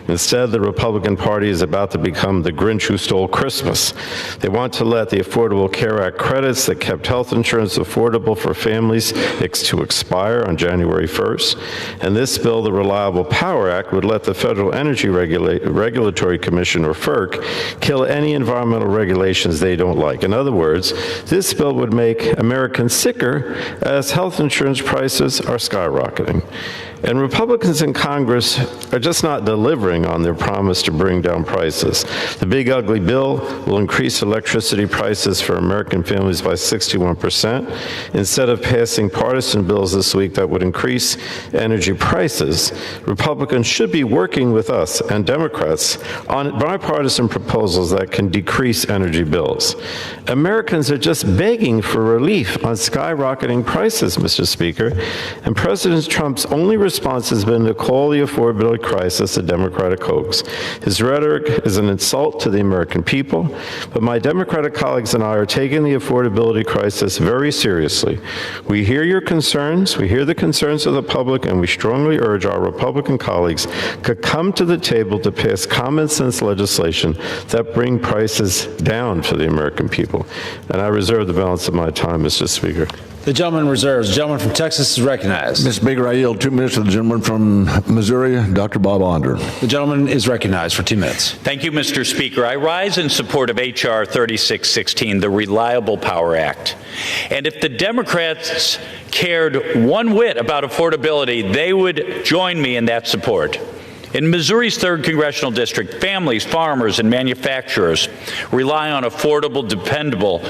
U: Instead, the Republican Party is about to become the Grinch who stole Christmas. They want to let the Affordable Care Act credits that kept health insurance affordable for families to expire on January 1st. And this bill, the Reliable Power Act, would let the Federal Energy Regulatory Commission, or FERC, kill any environmental regulations they don't like. In other words, this bill would make Americans sicker as health insurance prices are skyrocketing. And Republicans in Congress are just not delivering on their promise to bring down prices. The big ugly bill will increase electricity prices for American families by 61%. Instead of passing partisan bills this week that would increase energy prices, Republicans should be working with us and Democrats on bipartisan proposals that can decrease energy bills. Americans are just begging for relief on skyrocketing prices, Mr. Speaker, and President Trump's only response has been to call the affordability crisis a Democratic hoax. His rhetoric is an insult to the American people, but my Democratic colleagues and I are taking the affordability crisis very seriously. We hear your concerns, we hear the concerns of the public, and we strongly urge our Republican colleagues to come to the table to pass common sense legislation that bring prices down for the American people. And I reserve the balance of my time, Mr. Speaker.
T: The gentleman reserves. The gentleman from Texas is recognized.
S: Mr. Speaker, I yield 2 minutes to the gentleman from Missouri, Dr. Bob Onder.
T: The gentleman is recognized for 2 minutes.
I: Thank you, Mr. Speaker. I rise in support of H.R. 3616, the Reliable Power Act. And if the Democrats cared one whit about affordability, they would join me in that support. In Missouri's 3rd Congressional District, families, farmers, and manufacturers rely on affordable, dependable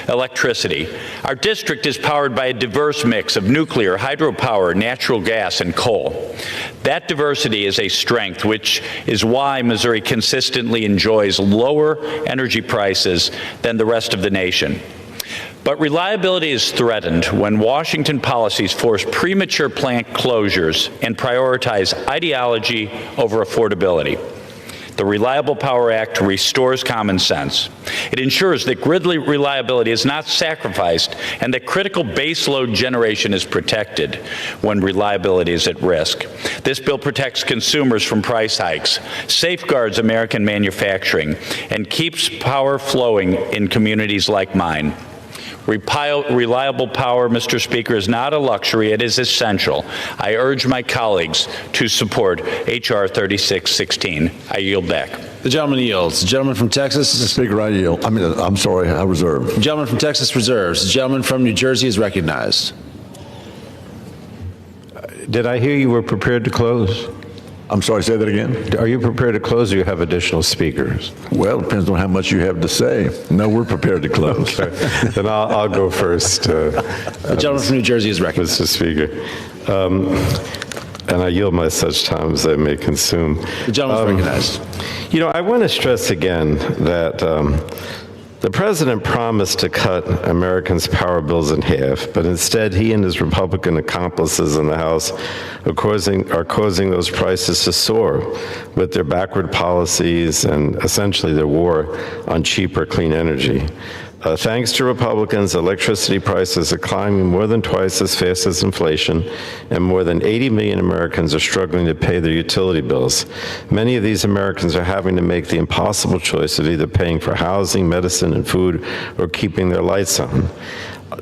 I: electricity. Our district is powered by a diverse mix of nuclear, hydropower, natural gas, and coal. That diversity is a strength, which is why Missouri consistently enjoys lower energy prices than the rest of the nation. But reliability is threatened when Washington policies force premature plant closures and prioritize ideology over affordability. The Reliable Power Act restores common sense. It ensures that grid reliability is not sacrificed and that critical baseload generation is protected when reliability is at risk. This bill protects consumers from price hikes, safeguards American manufacturing, and keeps power flowing in communities like mine. Reliable power, Mr. Speaker, is not a luxury, it is essential. I urge my colleagues to support H.R. 3616. I yield back.
T: The gentleman yields. The gentleman from Texas.
S: Mr. Speaker, I yield. I'm sorry, I reserve.
T: The gentleman from Texas reserves. The gentleman from New Jersey is recognized.
U: Did I hear you were prepared to close?
S: I'm sorry, say that again?
U: Are you prepared to close or you have additional speakers?
S: Well, it depends on how much you have to say. No, we're prepared to close.
U: Okay. Then I'll go first.
T: The gentleman from New Jersey is recognized.
U: Mr. Speaker. And I yield my such time as I may consume.
T: The gentleman is recognized.
U: You know, I want to stress again that the president promised to cut Americans' power bills in half, but instead he and his Republican accomplices in the House are causing those prices to soar with their backward policies and essentially their war on cheaper, clean energy. Thanks to Republicans, electricity prices are climbing more than twice as fast as inflation, and more than 80 million Americans are struggling to pay their utility bills. Many of these Americans are having to make the impossible choice of either paying for housing, medicine, and food, or keeping their lights on.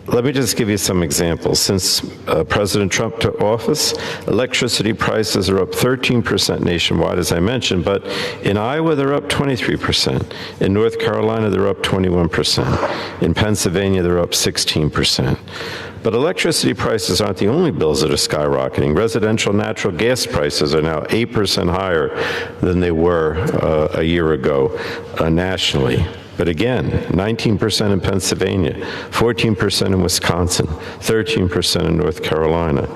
U: Let me just give you some examples. Since President Trump took office, electricity prices are up 13% nationwide, as I mentioned, but in Iowa, they're up 23%. In North Carolina, they're up 21%. In Pennsylvania, they're up 16%. But electricity prices aren't the only bills that are skyrocketing. Residential natural gas prices are now 8% higher than they were a year ago nationally. But again, 19% in Pennsylvania, 14% in Wisconsin, 13% in North Carolina.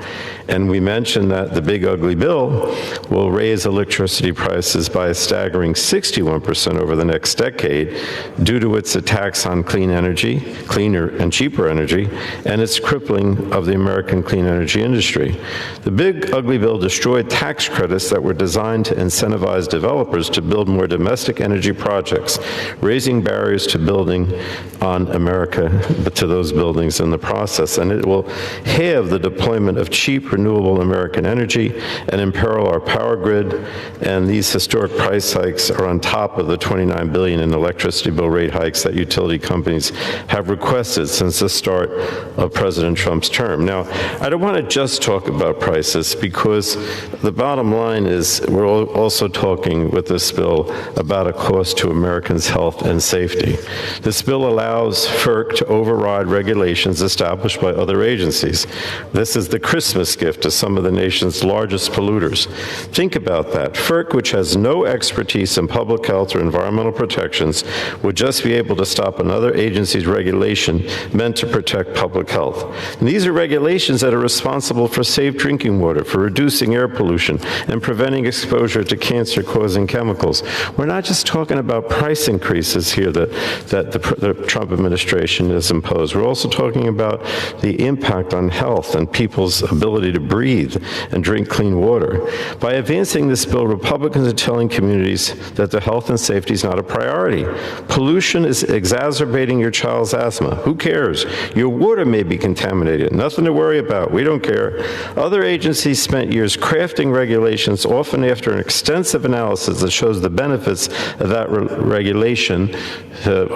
U: And we mentioned that the big ugly bill will raise electricity prices by a staggering 61% over the next decade due to its attacks on clean energy, cleaner and cheaper energy, and its crippling of the American clean energy industry. The big ugly bill destroyed tax credits that were designed to incentivize developers to build more domestic energy projects, raising barriers to building on America, to those buildings in the process. And it will halve the deployment of cheap renewable American energy and imperil our power grid. And these historic price hikes are on top of the $29 billion in electricity bill rate hikes that utility companies have requested since the start of President Trump's term. Now, I don't want to just talk about prices, because the bottom line is we're also talking with this bill about a cost to Americans' health and safety. This bill allows FERC to override regulations established by other agencies. This is the Christmas gift to some of the nation's largest polluters. Think about that. FERC, which has no expertise in public health or environmental protections, would just be able to stop another agency's regulation meant to protect public health. And these are regulations that are responsible for safe drinking water, for reducing air pollution, and preventing exposure to cancer-causing chemicals. We're not just talking about price increases here that the Trump administration has imposed. We're also talking about the impact on health and people's ability to breathe and drink clean water. By advancing this bill, Republicans are telling communities that their health and safety is not a priority. Pollution is exacerbating your child's asthma. Who cares? Your water may be contaminated. Nothing to worry about. We don't care. Other agencies spent years crafting regulations, often after an extensive analysis that shows the benefits of that regulation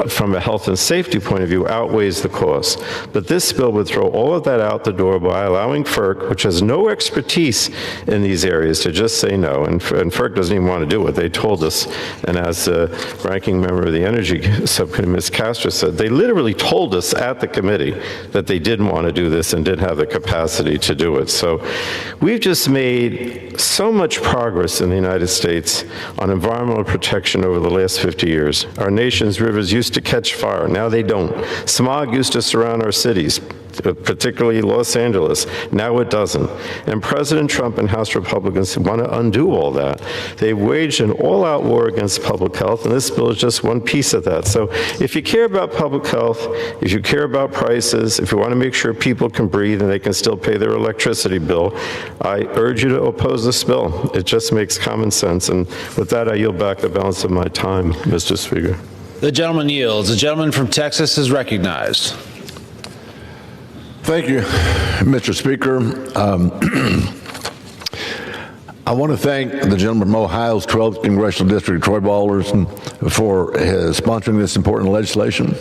U: from a health and safety point of view outweighs the cost. But this bill would throw all of that out the door by allowing FERC, which has no expertise in these areas, to just say no. And FERC doesn't even want to do it. They told us, and as the ranking member of the Energy Subcommittee, Ms. Castro, said, they literally told us at the committee that they didn't want to do this and didn't have the capacity to do it. So we've just made so much progress in the United States on environmental protection over the last 50 years. Our nation's rivers used to catch fire. Now they don't. Smog used to surround our cities, particularly Los Angeles. Now it doesn't. And President Trump and House Republicans want to undo all that. They've waged an all-out war against public health, and this bill is just one piece of that. So if you care about public health, if you care about prices, if you want to make sure people can breathe and they can still pay their electricity bill, I urge you to oppose this bill. It just makes common sense. And with that, I yield back the balance of my time, Mr. Speaker.
T: The gentleman yields. The gentleman from Texas is recognized.
S: Thank you, Mr. Speaker. I want to thank the gentleman from Ohio's 12th Congressional District, Troy Balderson, for sponsoring this important legislation.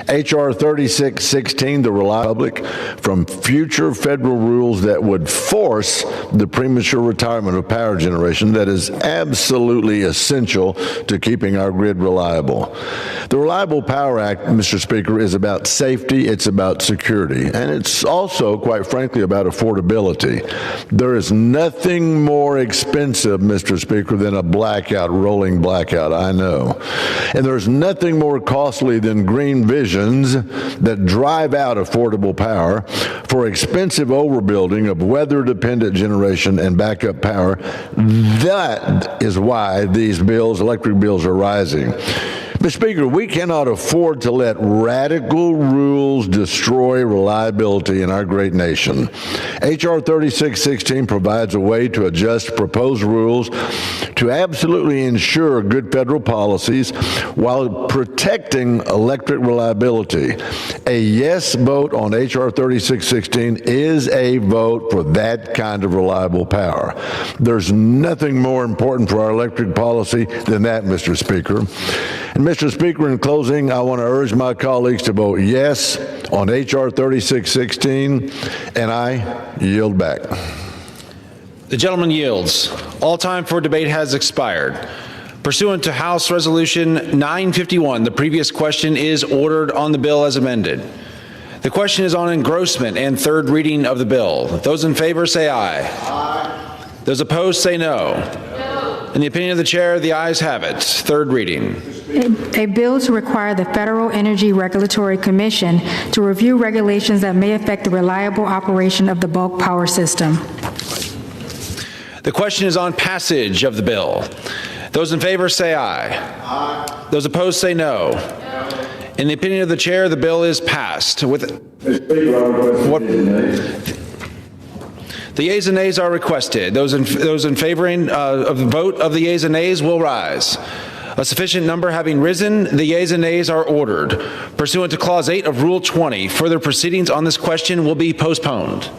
S: H.R. 3616, the Republic, from future federal rules that would force the premature retirement of power generation that is absolutely essential to keeping our grid reliable. The Reliable Power Act, Mr. Speaker, is about safety, it's about security, and it's also, quite frankly, about affordability. There is nothing more expensive, Mr. Speaker, than a blackout, rolling blackout, I know. And there's nothing more costly than green vision that drive out affordable power for expensive overbuilding of weather-dependent generation and backup power. That is why these bills, electric bills, are rising. Mr. Speaker, we cannot afford to let radical rules destroy reliability in our great nation. H.R. 3616 provides a way to adjust proposed rules to absolutely ensure good federal policies while protecting electric reliability. A yes vote on H.R. 3616 is a vote for that kind of reliable power. There's nothing more important for our electric policy than that, Mr. Speaker. And Mr. Speaker, in closing, I want to urge my colleagues to vote yes on H.R. 3616, and I yield back.
T: The gentleman yields. All time for debate has expired. Pursuant to House Resolution 951, the previous question is ordered on the bill as amended. The question is on engrossment and third reading of the bill. Those in favor say aye. Aye. Those opposed say no. No. In the opinion of the chair, the ayes have it. Third reading.
R: A bill to require the Federal Energy Regulatory Commission to review regulations that may affect the reliable operation of the bulk power system.
T: The question is on passage of the bill. Those in favor say aye. Aye. Those opposed say no. In the opinion of the chair, the bill is passed. The yeas and nays are requested. Those in favoring of the vote of the yeas and nays will rise. A sufficient number having risen, the yeas and nays are ordered. Pursuant to Clause 8 of Rule 20, further proceedings on this question will be postponed.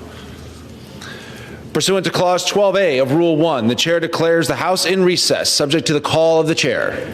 T: Pursuant to Clause 12A of Rule 1, the chair declares the House in recess, subject to the call of the chair.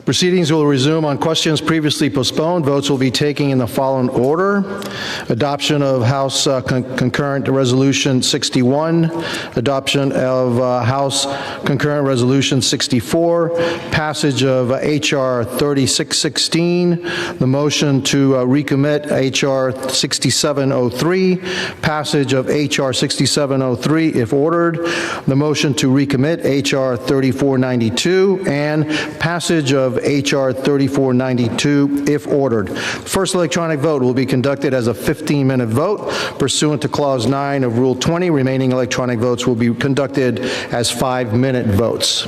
J: Proceedings will resume on questions previously postponed. Votes will be taken in the following order. Adoption of House Concurrent Resolution 61. Adoption of House Concurrent Resolution 64. Passage of H.R. 3616. The motion to recommit H.R. 6703. Passage of H.R. 6703 if ordered. The motion to recommit H.R. 3492. And passage of H.R. 3492 if ordered. First electronic vote will be conducted as a 15-minute vote pursuant to Clause 9 of Rule 20. Remaining electronic votes will be conducted as 5-minute votes.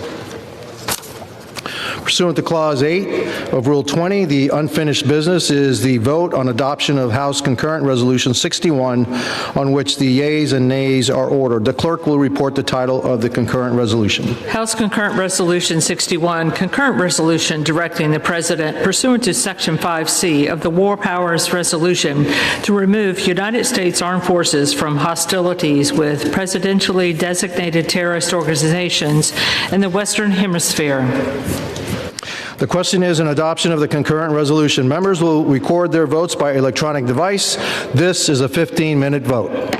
J: Pursuant to Clause 8 of Rule 20, the unfinished business is the vote on adoption of House Concurrent Resolution 61, on which the yeas and nays are ordered. The clerk will report the title of the concurrent resolution.
V: House Concurrent Resolution 61, concurrent resolution directing the President, pursuant to Section 5C of the War Powers Resolution, to remove United States Armed Forces from hostilities with presidentially designated terrorist organizations in the Western Hemisphere.
J: The question is an adoption of the concurrent resolution. Members will record their votes by electronic device. This is a 15-minute vote.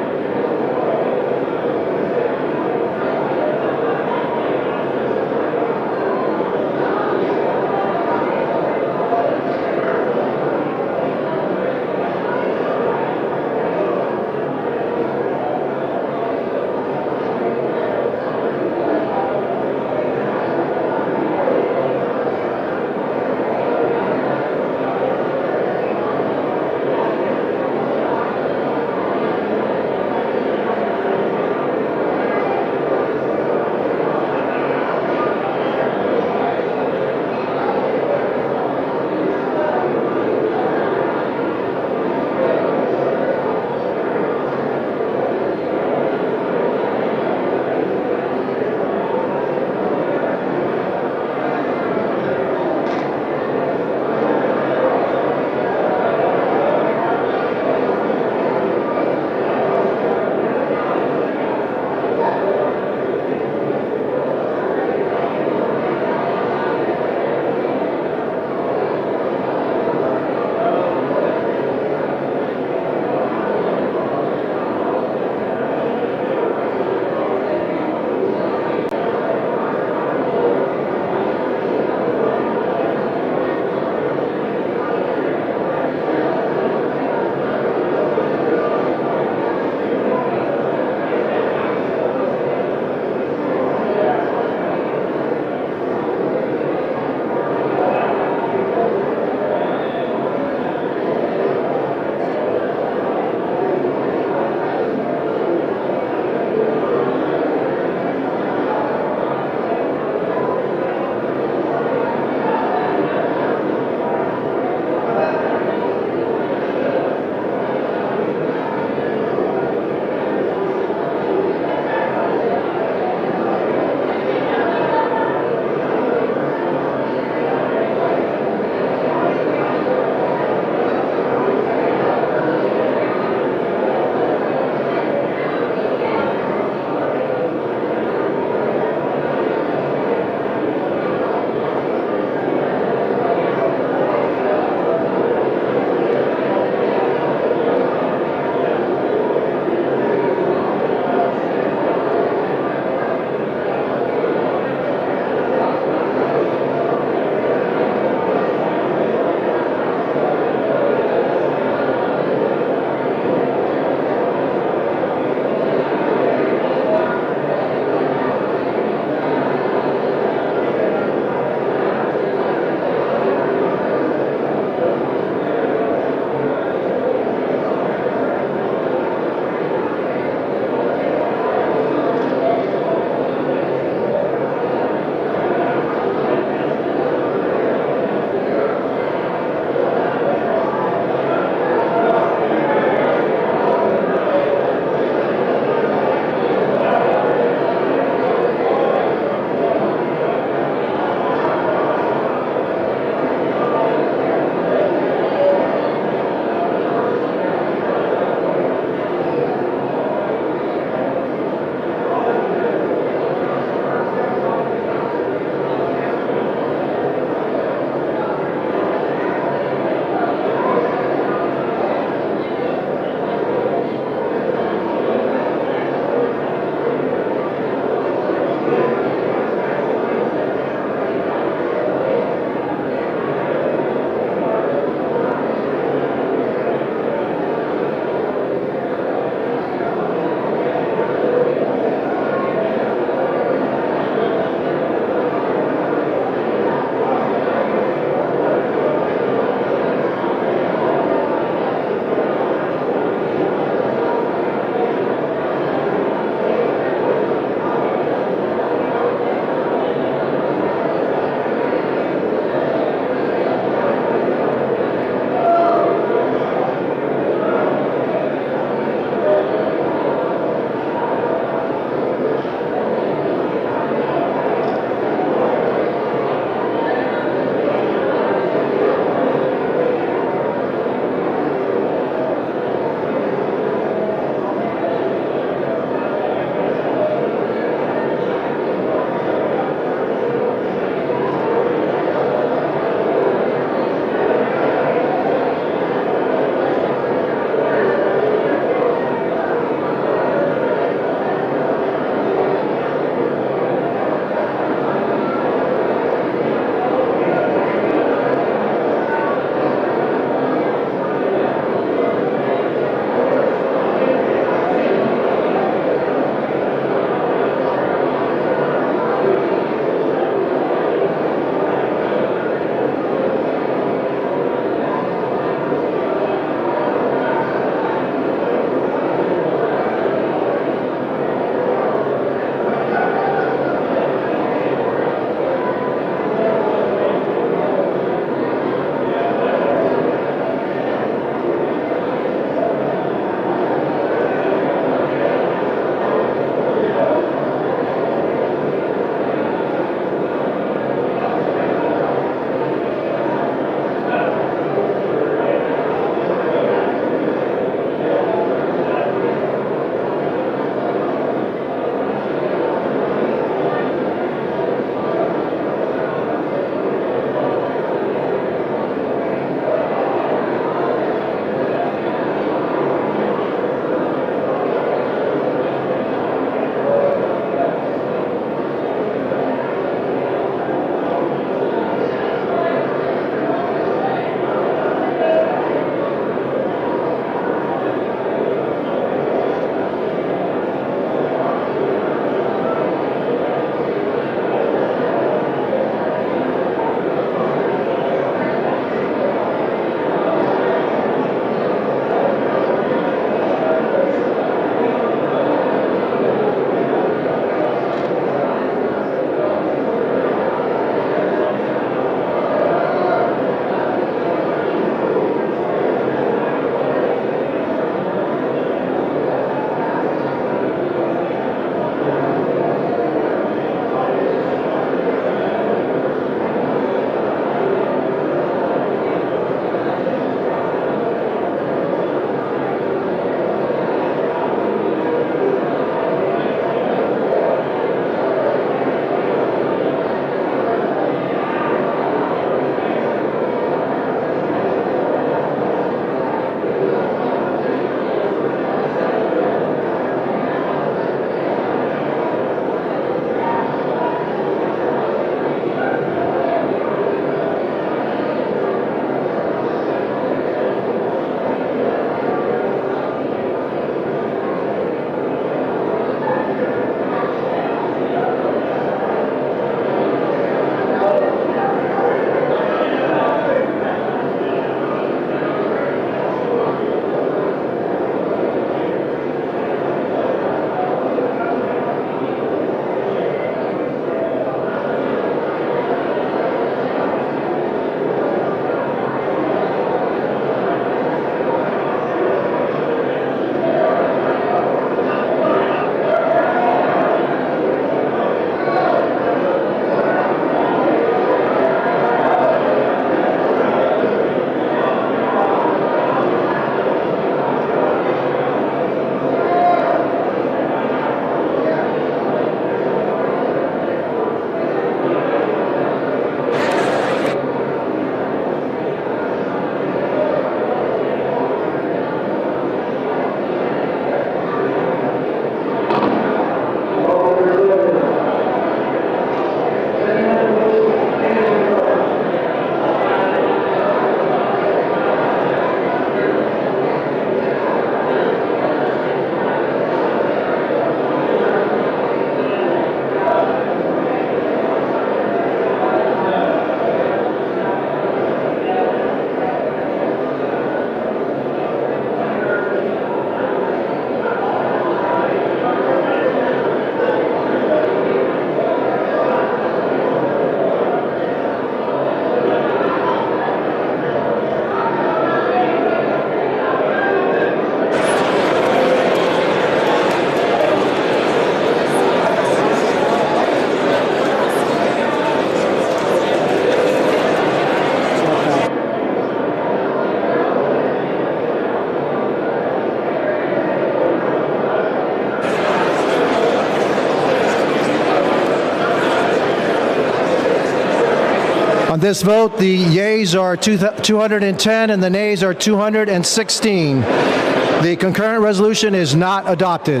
J: On this vote, the yeas are 210 and the nays are 216. The concurrent resolution is not adopted.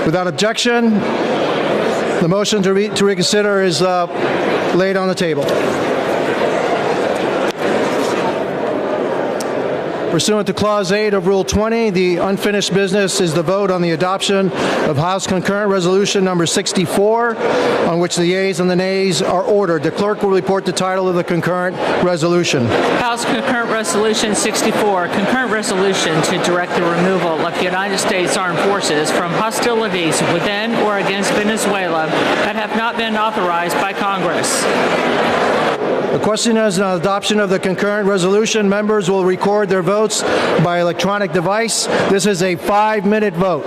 J: Without objection, the motion to reconsider is laid on the table. Pursuant to Clause 8 of Rule 20, the unfinished business is the vote on the adoption of House Concurrent Resolution number 64, on which the yeas and the nays are ordered. The clerk will report the title of the concurrent resolution.
V: House Concurrent Resolution 64, concurrent resolution to direct the removal of United States Armed Forces from hostilities within or against Venezuela that have not been authorized by Congress.
J: The question is on adoption of the concurrent resolution. Members will record their votes by electronic device. This is a 5-minute vote.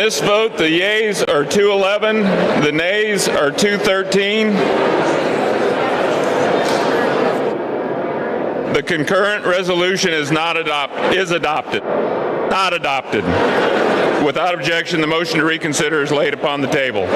C: this vote, the yeas are 211, the nays are 213. The concurrent resolution is adopted. Not adopted. Without objection, the motion to reconsider is laid upon the table.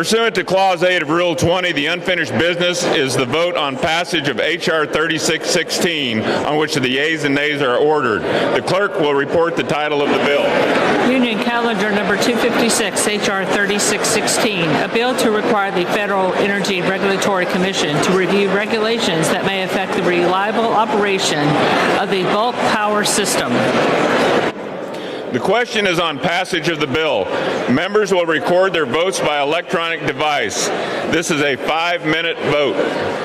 C: Pursuant to Clause 8 of Rule 20, the unfinished business is the vote on passage of H.R. 3616, on which the yeas and nays are ordered. The clerk will report the title of the bill.
V: Union Calendar Number 256, H.R. 3616, a bill to require the Federal Energy Regulatory Commission to review regulations that may affect the reliable operation of the bulk power system.
C: The question is on passage of the bill. Members will record their votes by electronic device. This is a 5-minute vote.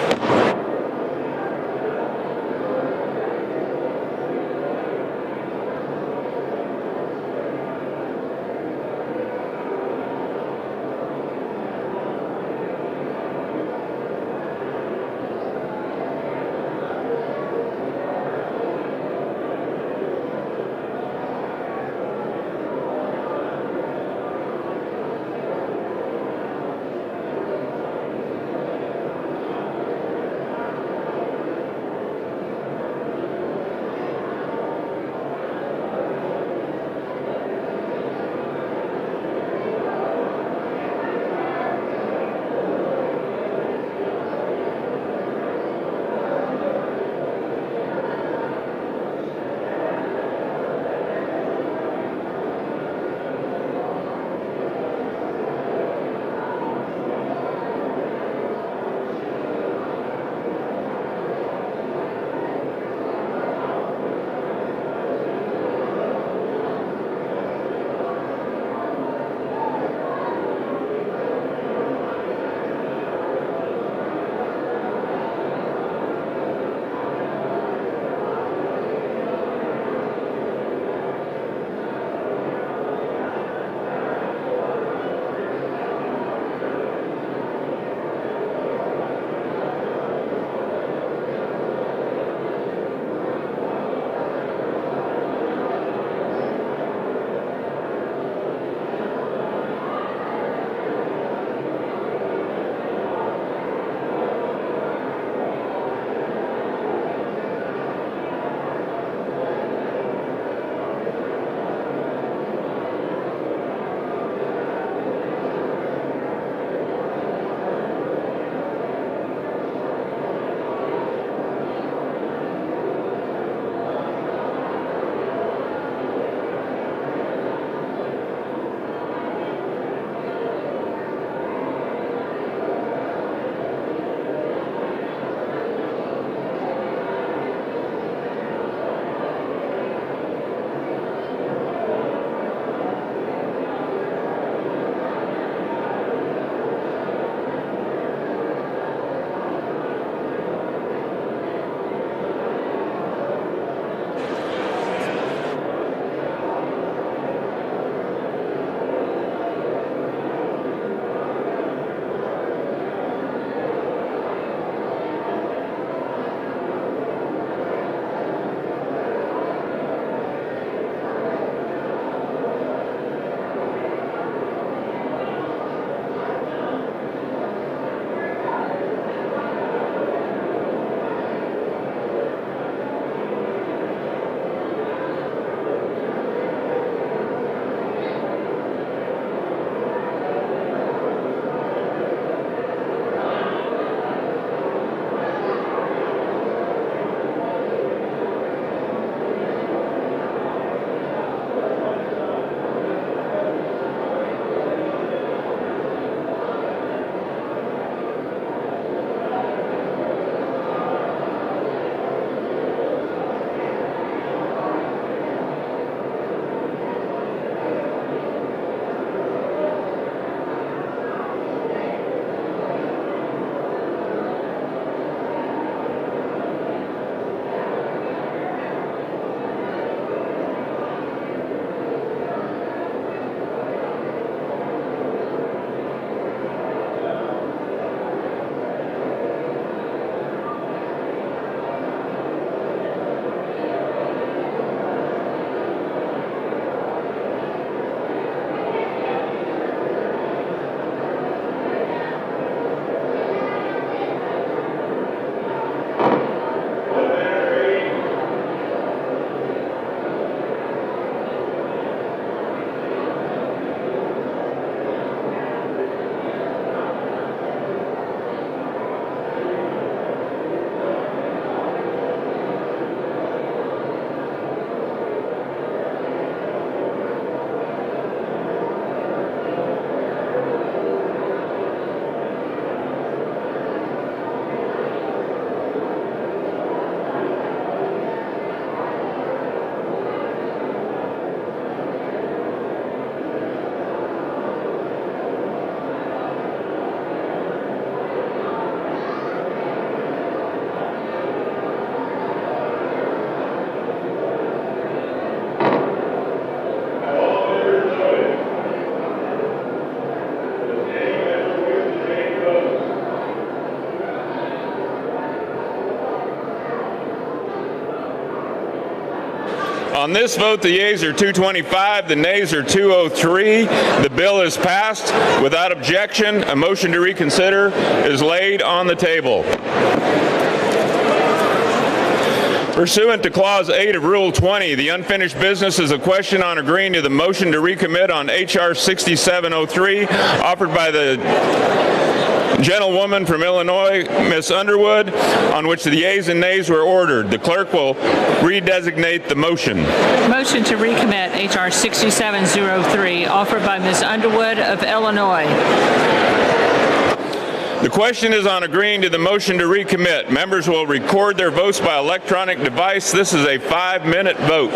C: On this vote, the yeas are 225, the nays are 203. The bill is passed without objection. A motion to reconsider is laid on the table. Pursuant to Clause 8 of Rule 20, the unfinished business is a question on agreeing to the motion to recommit on H.R. 6703 offered by the gentlewoman from Illinois, Ms. Underwood, on which the yeas and nays were ordered. The clerk will redesignate the motion.
V: Motion to recommit H.R. 6703, offered by Ms. Underwood of Illinois.
C: The question is on agreeing to the motion to recommit. Members will record their votes by electronic device. This is a 5-minute vote.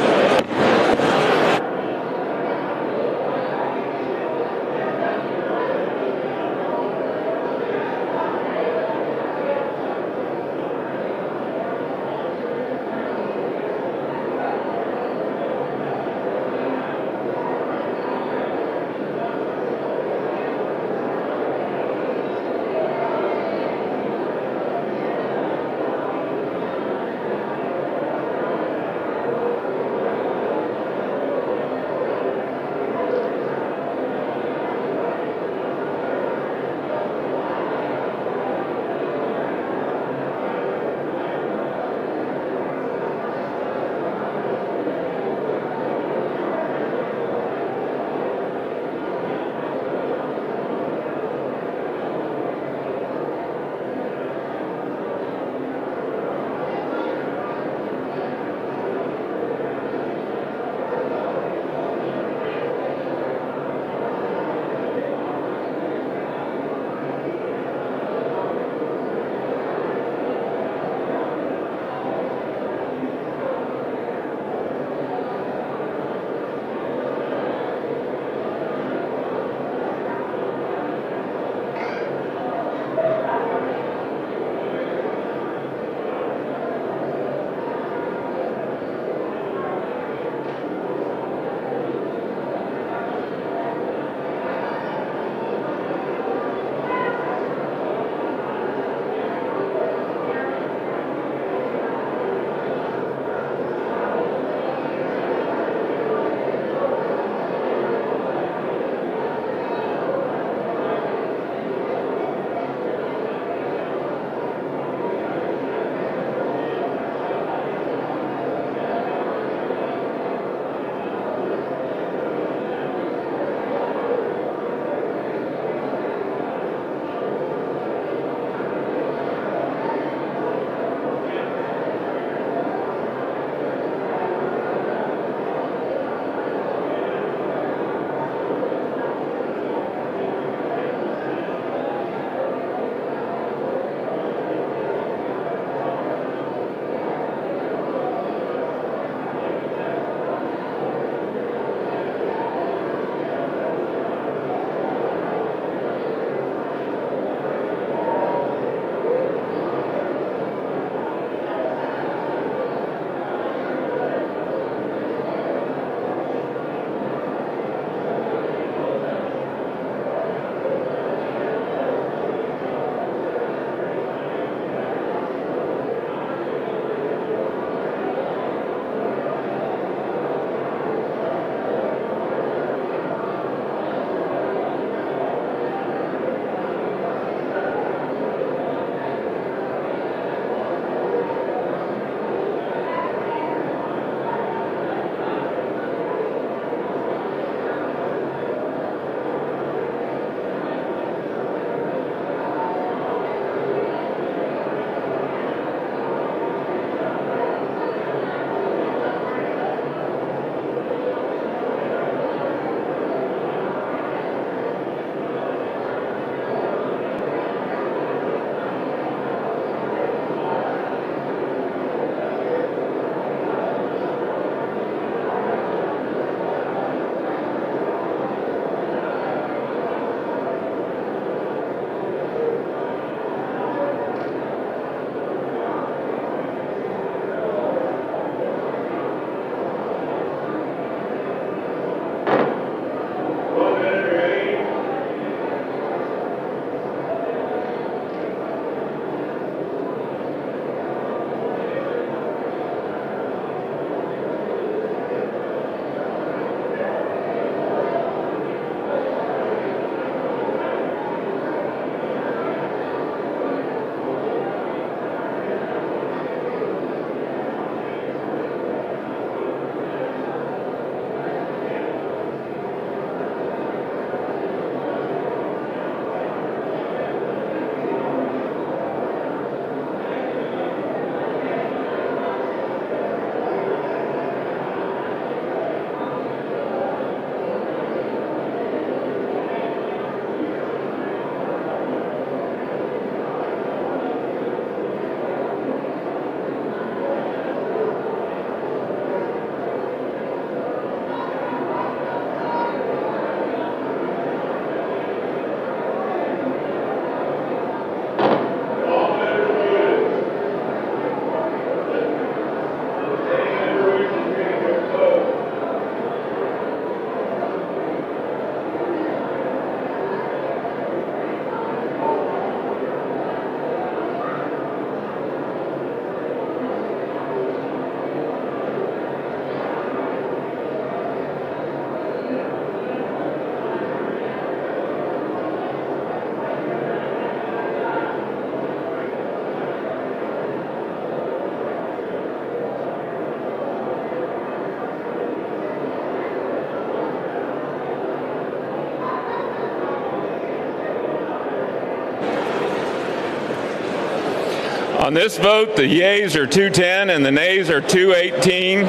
K: On this vote, the yeas are 210 and the nays are 218.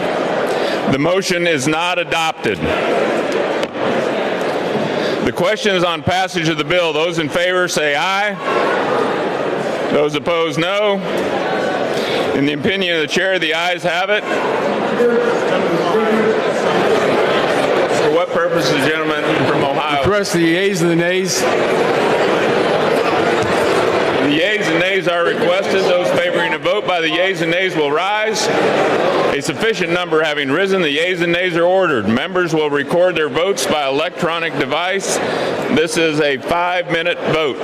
K: The motion is not adopted. The question is on passage of the bill. Those in favor say aye. Those opposed, no. In the opinion of the chair, the ayes have it. For what purpose, the gentleman from Ohio?
M: Press the yeas and the nays.
K: The yeas and nays are requested. Those favoring a vote by the yeas and nays will rise. A sufficient number having risen, the yeas and nays are ordered. Members will record their votes by electronic device. This is a 5-minute vote.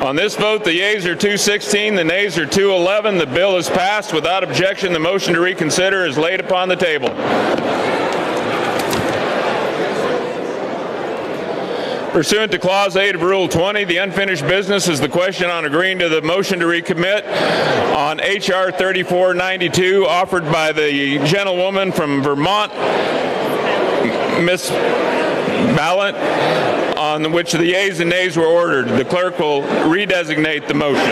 K: On this vote, the yeas are 216, the nays are 211. The bill is passed without objection. The motion to reconsider is laid upon the table. Pursuant to Clause 8 of Rule 20, the unfinished business is the question on agreeing to the motion to recommit on H.R. 3492 offered by the gentlewoman from Vermont, Ms. Ballot, on which the yeas and nays were ordered. The clerk will redesignate the motion.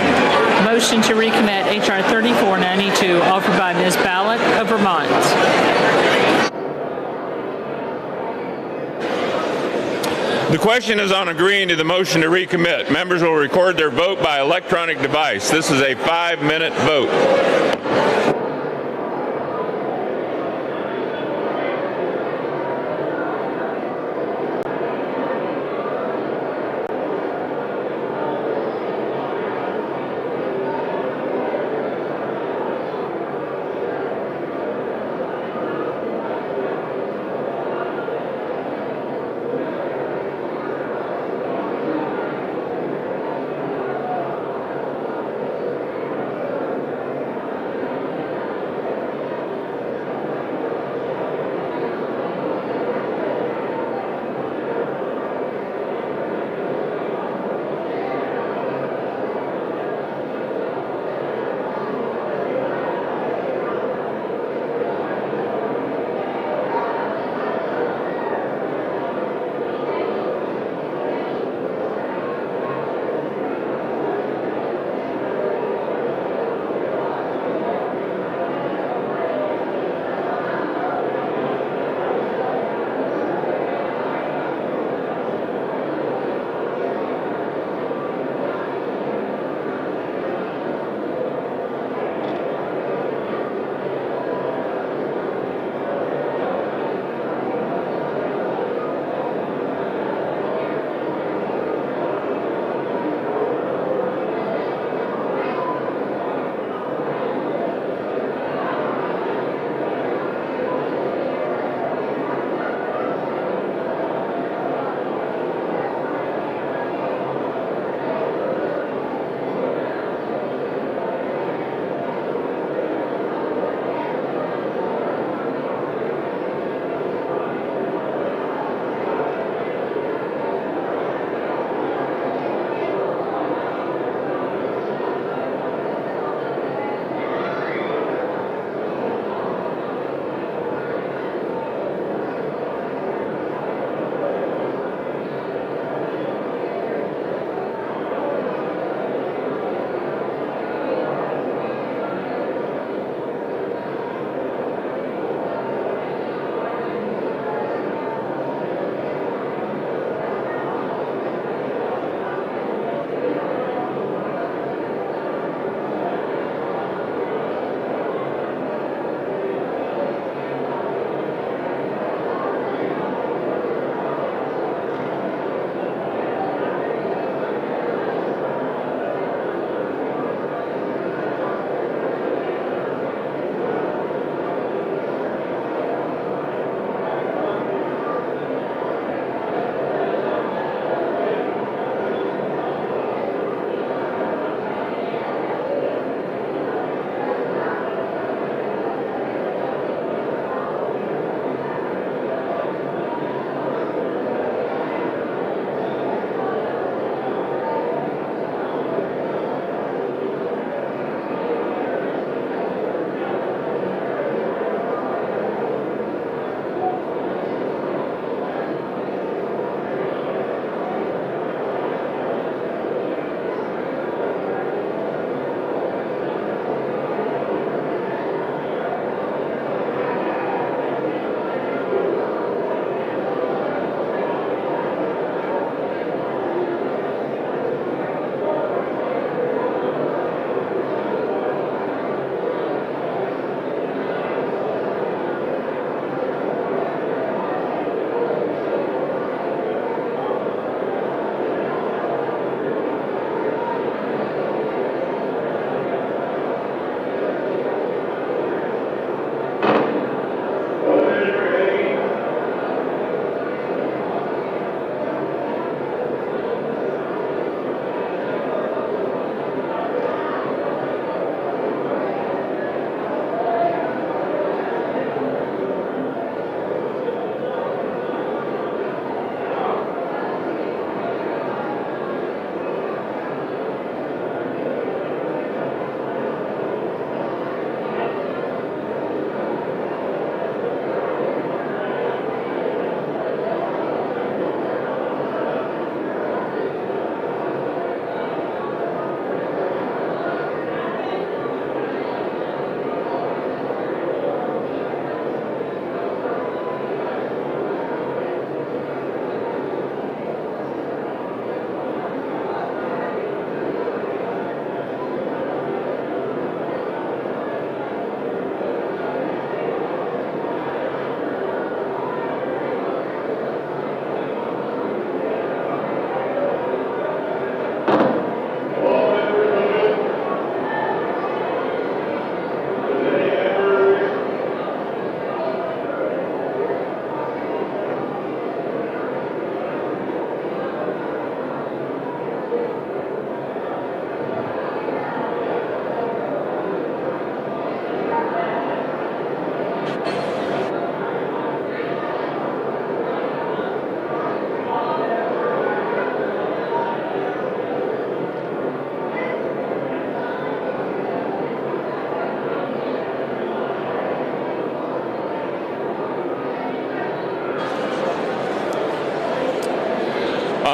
V: Motion to recommit H.R. 3492, offered by Ms. Ballot of Vermont.
K: The question is on agreeing to the motion to recommit. Members will record their vote by electronic device. This is a 5-minute vote.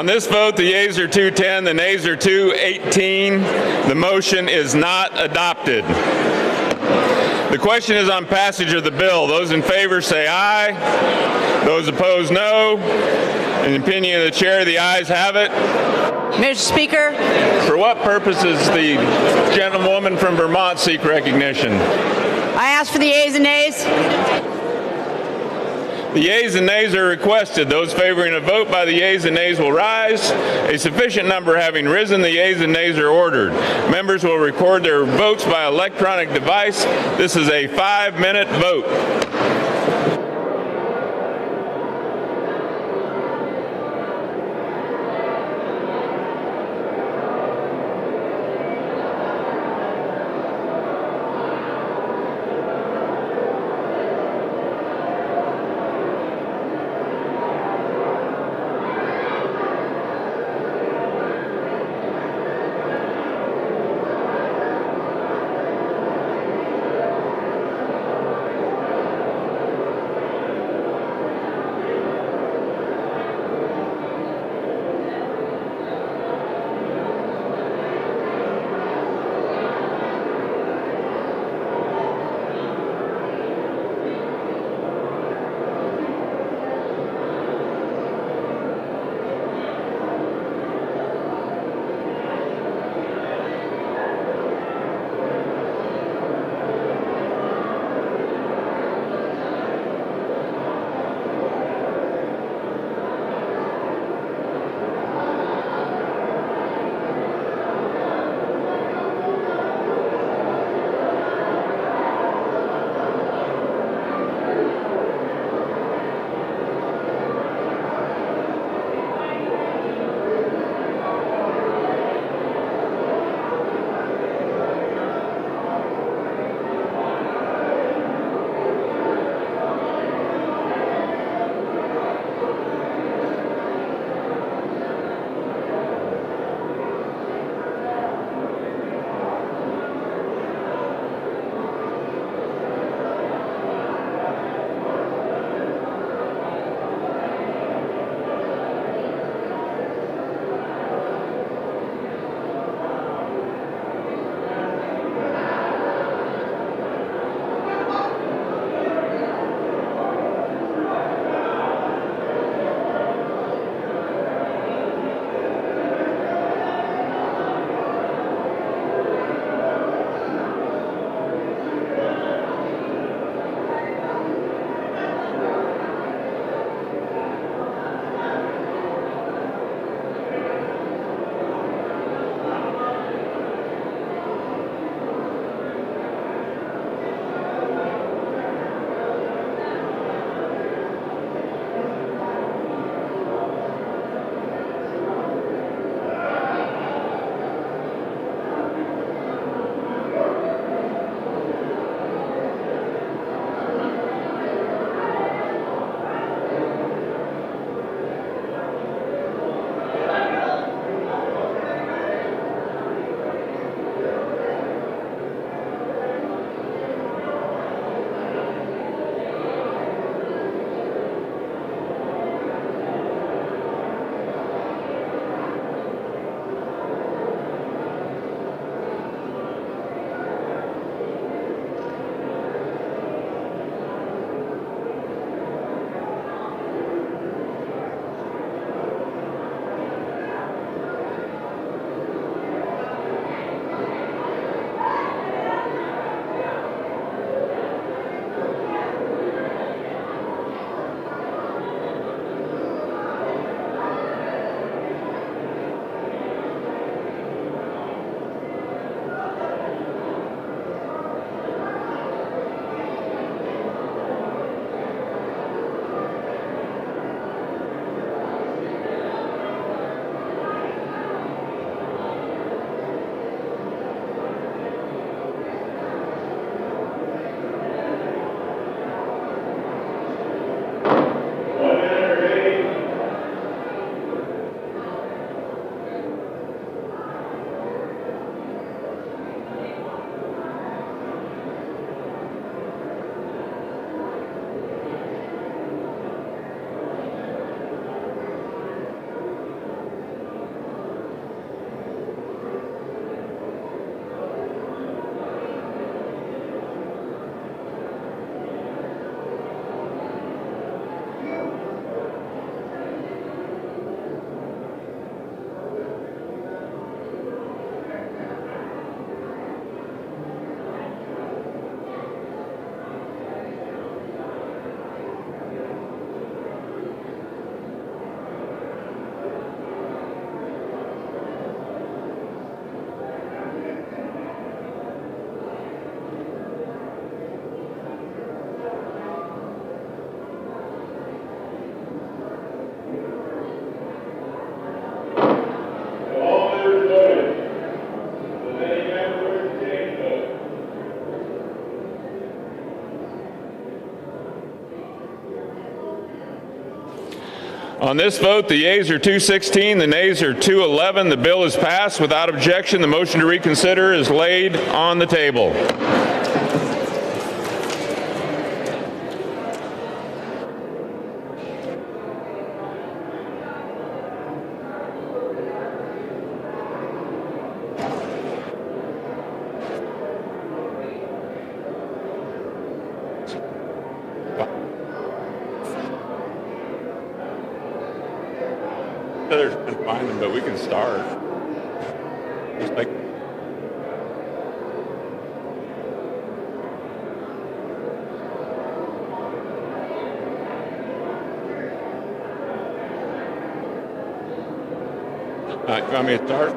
K: On this vote, the yeas are 210, the nays are 218. The motion is not adopted. The question is on passage of the bill. Those in favor say aye. Those opposed, no. In the opinion of the chair, the ayes have it.
Q: Mr. Speaker.
K: For what purpose does the gentlewoman from Vermont seek recognition?
Q: I ask for the yeas and nays.
K: The yeas and nays are requested. Those favoring a vote by the yeas and nays will rise. A sufficient number having risen, the yeas and nays are ordered. Members will record their votes by electronic device. This is a 5-minute vote. On this vote, the yeas are 216, the nays are 211. The bill is passed. Without objection, the motion to reconsider is laid on the table. Others can find them, but we can start. Just like you want me to start?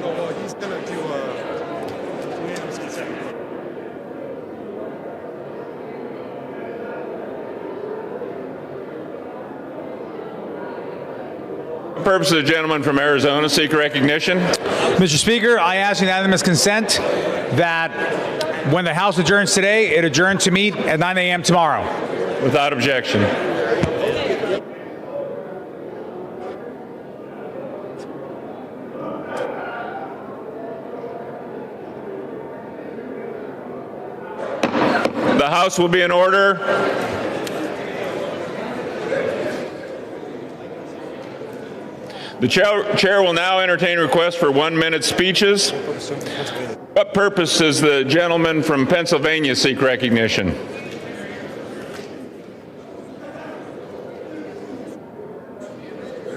M: Well, he's gonna do unanimous consent.
K: For the purpose of the gentleman from Arizona, seek recognition.
D: Mr. Speaker, I ask unanimous consent that when the House adjourns today, it adjourn to meet at 9 a.m. tomorrow.
K: Without objection. The House will be in order. The chair will now entertain requests for 1-minute speeches. What purpose does the gentleman from Pennsylvania seek recognition?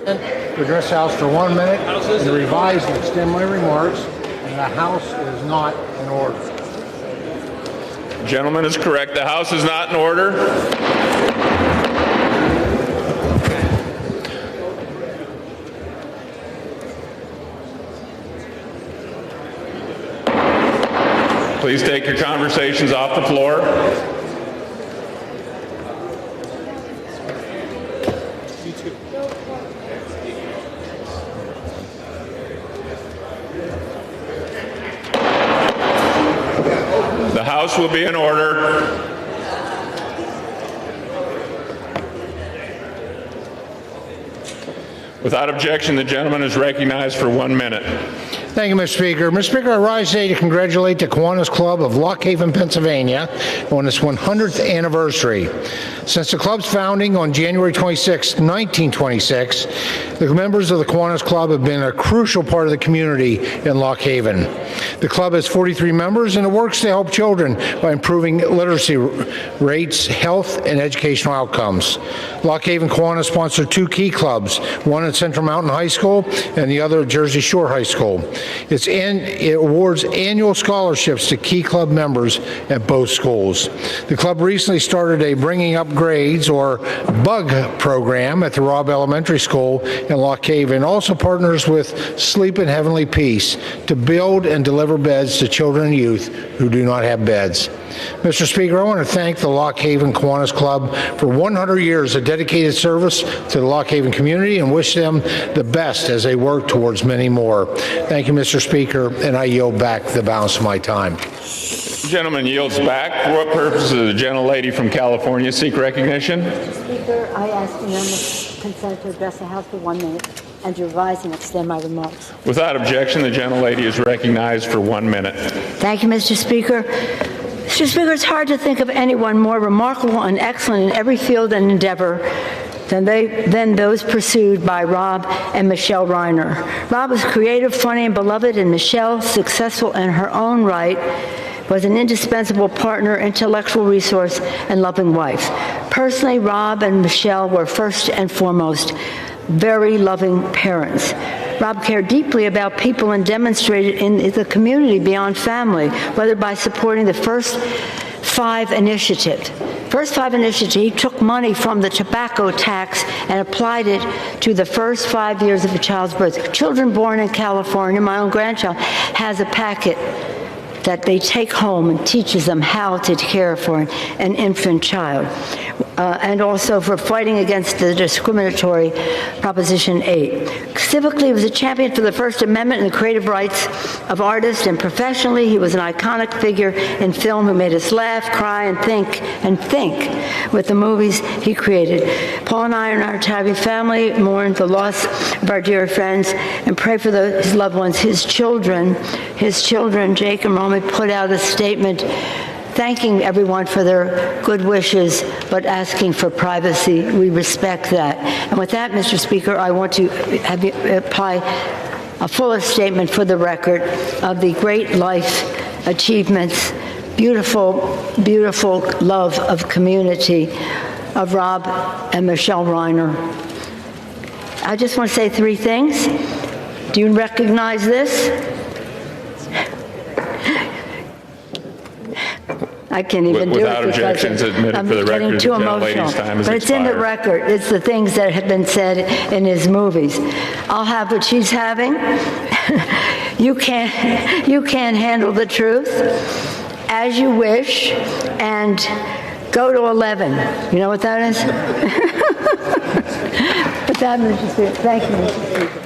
J: To address the House for 1 minute and revise and extend my remarks, and the House is not in order.
K: The gentleman is correct. The House is not in order. Please take your conversations off the floor. The House will be in order. Without objection, the gentleman is recognized for 1 minute.
J: Thank you, Mr. Speaker. Mr. Speaker, I rise today to congratulate the Kiwanis Club of Lock Haven, Pennsylvania on its 100th anniversary. Since the club's founding on January 26, 1926, the members of the Kiwanis Club have been a crucial part of the community in Lock Haven. The club has 43 members, and it works to help children by improving literacy rates, health, and educational outcomes. Lock Haven Kiwanis sponsor 2 key clubs, one at Central Mountain High School and the other at Jersey Shore High School. It awards annual scholarships to key club members at both schools. The club recently started a Bringing Up Grades, or BUG program, at the Robb Elementary School in Lock Haven, and also partners with Sleep in Heavenly Peace to build and deliver beds to children and youth who do not have beds. Mr. Speaker, I want to thank the Lock Haven Kiwanis Club for 100 years of dedicated service to the Lock Haven community and wish them the best as they work towards many more. Thank you, Mr. Speaker, and I yield back the balance of my time.
K: The gentleman yields back. For what purpose does the gentlelady from California seek recognition?
N: Speaker, I ask unanimous consent to address the House for 1 minute and to revise and extend my remarks.
K: Without objection, the gentlelady is recognized for 1 minute.
N: Thank you, Mr. Speaker. Mr. Speaker, it's hard to think of anyone more remarkable and excellent in every field and endeavor than those pursued by Rob and Michelle Reiner. Rob was creative, funny, and beloved, and Michelle, successful in her own right, was an indispensable partner, intellectual resource, and loving wife. Personally, Rob and Michelle were first and foremost very loving parents. Rob cared deeply about people and demonstrated in the community beyond family, whether by supporting the First 5 initiative. First 5 initiative, he took money from the tobacco tax and applied it to the first 5 years of a child's birth. Children born in California, my own grandchild, has a packet that they take home and teaches them how to care for an infant child. and also for fighting against the discriminatory Proposition 8. Civically, he was a champion for the First Amendment and the creative rights of artists, and professionally, he was an iconic figure in film who made us laugh, cry, and think with the movies he created. Paul and I and our Tabby family mourn the loss of our dear friends and pray for his loved ones. His children, Jake and Romy, put out a statement thanking everyone for their good wishes, but asking for privacy. We respect that. And with that, Mr. Speaker, I want to have you apply a fuller statement for the record of the great life achievements, beautiful, beautiful love of community of Rob and Michelle Reiner. I just want to say three things. Do you recognize this? I can't even do it.
K: Without objections, admitted for the record, the gentlelady's time has expired.
N: But it's in the record. It's the things that have been said in his movies. I'll have what she's having. You can't handle the truth as you wish, and go to 11. You know what that is? But that, Mr. Speaker. Thank you, Mr. Speaker.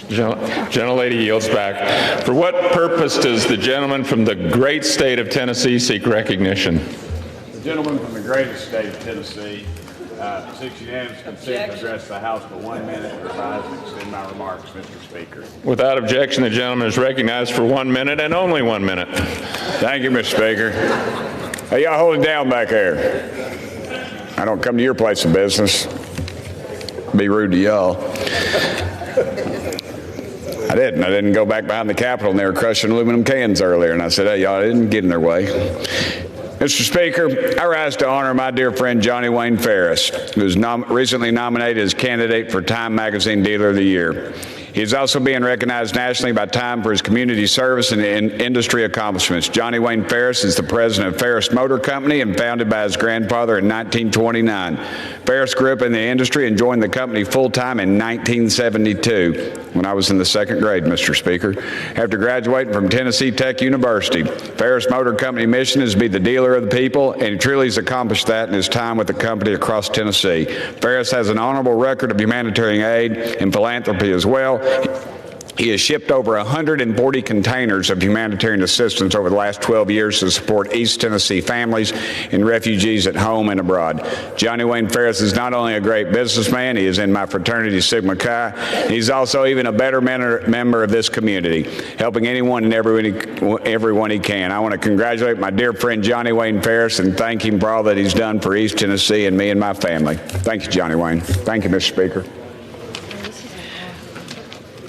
K: Gentlelady yields back. For what purpose does the gentleman from the great state of Tennessee seek recognition?
F: The gentleman from the greatest state of Tennessee seeks unanimous consent to address the House for 1 minute and revise and extend my remarks, Mr. Speaker.
K: Without objection, the gentleman is recognized for 1 minute and only 1 minute.
F: Thank you, Mr. Speaker. Hey, y'all hold it down back there. I don't come to your place of business. Be rude to y'all. I didn't go back behind the Capitol and they were crushing aluminum cans earlier. And I said, hey, y'all, I didn't get in their way. Mr. Speaker, I rise to honor my dear friend Johnny Wayne Ferris, who was recently nominated as candidate for Time Magazine Dealer of the Year. He is also being recognized nationally by Time for his community service and industry accomplishments. Johnny Wayne Ferris is the president of Ferris Motor Company and founded by his grandfather in 1929. Ferris grew up in the industry and joined the company full-time in 1972, when I was in the second grade, Mr. Speaker. After graduating from Tennessee Tech University, Ferris Motor Company mission is to be the dealer of the people, and he truly has accomplished that in his time with the company across Tennessee. Ferris has an honorable record of humanitarian aid and philanthropy as well. He has shipped over 140 containers of humanitarian assistance over the last 12 years to support East Tennessee families and refugees at home and abroad. Johnny Wayne Ferris is not only a great businessman, he is in my fraternity Sigma Chi, he's also even a better member of this community, helping anyone and everyone he can. I want to congratulate my dear friend Johnny Wayne Ferris and thank him for all that he's done for East Tennessee and me and my family. Thank you, Johnny Wayne. Thank you, Mr. Speaker.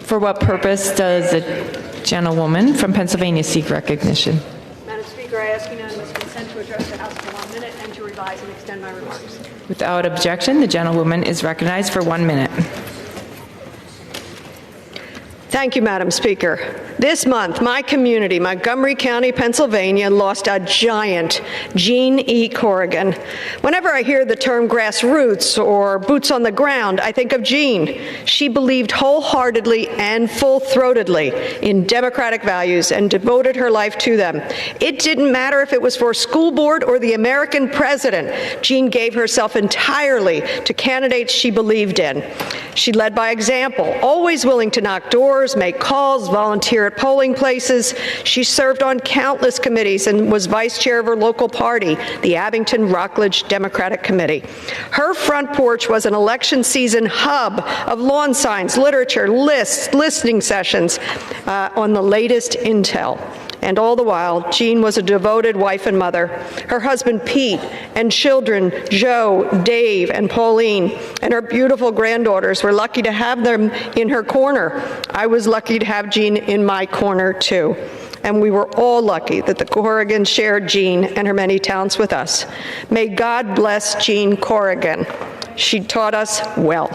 R: For what purpose does the gentlewoman from Pennsylvania seek recognition?
O: Madam Speaker, I ask unanimous consent to address the House for 1 minute and to revise and extend my remarks.
R: Without objection, the gentlewoman is recognized for 1 minute.
L: Thank you, Madam Speaker. This month, my community, Montgomery County, Pennsylvania, lost a giant, Jean E. Corrigan. Whenever I hear the term grassroots or boots on the ground, I think of Jean. She believed wholeheartedly and full-throatedly in democratic values and devoted her life to them. It didn't matter if it was for school board or the American president. Jean gave herself entirely to candidates she believed in. She led by example, always willing to knock doors, make calls, volunteer at polling places. She served on countless committees and was vice chair of her local party, the Abington-Rockledge Democratic Committee. Her front porch was an election season hub of lawn signs, literature, lists, listening sessions on the latest intel. And all the while, Jean was a devoted wife and mother. Her husband, Pete, and children, Joe, Dave, and Pauline, and her beautiful granddaughters were lucky to have them in her corner. I was lucky to have Jean in my corner, too. And we were all lucky that the Corrigans shared Jean and her many talents with us. May God bless Jean Corrigan. She taught us well.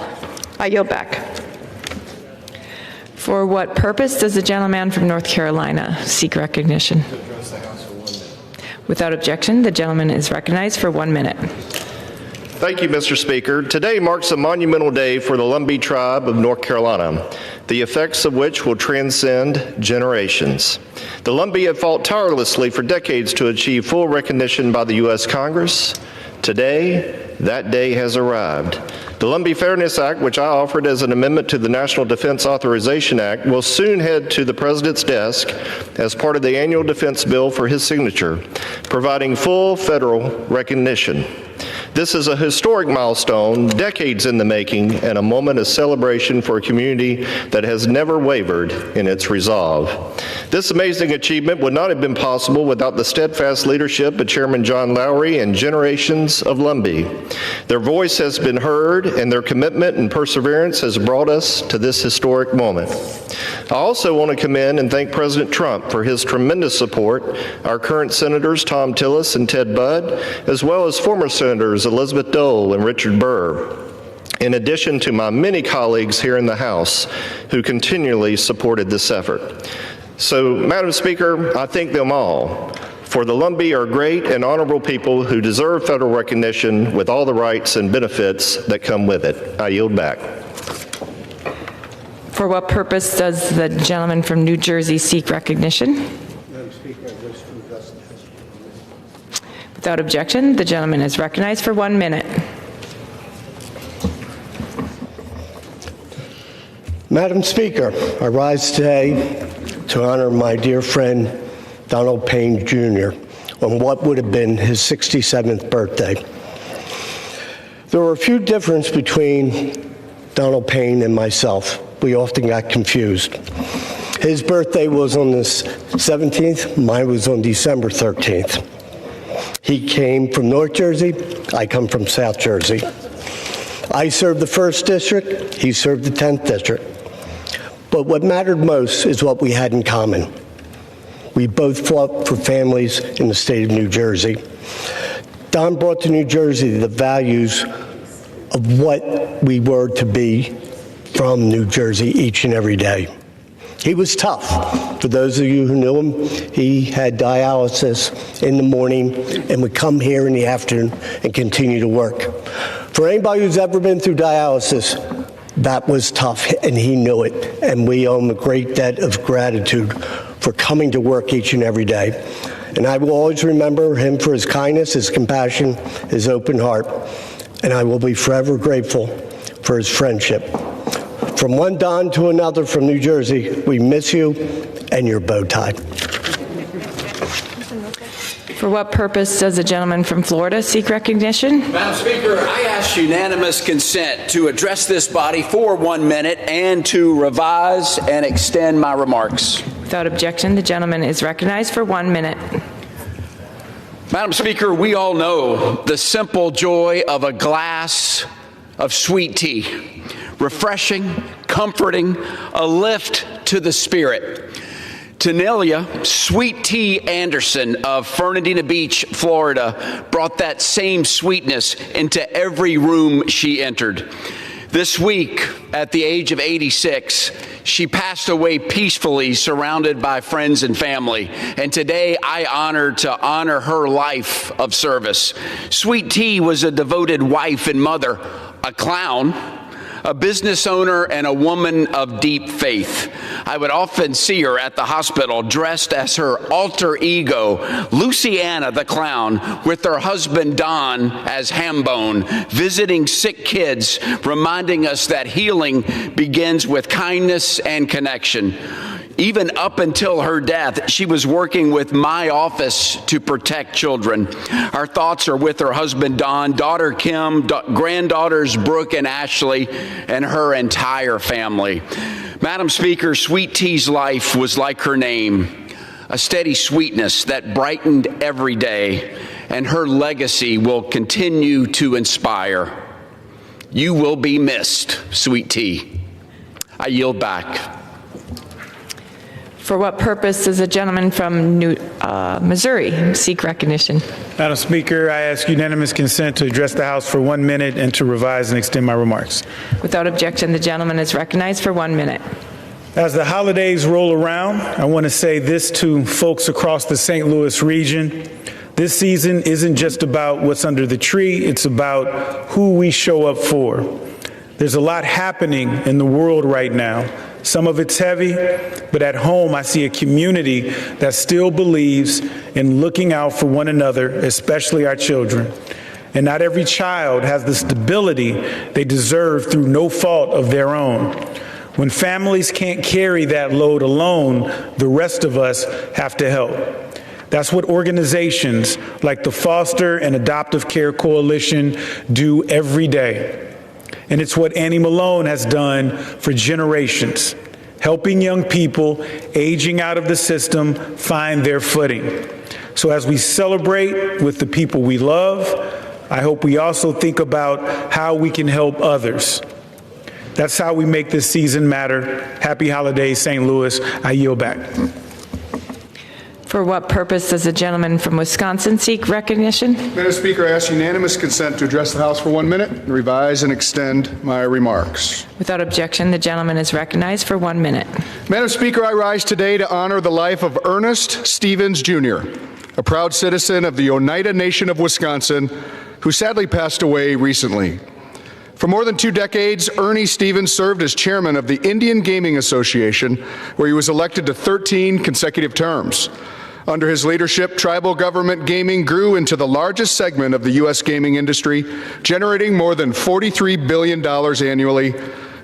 L: I yield back.
R: For what purpose does the gentleman from North Carolina seek recognition? Without objection, the gentleman is recognized for 1 minute.
W: Thank you, Mr. Speaker. Today marks a monumental day for the Lumbee tribe of North Carolina, the effects of which will transcend generations. The Lumbee have fought tirelessly for decades to achieve full recognition by the U.S. Congress. Today, That day has arrived. The Lumbee Fairness Act, which I offered as an amendment to the National Defense Authorization Act, will soon head to the President's desk as part of the annual defense bill for his signature, providing full federal recognition. This is a historic milestone, decades in the making, and a moment of celebration for a community that has never wavered in its resolve. This amazing achievement would not have been possible without the steadfast leadership of Chairman John Lowry and generations of Lumbee. Their voice has been heard, and their commitment and perseverance has brought us to this historic moment. I also want to commend and thank President Trump for his tremendous support, our current Senators Tom Tillis and Ted Budd, as well as former Senators Elizabeth Dole and Richard Burr, in addition to my many colleagues here in the House who continually supported this effort. So, Madam Speaker, I thank them all. For the Lumbee are great and honorable people who deserve federal recognition with all the rights and benefits that come with it. I yield back.
B: For what purpose does the gentleman from New Jersey seek recognition?
E: Madam Speaker, I wish to address the House.
B: Without objection, the gentleman is recognized for 1 minute.
E: Madam Speaker, I rise today to honor my dear friend Donald Payne Jr. on what would have been his 67th birthday. There were a few differences between Donald Payne and myself. We often got confused. His birthday was on the 17th, mine was on December 13th. He came from North Jersey, I come from South Jersey. I served the 1st District, he served the 10th District. But what mattered most is what we had in common. We both fought for families in the state of New Jersey. Don brought to New Jersey the values of what we were to be from New Jersey each and every day. He was tough. For those of you who knew him, he had dialysis in the morning and would come here in the afternoon and continue to work. For anybody who's ever been through dialysis, that was tough, and he knew it. And we owe him a great debt of gratitude for coming to work each and every day. And I will always remember him for his kindness, his compassion, his open heart. And I will be forever grateful for his friendship. From one Don to another from New Jersey, we miss you and your bow tie.
B: For what purpose does the gentleman from Florida seek recognition?
P: Madam Speaker, I ask unanimous consent to address this body for 1 minute and to revise and extend my remarks.
B: Without objection, the gentleman is recognized for 1 minute.
P: Madam Speaker, we all know the simple joy of a glass of sweet tea. Refreshing, comforting, a lift to the spirit. Tanelia Sweet Tea Anderson of Fernandina Beach, Florida, brought that same sweetness into every room she entered. This week, at the age of 86, she passed away peacefully, surrounded by friends and family. And today, I honor her life of service. Sweet Tea was a devoted wife and mother, a clown, a business owner, and a woman of deep faith. I would often see her at the hospital dressed as her alter ego, Luciana the clown, with her husband Don as Hambone, visiting sick kids, reminding us that healing begins with kindness and connection. Even up until her death, she was working with my office to protect children. Our thoughts are with her husband, Don, daughter Kim, granddaughters Brooke and Ashley, and her entire family. Madam Speaker, Sweet Tea's life was like her name, a steady sweetness that brightened every day, and her legacy will continue to inspire. You will be missed, Sweet Tea. I yield back.
B: For what purpose does the gentleman from Missouri seek recognition?
M: Madam Speaker, I ask unanimous consent to address the House for 1 minute and to revise and extend my remarks.
B: Without objection, the gentleman is recognized for 1 minute.
M: As the holidays roll around, I want to say this to folks across the St. Louis region. This season isn't just about what's under the tree, it's about who we show up for. There's a lot happening in the world right now. Some of it's heavy, but at home I see a community that still believes in looking out for one another, especially our children. And not every child has the stability they deserve through no fault of their own. When families can't carry that load alone, the rest of us have to help. That's what organizations like the Foster and Adoptive Care Coalition do every day. And it's what Annie Malone has done for generations, helping young people aging out of the system find their footing. So as we celebrate with the people we love, I hope we also think about how we can help others. That's how we make this season matter. Happy holidays, St. Louis. I yield back.
B: For what purpose does the gentleman from Wisconsin seek recognition?
A: Madam Speaker, I ask unanimous consent to address the House for 1 minute and revise and extend my remarks.
B: Without objection, the gentleman is recognized for 1 minute.
A: Madam Speaker, I rise today to honor the life of Ernest Stevens, Jr., a proud citizen of the Oneida Nation of Wisconsin, who sadly passed away recently. For more than 2 decades, Ernie Stevens served as chairman of the Indian Gaming Association, where he was elected to 13 consecutive terms. Under his leadership, tribal government gaming grew into the largest segment of the U.S. gaming industry, generating more than $43 billion annually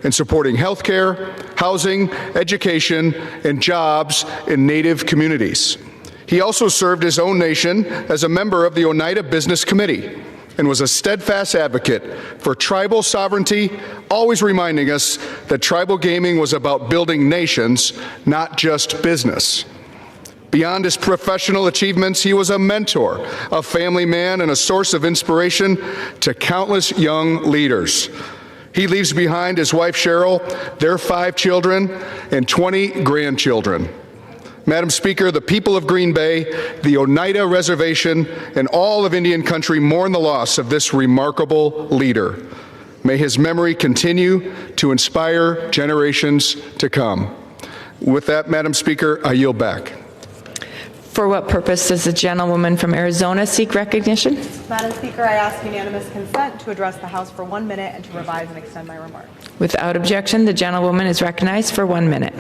A: and supporting health care, housing, education, and jobs in Native communities. He also served his own nation as a member of the Oneida Business Committee and was a steadfast advocate for tribal sovereignty, always reminding us that tribal gaming was about building nations, not just business. Beyond his professional achievements, he was a mentor, a family man, and a source of inspiration to countless young leaders. He leaves behind his wife Cheryl, their 5 children, and 20 grandchildren. Madam Speaker, the people of Green Bay, the Oneida Reservation, and all of Indian Country mourn the loss of this remarkable leader. May his memory continue to inspire generations to come. With that, Madam Speaker, I yield back.
B: For what purpose does the gentlewoman from Arizona seek recognition?
G: Madam Speaker, I ask unanimous consent to address the House for 1 minute and to revise and extend my remarks.
B: Without objection, the gentlewoman is recognized for 1 minute.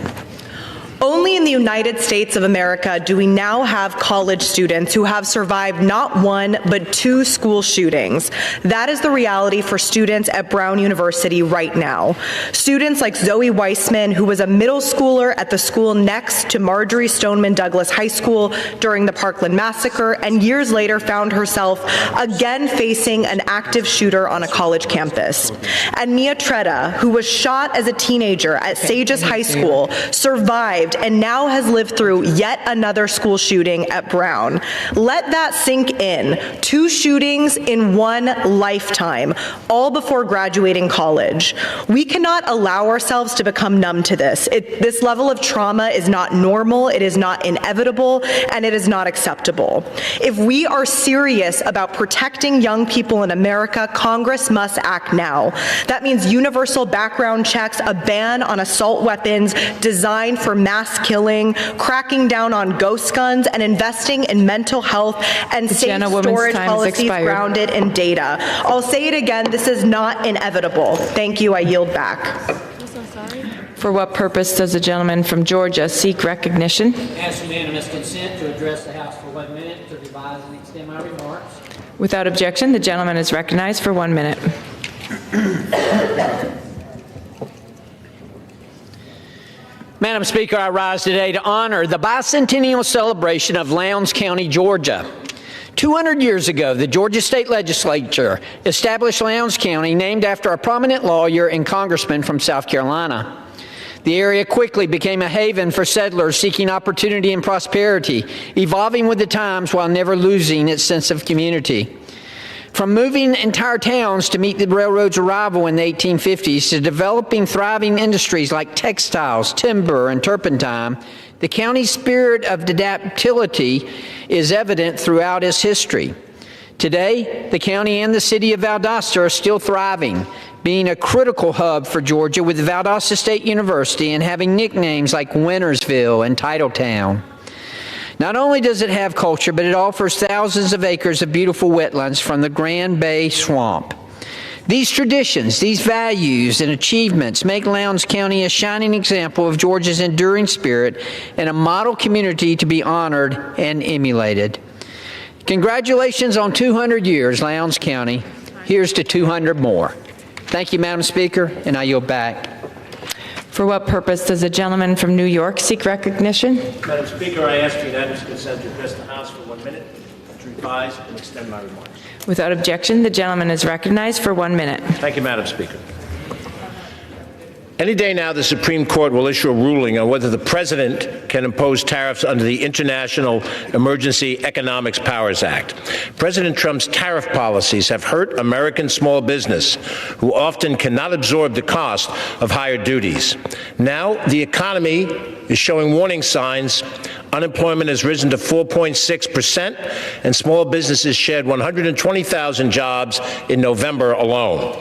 G: Only in the United States of America do we now have college students who have survived not 1, but 2 school shootings. That is the reality for students at Brown University right now. Students like Zoe Weissman, who was a middle schooler at the school next to Marjorie Stoneman Douglas High School during the Parkland massacre, and years later found herself again facing an active shooter on a college campus. And Mia Tretta, who was shot as a teenager at Sages High School, survived and now has lived through yet another school shooting at Brown. Let that sink in. 2 shootings in 1 lifetime, all before graduating college. We cannot allow ourselves to become numb to this. This level of trauma is not normal, it is not inevitable, and it is not acceptable. If we are serious about protecting young people in America, Congress must act now. That means universal background checks, a ban on assault weapons designed for mass killing, cracking down on ghost guns, and investing in mental health and safe storage policies grounded in data. I'll say it again, this is not inevitable. Thank you, I yield back.
B: For what purpose does the gentleman from Georgia seek recognition?
H: Ask unanimous consent to address the House for 1 minute to revise and extend my remarks.
B: Without objection, the gentleman is recognized for 1 minute.
H: Madam Speaker, I rise today to honor the bicentennial celebration of Lowndes County, Georgia. 200 years ago, the Georgia State Legislature established Lowndes County, named after a prominent lawyer and congressman from South Carolina. The area quickly became a haven for settlers seeking opportunity and prosperity, evolving with the times while never losing its sense of community. From moving entire towns to meet the railroad's arrival in the 1850s to developing thriving industries like textiles, timber, and turpentine, the county's spirit of adaptability is evident throughout its history. Today, the county and the city of Valdosta are still thriving, being a critical hub for Georgia with Valdosta State University and having nicknames like Wintersville and Titletown. Not only does it have culture, but it offers thousands of acres of beautiful wetlands from the Grand Bay Swamp. These traditions, these values and achievements make Lowndes County a shining example of Georgia's enduring spirit and a model community to be honored and emulated. Congratulations on 200 years, Lowndes County. Here's to 200 more. Thank you, Madam Speaker, and I yield back.
B: For what purpose does the gentleman from New York seek recognition?
I: Madam Speaker, I ask unanimous consent to address the House for 1 minute, to revise and extend my remarks.
B: Without objection, the gentleman is recognized for 1 minute.
I: Thank you, Madam Speaker. Any day now, the Supreme Court will issue a ruling on whether the President can impose tariffs under the International Emergency Economics Powers Act. President Trump's tariff policies have hurt American small business, who often cannot absorb the cost of higher duties. Now, the economy is showing warning signs. Unemployment has risen to 4.6%, and small businesses shed 120,000 jobs in November alone.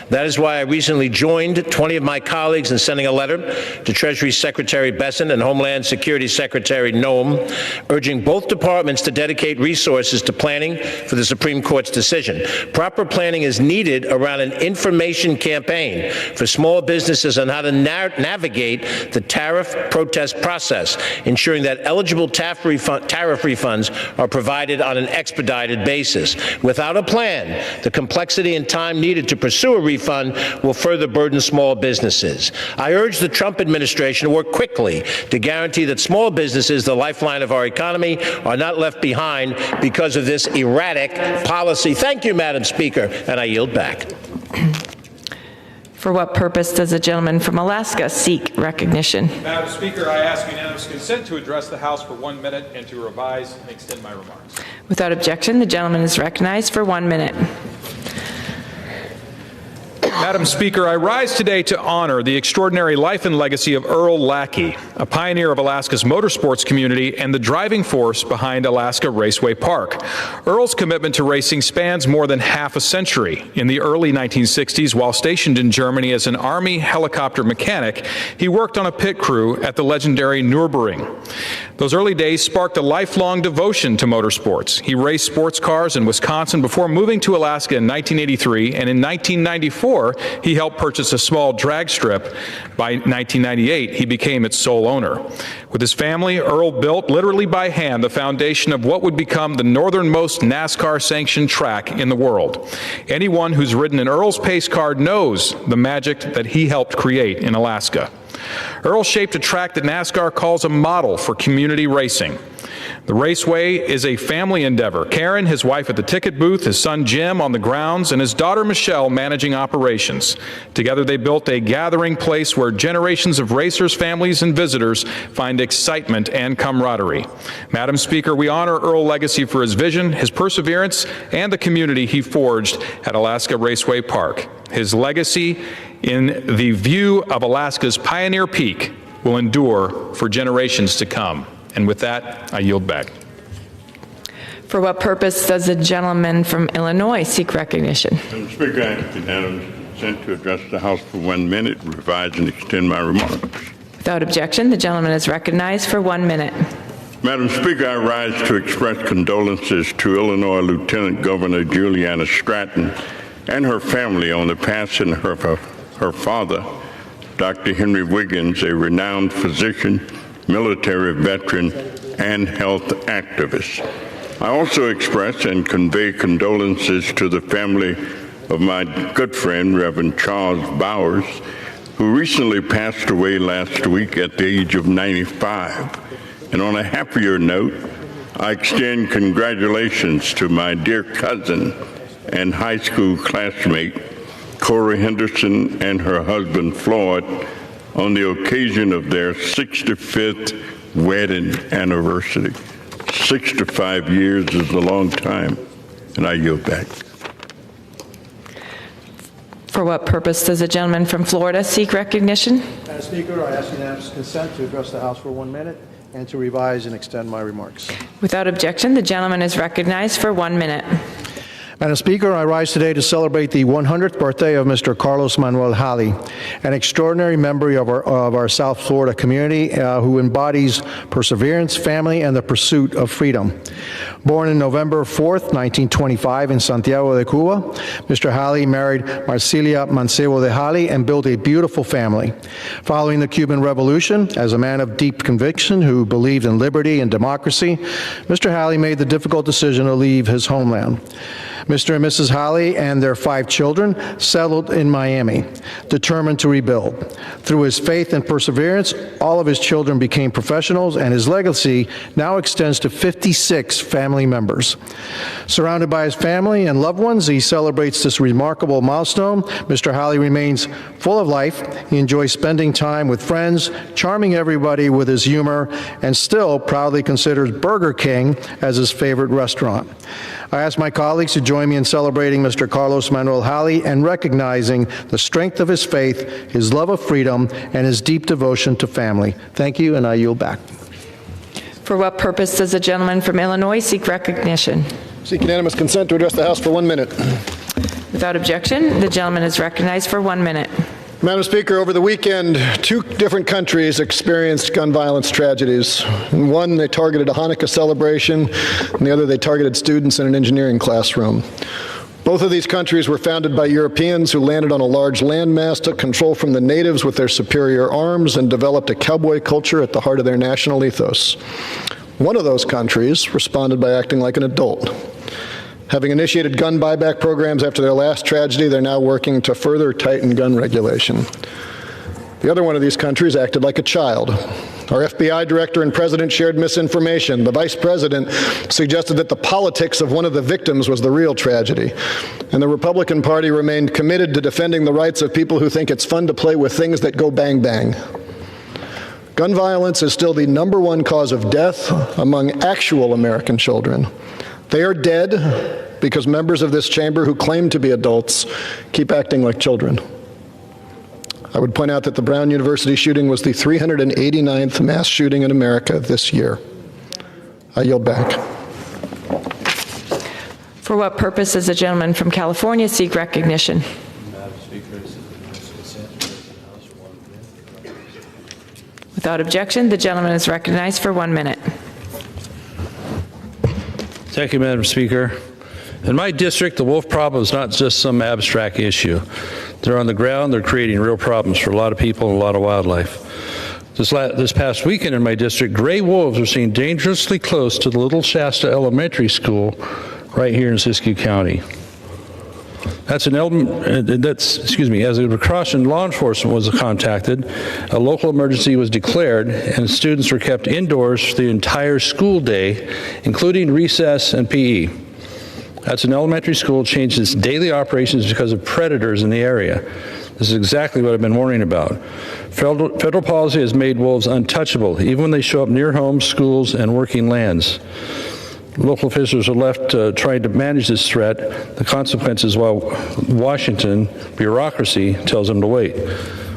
I: That is why I recently joined 20 of my colleagues in sending a letter to Treasury Secretary Besant and Homeland Security Secretary Noem, urging both departments to dedicate resources to planning for the Supreme Court's decision. Proper planning is needed around an information campaign for small businesses on how to navigate the tariff protest process, ensuring that eligible tariff refunds are provided on an expedited basis. Without a plan, the complexity and time needed to pursue a refund will further burden small businesses. I urge the Trump administration to work quickly to guarantee that small businesses, the lifeline of our economy, are not left behind because of this erratic policy. Thank you, Madam Speaker, and I yield back.
B: For what purpose does the gentleman from Alaska seek recognition?
D: Madam Speaker, I ask unanimous consent to address the House for 1 minute and to revise and extend my remarks.
B: Without objection, the gentleman is recognized for 1 minute.
D: Madam Speaker, I rise today to honor the extraordinary life and legacy of Earl Lackey, a pioneer of Alaska's motorsports community and the driving force behind Alaska Raceway Park. Earl's commitment to racing spans more than half a century. In the early 1960s, while stationed in Germany as an Army helicopter mechanic, he worked on a pit crew at the legendary Nürburgring. Those early days sparked a lifelong devotion to motorsports. He raced sports cars in Wisconsin before moving to Alaska in 1983, and in 1994, he helped purchase a small drag strip. By 1998, he became its sole owner. With his family, Earl built, literally by hand, the foundation of what would become the northernmost NASCAR-sanctioned track in the world. Anyone who's ridden an Earl's pace car knows the magic that he helped create in Alaska. Earl shaped a track that NASCAR calls a model for community racing. The raceway is a family endeavor. Karen, his wife at the ticket booth, his son Jim on the grounds, and his daughter Michelle managing operations. Together they built a gathering place where generations of racers, families, and visitors find excitement and camaraderie. Madam Speaker, we honor Earl's legacy for his vision, his perseverance, and the community he forged at Alaska Raceway Park. His legacy in the view of Alaska's Pioneer Peak will endure for generations to come. And with that, I yield back.
B: For what purpose does the gentleman from Illinois seek recognition?
S: Madam Speaker, I ask unanimous consent to address the House for 1 minute, revise and extend my remarks.
B: Without objection, the gentleman is recognized for 1 minute.
S: Madam Speaker, I rise to express condolences to Illinois Lieutenant Governor Juliana Stratton and her family on the passing of her father, Dr. Henry Wiggins, a renowned physician, military veteran, and health activist. I also express and convey condolences to the family of my good friend, Reverend Charles Bowers, who recently passed away last week at the age of 95. And on a happier note, I extend congratulations to my dear cousin and high school classmate, Cora Henderson, and her husband, Floyd, on the occasion of their 65th wedding anniversary. 65 years is a long time, and I yield back.
B: For what purpose does the gentleman from Florida seek recognition?
J: Madam Speaker, I ask unanimous consent to address the House for 1 minute and to revise and extend my remarks.
B: Without objection, the gentleman is recognized for 1 minute.
J: Madam Speaker, I rise today to celebrate the 100th birthday of Mr. Carlos Manuel Halley, an extraordinary member of our South Florida community who embodies perseverance, family, and the pursuit of freedom. Born on November 4th, 1925 in Santiago de Cuba, Mr. Halley married Marcilia Mancebo de Halley and built a beautiful family. Following the Cuban Revolution, as a man of deep conviction who believed in liberty and democracy, Mr. Halley made the difficult decision to leave his homeland. Mr. and Mrs. Halley and their 5 children settled in Miami, determined to rebuild. Through his faith and perseverance, all of his children became professionals, and his legacy now extends to 56 family members. Surrounded by his family and loved ones, he celebrates this remarkable milestone. Mr. Halley remains full of life. He enjoys spending time with friends, charming everybody with his humor, and still proudly considers Burger King as his favorite restaurant. I ask my colleagues to join me in celebrating Mr. Carlos Manuel Halley and recognizing the strength of his faith, his love of freedom, and his deep devotion to family. Thank you, and I yield back.
B: For what purpose does the gentleman from Illinois seek recognition?
A: Seek unanimous consent to address the House for 1 minute.
B: Without objection, the gentleman is recognized for 1 minute.
A: Madam Speaker, over the weekend, 2 different countries experienced gun violence tragedies. In one, they targeted a Hanukkah celebration, and the other, they targeted students in an engineering classroom. Both of these countries were founded by Europeans who landed on a large landmass, took control from the natives with their superior arms, and developed a cowboy culture at the heart of their national ethos. One of those countries responded by acting like an adult. Having initiated gun buyback programs after their last tragedy, they're now working to further tighten gun regulation. The other one of these countries acted like a child. Our FBI director and president shared misinformation. The vice president suggested that the politics of one of the victims was the real tragedy. And the Republican Party remained committed to defending the rights of people who think it's fun to play with things that go bang bang. Gun violence is still the #1 cause of death among actual American children. They are dead because members of this chamber who claim to be adults keep acting like children. I would point out that the Brown University shooting was the 389th mass shooting in America this year. I yield back.
B: For what purpose does the gentleman from California seek recognition? Without objection, the gentleman is recognized for 1 minute.
C: Thank you, Madam Speaker. In my district, the wolf problem is not just some abstract issue. They're on the ground, they're creating real problems for a lot of people and a lot of wildlife. This past weekend in my district, gray wolves were seen dangerously close to the Little Shasta Elementary School right here in Siskiyou County. As a precaution, law enforcement was contacted, a local emergency was declared, and students were kept indoors for the entire school day, including recess and PE. That's an elementary school changed its daily operations because of predators in the area. This is exactly what I've been warning about. Federal policy has made wolves untouchable, even when they show up near homes, schools, and working lands. Local officials are left trying to manage this threat, the consequences while Washington bureaucracy tells them to wait.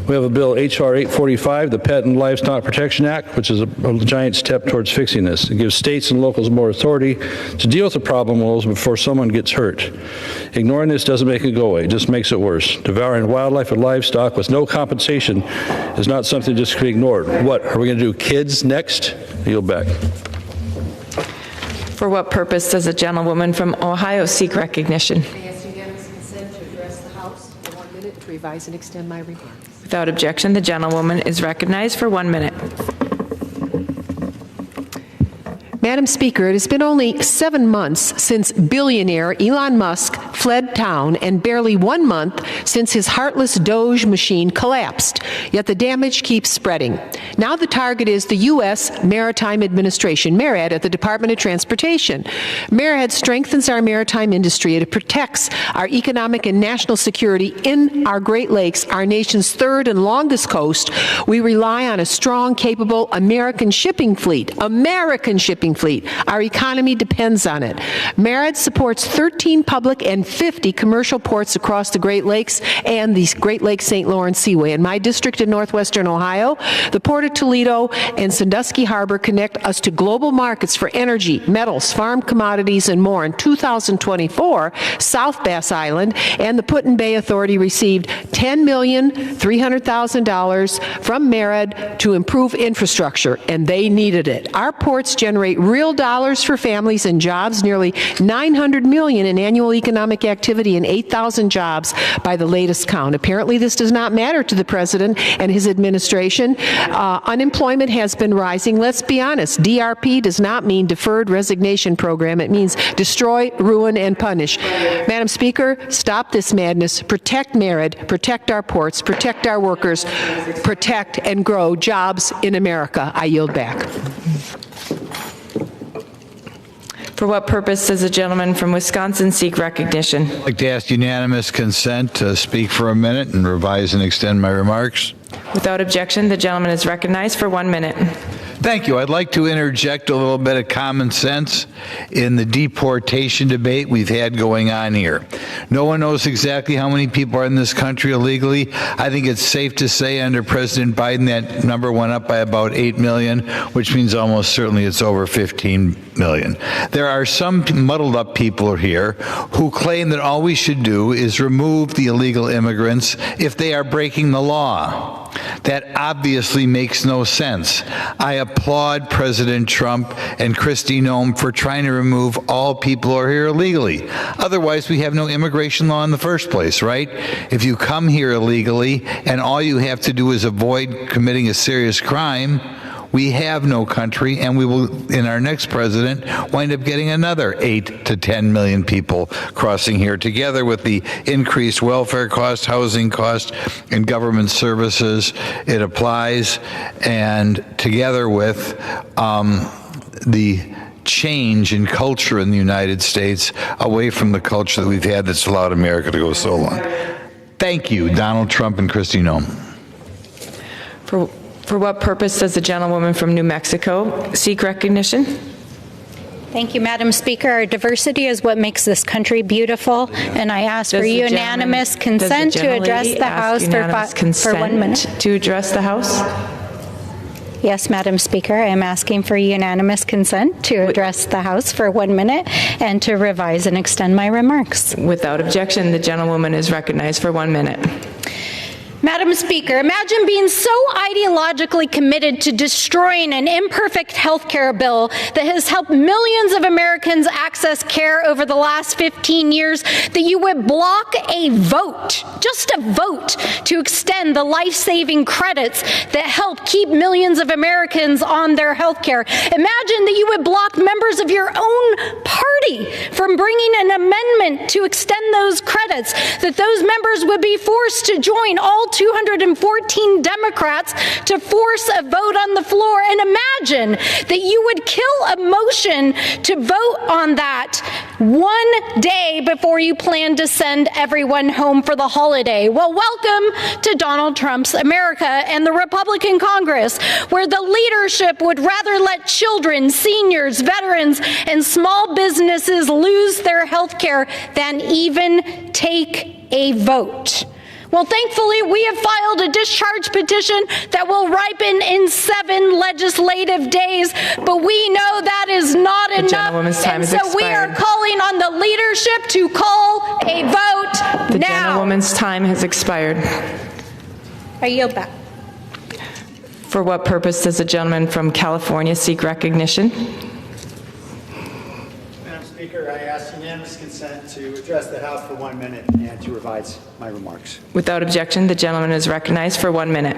C: We have a bill, H.R. 845, the Pet and Livestock Protection Act, which is a giant step towards fixing this. It gives states and locals more authority to deal with the problem wolves before someone gets hurt. Ignoring this doesn't make it go away, it just makes it worse. Devouring wildlife and livestock with no compensation is not something just to be ignored. What, are we going to do kids next? I yield back.
B: For what purpose does a gentlewoman from Ohio seek recognition?
T: I ask unanimous consent to address the House for 1 minute to revise and extend my remarks.
B: Without objection, the gentlewoman is recognized for 1 minute.
T: Madam Speaker, it has been only 7 months since billionaire Elon Musk fled town and barely 1 month since his heartless Doge machine collapsed, yet the damage keeps spreading. Now the target is the U.S. Maritime Administration, MARAD, at the Department of Transportation. MARAD strengthens our maritime industry. It protects our economic and national security in our Great Lakes, our nation's third and longest coast. We rely on a strong, capable American shipping fleet. Our economy depends on it. MARAD supports 13 public and 50 commercial ports across the Great Lakes and the Great Lakes St. Lawrence Seaway. In my district in northwestern Ohio, the Port of Toledo and Sandusky Harbor connect us to global markets for energy, metals, farm commodities, and more. In 2024, South Bass Island and the Put-in-Bay Authority received $10,300,000 from MERID to improve infrastructure, and they needed it. Our ports generate real dollars for families and jobs, nearly $900 million in annual economic activity and 8,000 jobs by the latest count. Apparently, this does not matter to the president and his administration. Unemployment has been rising. Let's be honest, DRP does not mean Deferred Resignation Program. It means destroy, ruin, and punish. Madam Speaker, stop this madness. Protect MERID, protect our ports, protect our workers, protect and grow jobs in America. I yield back.
B: For what purpose does the gentleman from Wisconsin seek recognition?
Q: I'd like to ask unanimous consent to speak for a minute and revise and extend my remarks.
B: Without objection, the gentleman is recognized for 1 minute.
Q: Thank you. I'd like to interject a little bit of common sense in the deportation debate we've had going on here. No one knows exactly how many people are in this country illegally. I think it's safe to say under President Biden that number went up by about 8 million, which means almost certainly it's over 15 million. There are some muddled up people here who claim that all we should do is remove the illegal immigrants if they are breaking the law. That obviously makes no sense. I applaud President Trump and Kristi Noem for trying to remove all people who are here illegally. Otherwise, we have no immigration law in the first place, right? If you come here illegally and all you have to do is avoid committing a serious crime, we have no country, and we will, in our next president, wind up getting another 8 to 10 million people crossing here, together with the increased welfare cost, housing cost, and government services it applies, and together with the change in culture in the United States away from the culture that we've had that's allowed America to go so long. Thank you, Donald Trump and Kristi Noem.
B: For what purpose does the gentlewoman from New Mexico seek recognition?
U: Thank you, Madam Speaker. Our diversity is what makes this country beautiful, and I ask for unanimous consent to address the House for 1 minute.
B: To address the House?
U: Yes, Madam Speaker, I am asking for unanimous consent to address the House for 1 minute and to revise and extend my remarks.
B: Without objection, the gentlewoman is recognized for 1 minute.
U: Madam Speaker, imagine being so ideologically committed to destroying an imperfect health care bill that has helped millions of Americans access care over the last 15 years that you would block a vote, just a vote, to extend the life-saving credits that help keep millions of Americans on their health care. Imagine that you would block members of your own party from bringing an amendment to extend those credits, that those members would be forced to join all 214 Democrats to force a vote on the floor. And imagine that you would kill a motion to vote on that 1 day before you plan to send everyone home for the holiday. Well, welcome to Donald Trump's America and the Republican Congress, where the leadership would rather let children, seniors, veterans, and small businesses lose their health care than even take a vote. Well, thankfully, we have filed a discharge petition that will ripen in 7 legislative days, but we know that is not enough, and so we are calling on the leadership to call a vote
B: The
U: now.
B: gentlewoman's time has expired.
U: I yield back.
B: For what purpose does the gentleman from California seek recognition?
V: Madam Speaker, I ask unanimous consent to address the House for 1 minute and to revise my remarks.
B: Without objection, the gentleman is recognized for 1 minute.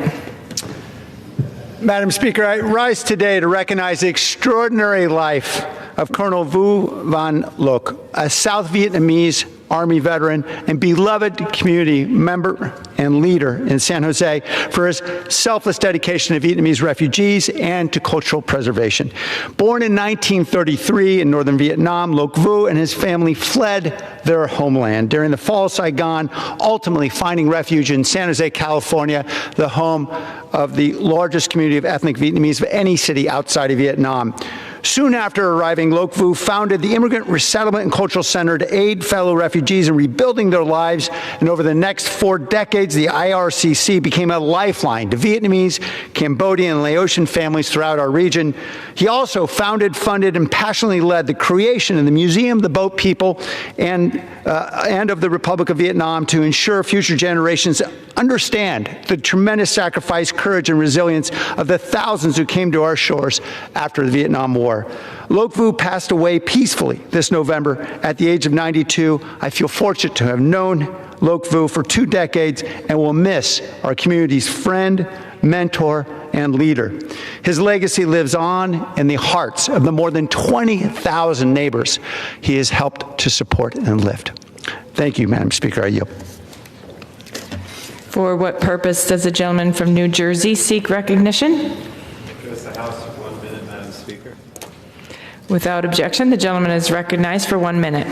V: Madam Speaker, I rise today to recognize the extraordinary life of Colonel Vu Van Loc, a South Vietnamese Army veteran and beloved community member and leader in San Jose, for his selfless dedication to Vietnamese refugees and to cultural preservation. Born in 1933 in northern Vietnam, Loc Vu and his family fled their homeland during the fall of Saigon, ultimately finding refuge in San Jose, California, the home of the largest community of ethnic Vietnamese of any city outside of Vietnam. Soon after arriving, Lok Vu founded the Immigrant Resettlement and Cultural Center to aid fellow refugees in rebuilding their lives. And over the next 4 decades, the IRCC became a lifeline to Vietnamese, Cambodian, and Laotian families throughout our region. He also founded, funded, and passionately led the creation of the Museum of the Boat People and of the Republic of Vietnam to ensure future generations understand the tremendous sacrifice, courage, and resilience of the thousands who came to our shores after the Vietnam War. Lok Vu passed away peacefully this November at the age of 92. I feel fortunate to have known Lok Vu for 2 decades and will miss our community's friend, mentor, and leader. His legacy lives on in the hearts of the more than 20,000 neighbors he has helped to support and lift. Thank you, Madam Speaker. I yield.
B: For what purpose does the gentleman from New Jersey seek recognition?
F: Address the House for 1 minute, Madam Speaker.
B: Without objection, the gentleman is recognized for 1 minute.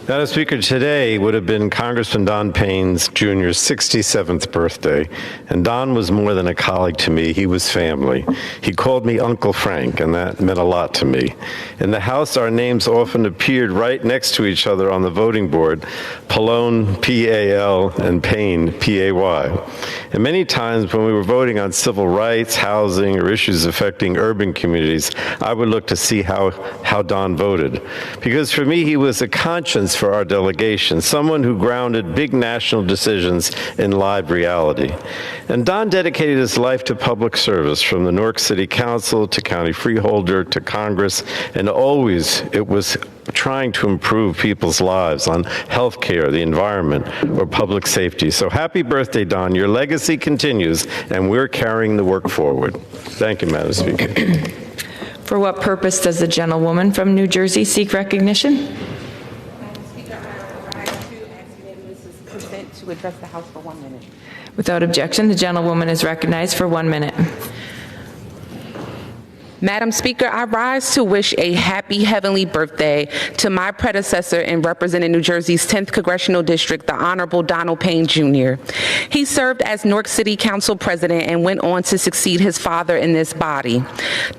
F: Madam Speaker, today would have been Congressman Don Payne's Jr.'s 67th birthday, and Don was more than a colleague to me. He was family. He called me Uncle Frank, and that meant a lot to me. In the House, our names often appeared right next to each other on the voting board, Pallone, P-A-L, and Payne, P-A-Y. And many times when we were voting on civil rights, housing, or issues affecting urban communities, I would look to see how Don voted. Because for me, he was a conscience for our delegation, someone who grounded big national decisions in live reality. And Don dedicated his life to public service, from the Newark City Council to County Freeholder to Congress, and always it was trying to improve people's lives on health care, the environment, or public safety. So happy birthday, Don. Your legacy continues, and we're carrying the work forward. Thank you, Madam Speaker.
B: For what purpose does the gentlewoman from New Jersey seek recognition?
K: To address the House for 1 minute.
B: Without objection, the gentlewoman is recognized for 1 minute.
K: Madam Speaker, I rise to wish a happy heavenly birthday to my predecessor in representing New Jersey's 10th Congressional District, the Honorable Donald Payne Jr. He served as Newark City Council President and went on to succeed his father in this body.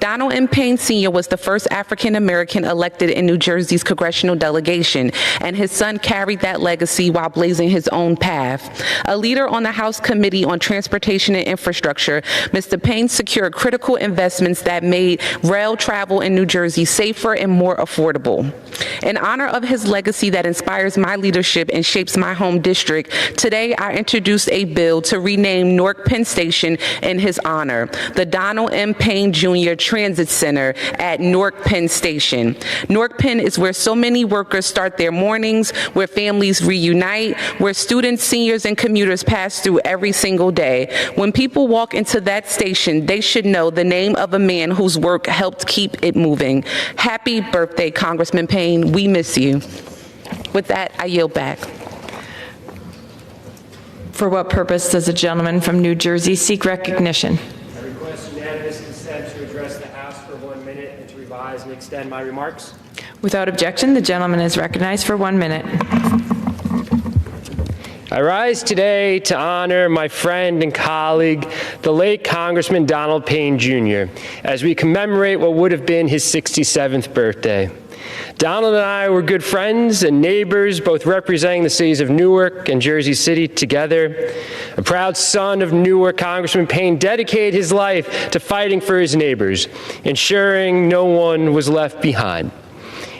K: Donald M. Payne Sr. was the first African American elected in New Jersey's congressional delegation, and his son carried that legacy while blazing his own path. A leader on the House Committee on Transportation and Infrastructure, Mr. Payne secured critical investments that made rail travel in New Jersey safer and more affordable. In honor of his legacy that inspires my leadership and shapes my home district, today I introduced a bill to rename Newark Penn Station in his honor, the Donald M. Payne Jr. Transit Center at Newark Penn Station. Newark Penn is where so many workers start their mornings, where families reunite, where students, seniors, and commuters pass through every single day. When people walk into that station, they should know the name of a man whose work helped keep it moving. Happy birthday, Congressman Payne. We miss you. With that, I yield back.
B: For what purpose does the gentleman from New Jersey seek recognition?
N: I request unanimous consent to address the House for 1 minute and to revise and extend my remarks.
B: Without objection, the gentleman is recognized for 1 minute.
N: I rise today to honor my friend and colleague, the late Congressman Donald Payne Jr., as we commemorate what would have been his 67th birthday. Donald and I were good friends and neighbors, both representing the cities of Newark and Jersey City together. A proud son of Newark, Congressman Payne dedicated his life to fighting for his neighbors, ensuring no one was left behind.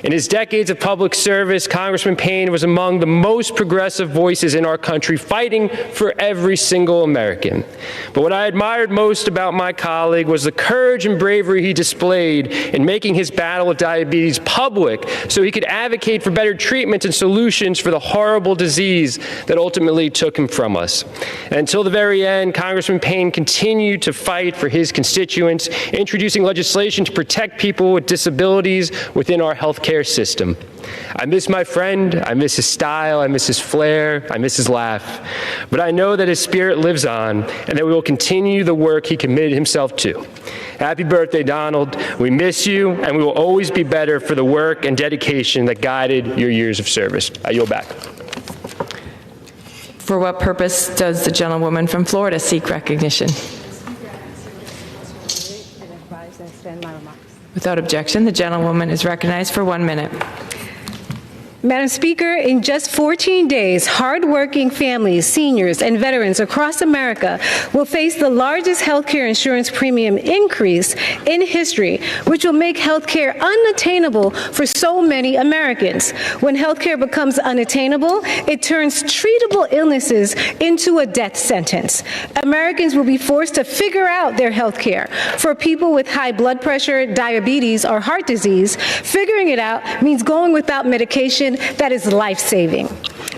N: In his decades of public service, Congressman Payne was among the most progressive voices in our country, fighting for every single American. But what I admired most about my colleague was the courage and bravery he displayed in making his battle with diabetes public so he could advocate for better treatments and solutions for the horrible disease that ultimately took him from us. And until the very end, Congressman Payne continued to fight for his constituents, introducing legislation to protect people with disabilities within our healthcare system. I miss my friend, I miss his style, I miss his flair, I miss his laugh. But I know that his spirit lives on and that we will continue the work he committed himself to. Happy birthday, Donald. We miss you, and we will always be better for the work and dedication that guided your years of service. I yield back.
B: For what purpose does the gentlewoman from Florida seek recognition? Without objection, the gentlewoman is recognized for 1 minute.
T: Madam Speaker, in just 14 days, hardworking families, seniors, and veterans across America will face the largest health care insurance premium increase in history, which will make health care unattainable for so many Americans. When health care becomes unattainable, it turns treatable illnesses into a death sentence. Americans will be forced to figure out their health care. For people with high blood pressure, diabetes, or heart disease, figuring it out means going without medication that is life-saving.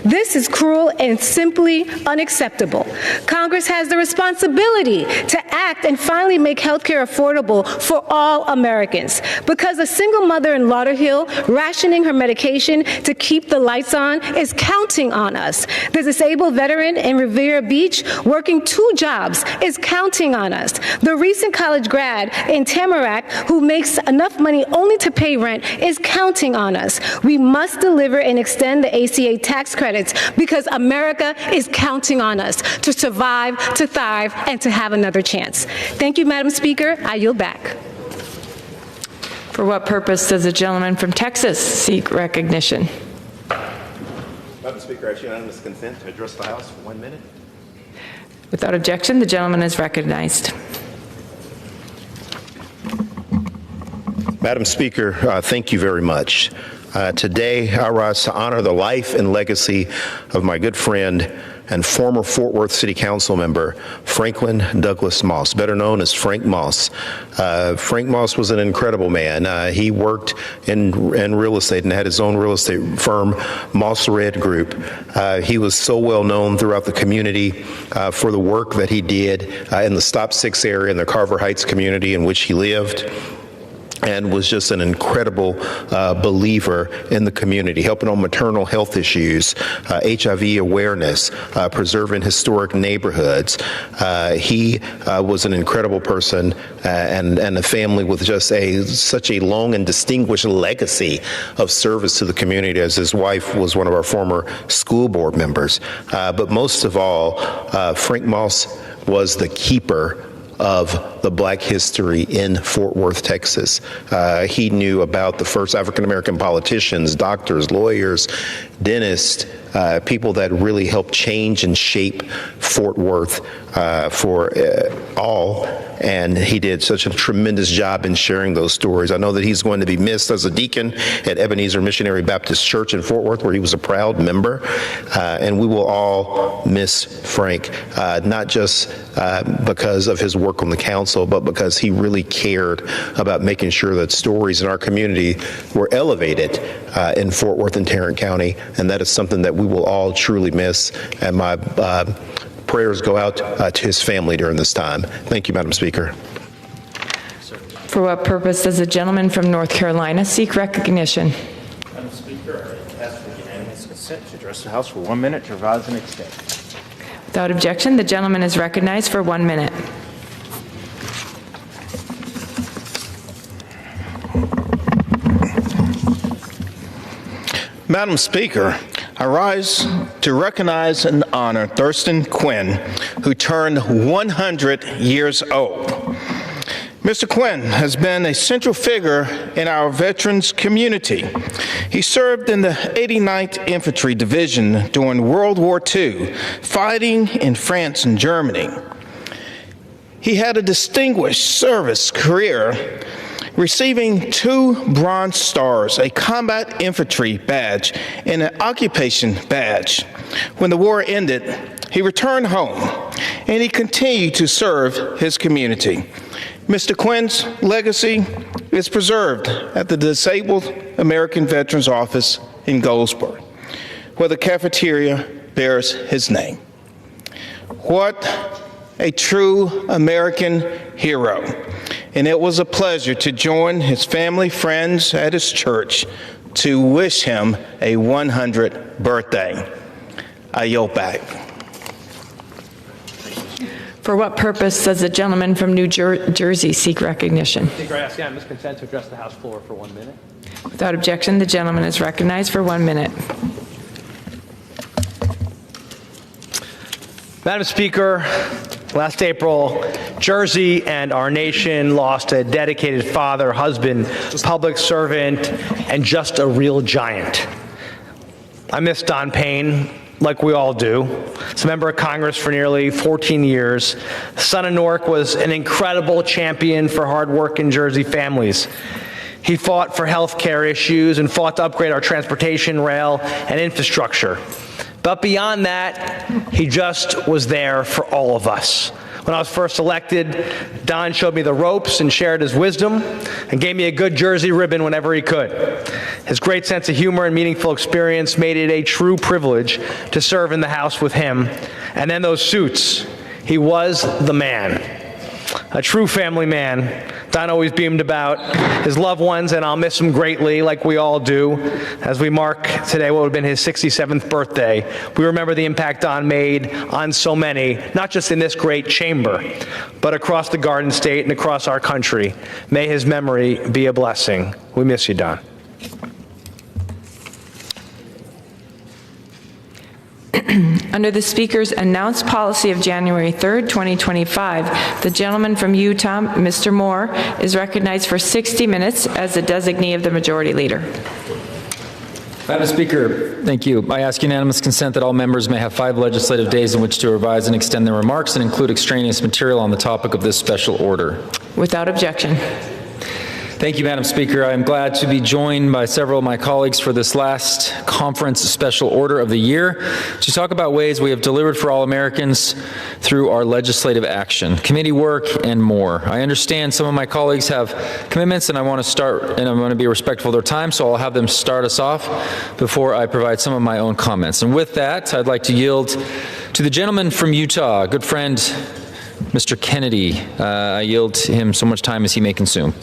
T: This is cruel and simply unacceptable. Congress has the responsibility to act and finally make health care affordable for all Americans. Because a single mother in Lauderhill rationing her medication to keep the lights on is counting on us. The disabled veteran in Riviera Beach working 2 jobs is counting on us. The recent college grad in Tamarack who makes enough money only to pay rent is counting on us. We must deliver and extend the ACA tax credits because America is counting on us to survive, to thrive, and to have another chance. Thank you, Madam Speaker. I yield back.
B: For what purpose does the gentleman from Texas seek recognition?
L: Madam Speaker, I have unanimous consent to address the House for 1 minute.
B: Without objection, the gentleman is recognized.
W: Madam Speaker, thank you very much. Today, I rise to honor the life and legacy of my good friend and former Fort Worth City Council member, Franklin Douglas Moss, better known as Frank Moss. Frank Moss was an incredible man. He worked in real estate and had his own real estate firm, Moss Red Group. He was so well known throughout the community for the work that he did in the Stop 6 area in the Carver Heights community in which he lived, and was just an incredible believer in the community, helping on maternal health issues, HIV awareness, preserving historic neighborhoods. He was an incredible person and a family with just such a long and distinguished legacy of service to the community, as his wife was one of our former school board members. But most of all, Frank Moss was the keeper of the Black history in Fort Worth, Texas. He knew about the first African-American politicians, doctors, lawyers, dentists, people that really helped change and shape Fort Worth for all. And he did such a tremendous job in sharing those stories. I know that he's going to be missed as a deacon at Ebenezer Missionary Baptist Church in Fort Worth, where he was a proud member. And we will all miss Frank, not just because of his work on the council, but because he really cared about making sure that stories in our community were elevated in Fort Worth and Tarrant County. And that is something that we will all truly miss. And my prayers go out to his family during this time. Thank you, Madam Speaker.
B: For what purpose does the gentleman from North Carolina seek recognition?
L: Madam Speaker, I ask for unanimous consent to address the House for 1 minute to revise and extend.
B: Without objection, the gentleman is recognized for 1 minute.
O: Madam Speaker, I rise to recognize and honor Thurston Quinn, who turned 100 years old. Mr. Quinn has been a central figure in our veterans community. He served in the 89th Infantry Division during World War II, fighting in France and Germany. He had a distinguished service career, receiving 2 Bronze Stars, a combat infantry badge, and an occupation badge. When the war ended, he returned home, and he continued to serve his community. Mr. Quinn's legacy is preserved at the Disabled American Veterans Office in Goldsboro, where the cafeteria bears his name. What a true American hero. And it was a pleasure to join his family, friends at his church to wish him a 100th birthday. I yield back.
B: For what purpose does the gentleman from New Jersey seek recognition?
R: Speaker, I ask unanimous consent to address the House floor for 1 minute.
B: Without objection, the gentleman is recognized for 1 minute.
X: Madam Speaker,
R: Last April, Jersey and our nation lost a dedicated father, husband, public servant, and just a real giant. I miss Don Payne, like we all do. He's a member of Congress for nearly 14 years. Son of Newark, was an incredible champion for hard-working Jersey families. He fought for health care issues and fought to upgrade our transportation, rail, and infrastructure. But beyond that, he just was there for all of us. When I was first elected, Don showed me the ropes and shared his wisdom and gave me a good Jersey ribbon whenever he could. His great sense of humor and meaningful experience made it a true privilege to serve in the House with him. And then those suits. He was the man. A true family man. Don always beamed about his loved ones, and I'll miss him greatly, like we all do. As we mark today what would have been his 67th birthday, we remember the impact Don made on so many, not just in this great chamber, but across the Garden State and across our country. May his memory be a blessing. We miss you, Don.
B: Under the Speaker's announced policy of January 3rd, 2025, the gentleman from Utah, Mr. Moore, is recognized for 60 minutes as the designee of the Majority Leader.
E: Madam Speaker, thank you. I ask unanimous consent that all members may have 5 legislative days in which to revise and extend their remarks and include extraneous material on the topic of this special order.
B: Without objection.
E: Thank you, Madam Speaker. I am glad to be joined by several of my colleagues for this last conference special order of the year to talk about ways we have delivered for all Americans through our legislative action, committee work, and more. I understand some of my colleagues have commitments, and I want to be respectful of their time, so I'll have them start us off before I provide some of my own comments. And with that, I'd like to yield to the gentleman from Utah, a good friend, Mr. Kennedy. I yield to him so much time as he may consume.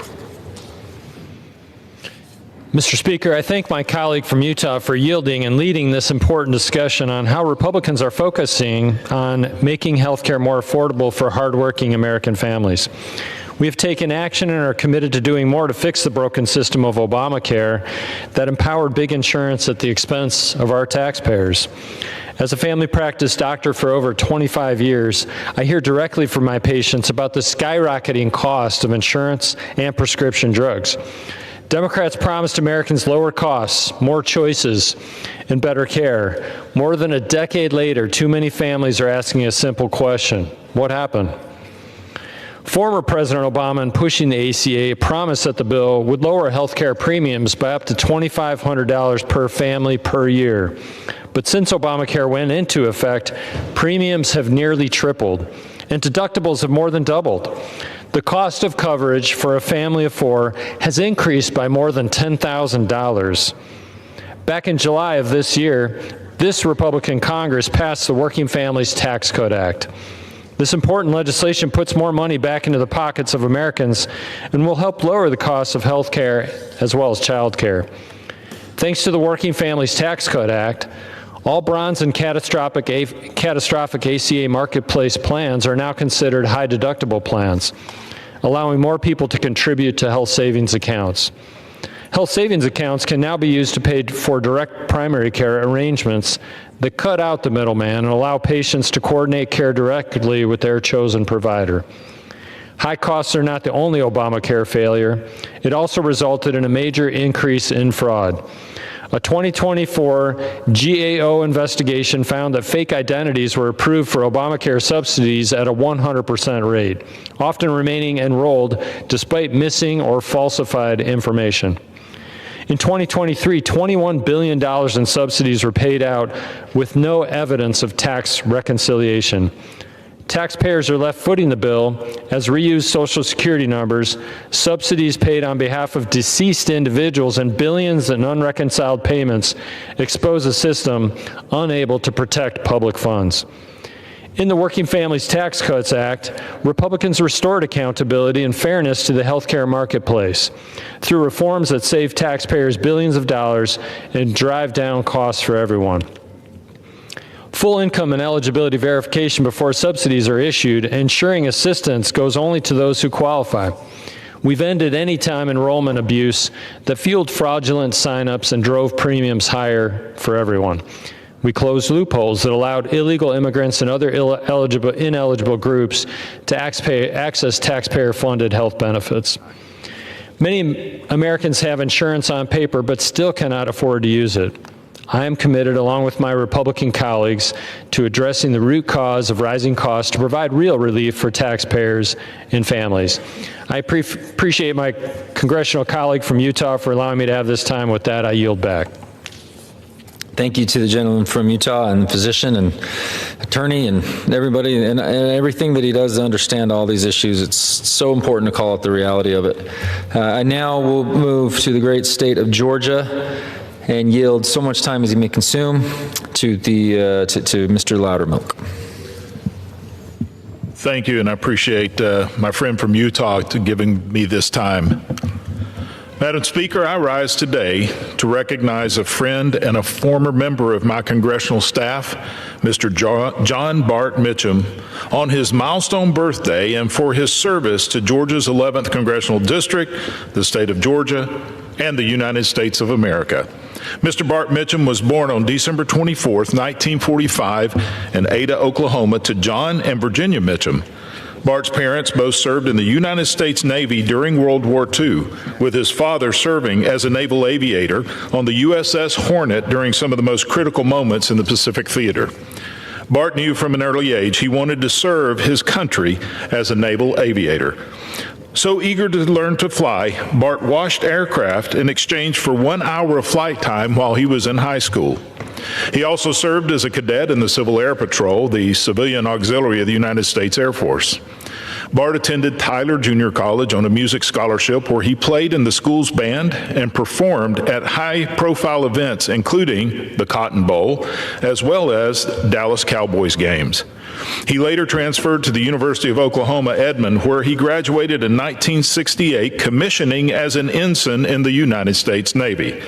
M: Mr. Speaker, I thank my colleague from Utah for yielding and leading this important discussion on how Republicans are focusing on making health care more affordable for hardworking American families. We have taken action and are committed to doing more to fix the broken system of Obamacare that empowered big insurance at the expense of our taxpayers. As a family practice doctor for over 25 years, I hear directly from my patients about the skyrocketing cost of insurance and prescription drugs. Democrats promised Americans lower costs, more choices, and better care. More than a decade later, too many families are asking a simple question: what happened? Former President Obama, in pushing the ACA, promised that the bill would lower health care premiums by up to $2,500 per family per year. But since Obamacare went into effect, premiums have nearly tripled, and deductibles have more than doubled. The cost of coverage for a family of 4 has increased by more than $10,000. Back in July of this year, this Republican Congress passed the Working Families Tax Code Act. This important legislation puts more money back into the pockets of Americans and will help lower the cost of health care as well as child care. Thanks to the Working Families Tax Code Act, all bronze and catastrophic ACA marketplace plans are now considered high deductible plans, allowing more people to contribute to health savings accounts. Health savings accounts can now be used to pay for direct primary care arrangements that cut out the middleman and allow patients to coordinate care directly with their chosen provider. High costs are not the only Obamacare failure. It also resulted in a major increase in fraud. A 2024 GAO investigation found that fake identities were approved for Obamacare subsidies at a 100% rate, often remaining enrolled despite missing or falsified information. In 2023, $21 billion in subsidies were paid out with no evidence of tax reconciliation. Taxpayers are left footing the bill as reused Social Security numbers, subsidies paid on behalf of deceased individuals, and billions in unreconciled payments expose a system unable to protect public funds. In the Working Families Tax Cuts Act, Republicans restored accountability and fairness to the healthcare marketplace through reforms that save taxpayers billions of dollars and drive down costs for everyone. Full income and eligibility verification before subsidies are issued, ensuring assistance goes only to those who qualify. We've ended any time enrollment abuse that fueled fraudulent signups and drove premiums higher for everyone. We closed loopholes that allowed illegal immigrants and other ineligible groups to access taxpayer-funded health benefits. Many Americans have insurance on paper but still cannot afford to use it. I am committed, along with my Republican colleagues, to addressing the root cause of rising costs to provide real relief for taxpayers and families. I appreciate my congressional colleague from Utah for allowing me to have this time. With that, I yield back.
E: Thank you to the gentleman from Utah and physician and attorney and everybody and everything that he does to understand all these issues. It's so important to call out the reality of it. I now will move to the great state of Georgia and yield so much time as he may consume to Mr. Loudermilk.
G: Thank you, and I appreciate my friend from Utah giving me this time. Madam Speaker, I rise today to recognize a friend and a former member of my congressional staff, Mr. John Bart Mitchum, on his milestone birthday and for his service to Georgia's 11th Congressional District, the state of Georgia, and the United States of America. Mr. Bart Mitchum was born on December 24, 1945 in Ada, Oklahoma, to John and Virginia Mitchum. Bart's parents both served in the United States Navy during World War II, with his father serving as a naval aviator on the USS Hornet during some of the most critical moments in the Pacific Theater. Bart knew from an early age he wanted to serve his country as a naval aviator. So eager to learn to fly, Bart washed aircraft in exchange for 1 hour of flight time while he was in high school. He also served as a cadet in the Civil Air Patrol, the civilian auxiliary of the United States Air Force. Bart attended Tyler Junior College on a music scholarship where he played in the school's band and performed at high-profile events, including the Cotton Bowl, as well as Dallas Cowboys games. He later transferred to the University of Oklahoma, Edmond, where he graduated in 1968, commissioning as an ensign in the United States Navy.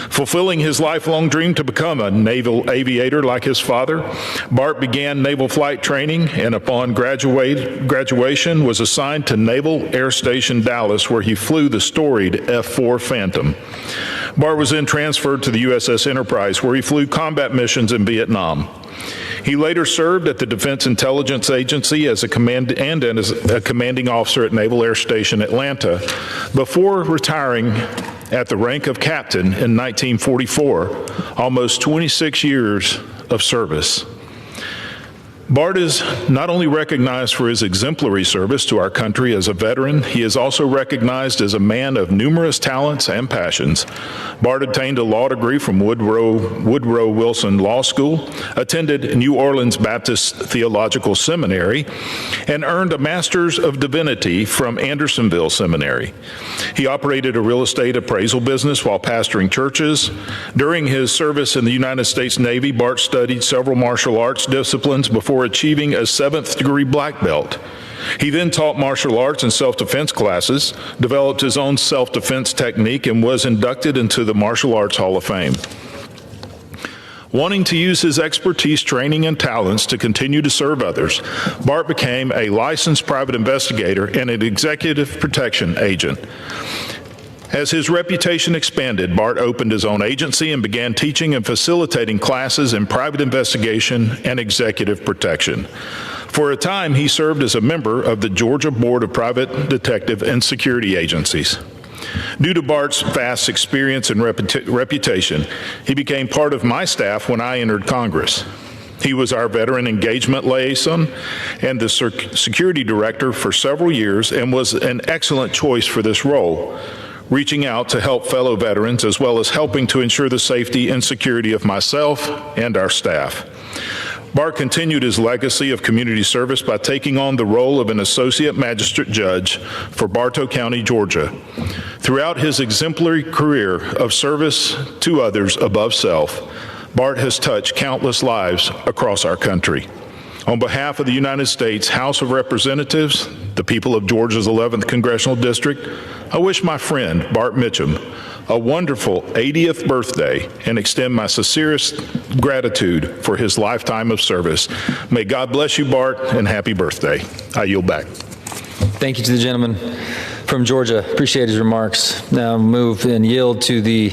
G: Fulfilling his lifelong dream to become a naval aviator like his father, Bart began naval flight training and upon graduation was assigned to Naval Air Station Dallas, where he flew the storied F-4 Phantom. Bart was then transferred to the USS Enterprise, where he flew combat missions in Vietnam. He later served at the Defense Intelligence Agency as a commanding officer at Naval Air Station Atlanta before retiring at the rank of captain in 1944, almost 26 years of service. Bart is not only recognized for his exemplary service to our country as a veteran, he is also recognized as a man of numerous talents and passions. Bart obtained a law degree from Woodrow Wilson Law School, attended New Orleans Baptist Theological Seminary, and earned a Master's of Divinity from Andersonville Seminary. He operated a real estate appraisal business while pastoring churches. During his service in the United States Navy, Bart studied several martial arts disciplines before achieving a 7th degree black belt. He then taught martial arts and self-defense classes, developed his own self-defense technique, and was inducted into the Martial Arts Hall of Fame. Wanting to use his expertise, training, and talents to continue to serve others, Bart became a licensed private investigator and an executive protection agent. As his reputation expanded, Bart opened his own agency and began teaching and facilitating classes in private investigation and executive protection. For a time, he served as a member of the Georgia Board of Private Detective and Security Agencies. Due to Bart's vast experience and reputation, he became part of my staff when I entered Congress. He was our veteran engagement liaison and the security director for several years and was an excellent choice for this role, reaching out to help fellow veterans as well as helping to ensure the safety and security of myself and our staff. Bart continued his legacy of community service by taking on the role of an associate magistrate judge for Bartow County, Georgia. Throughout his exemplary career of service to others above self, Bart has touched countless lives across our country. On behalf of the United States House of Representatives, the people of Georgia's 11th Congressional District, I wish my friend, Bart Mitchum, a wonderful 80th birthday and extend my sincerest gratitude for his lifetime of service. May God bless you, Bart, and happy birthday. I yield back.
E: Thank you to the gentleman from Georgia. Appreciate his remarks. Now move and yield to the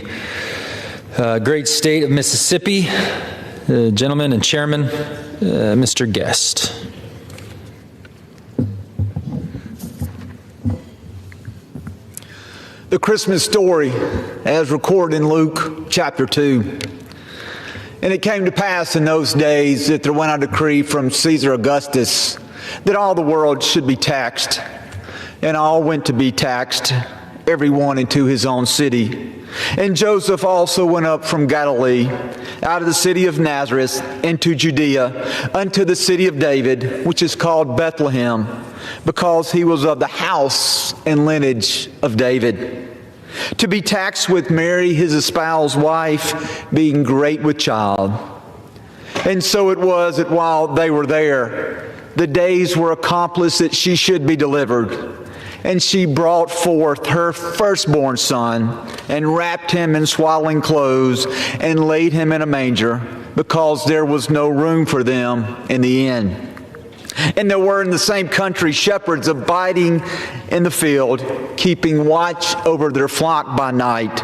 E: great state of Mississippi Gentleman and Chairman, Mr. Guest.
H: The Christmas story, as recorded in Luke chapter 2. And it came to pass in those days that there went out a decree from Caesar Augustus that all the world should be taxed. And all went to be taxed, every one into his own city. And Joseph also went up from Galilee, out of the city of Nazareth, into Judea, unto the city of David, which is called Bethlehem, because he was of the house and lineage of David, to be taxed with Mary, his espoused wife, being great with child. And so it was that while they were there, the days were accomplished that she should be delivered. And she brought forth her firstborn son, and wrapped him in swaddling clothes, and laid him in a manger, because there was no room for them in the inn. And there were in the same country shepherds abiding in the field, keeping watch over their flock by night.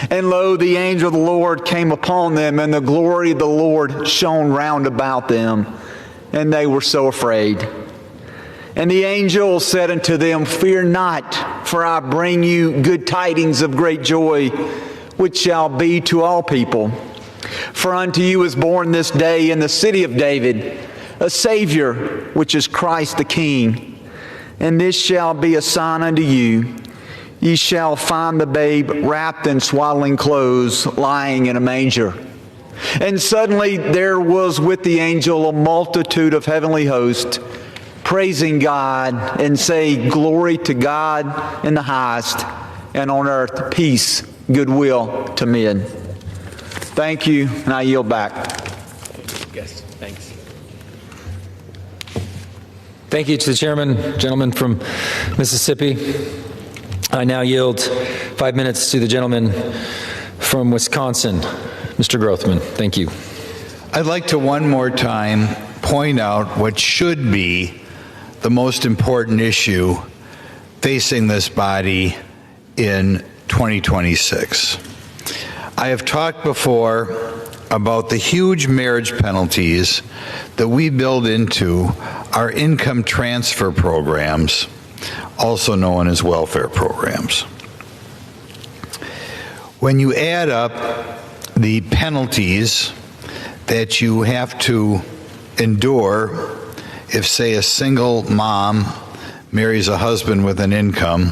H: And lo, the angel of the Lord came upon them, and the glory of the Lord shone round about them, and they were so afraid. And the angel said unto them, Fear not, for I bring you good tidings of great joy, which shall be to all people. For unto you is born this day in the city of David a Savior, which is Christ the King. And this shall be a sign unto you. Ye shall find the babe wrapped in swaddling clothes, lying in a manger. And suddenly there was with the angel a multitude of heavenly hosts, praising God and say, Glory to God in the highest, and on earth peace, goodwill to men. Thank you, and I yield back.
E: Yes, thanks. Thank you to the chairman, gentleman from Mississippi. I now yield 5 minutes to the gentleman from Wisconsin, Mr. Grothman. Thank you.
Q: I'd like to one more time point out what should be the most important issue facing this body in 2026. I have talked before about the huge marriage penalties that we build into our income transfer programs, also known as welfare programs. When you add up the penalties that you have to endure if, say, a single mom marries a husband with an income,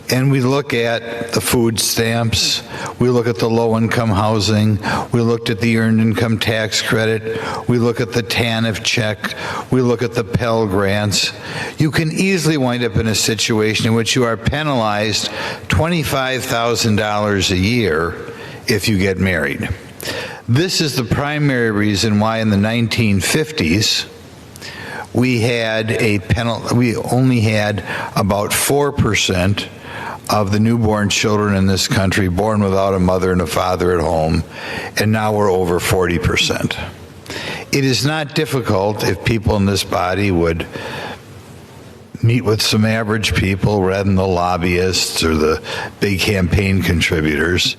Q: and we look at the food stamps, we look at the low-income housing, we looked at the earned income tax credit, we look at the TANF check, we look at the Pell Grants, you can easily wind up in a situation in which you are penalized $25,000 a year if you get married. This is the primary reason why in the 1950s, we only had about 4% of the newborn children in this country born without a mother and a father at home, and now we're over 40%. It is not difficult if people in this body would meet with some average people rather than the lobbyists or the big campaign contributors.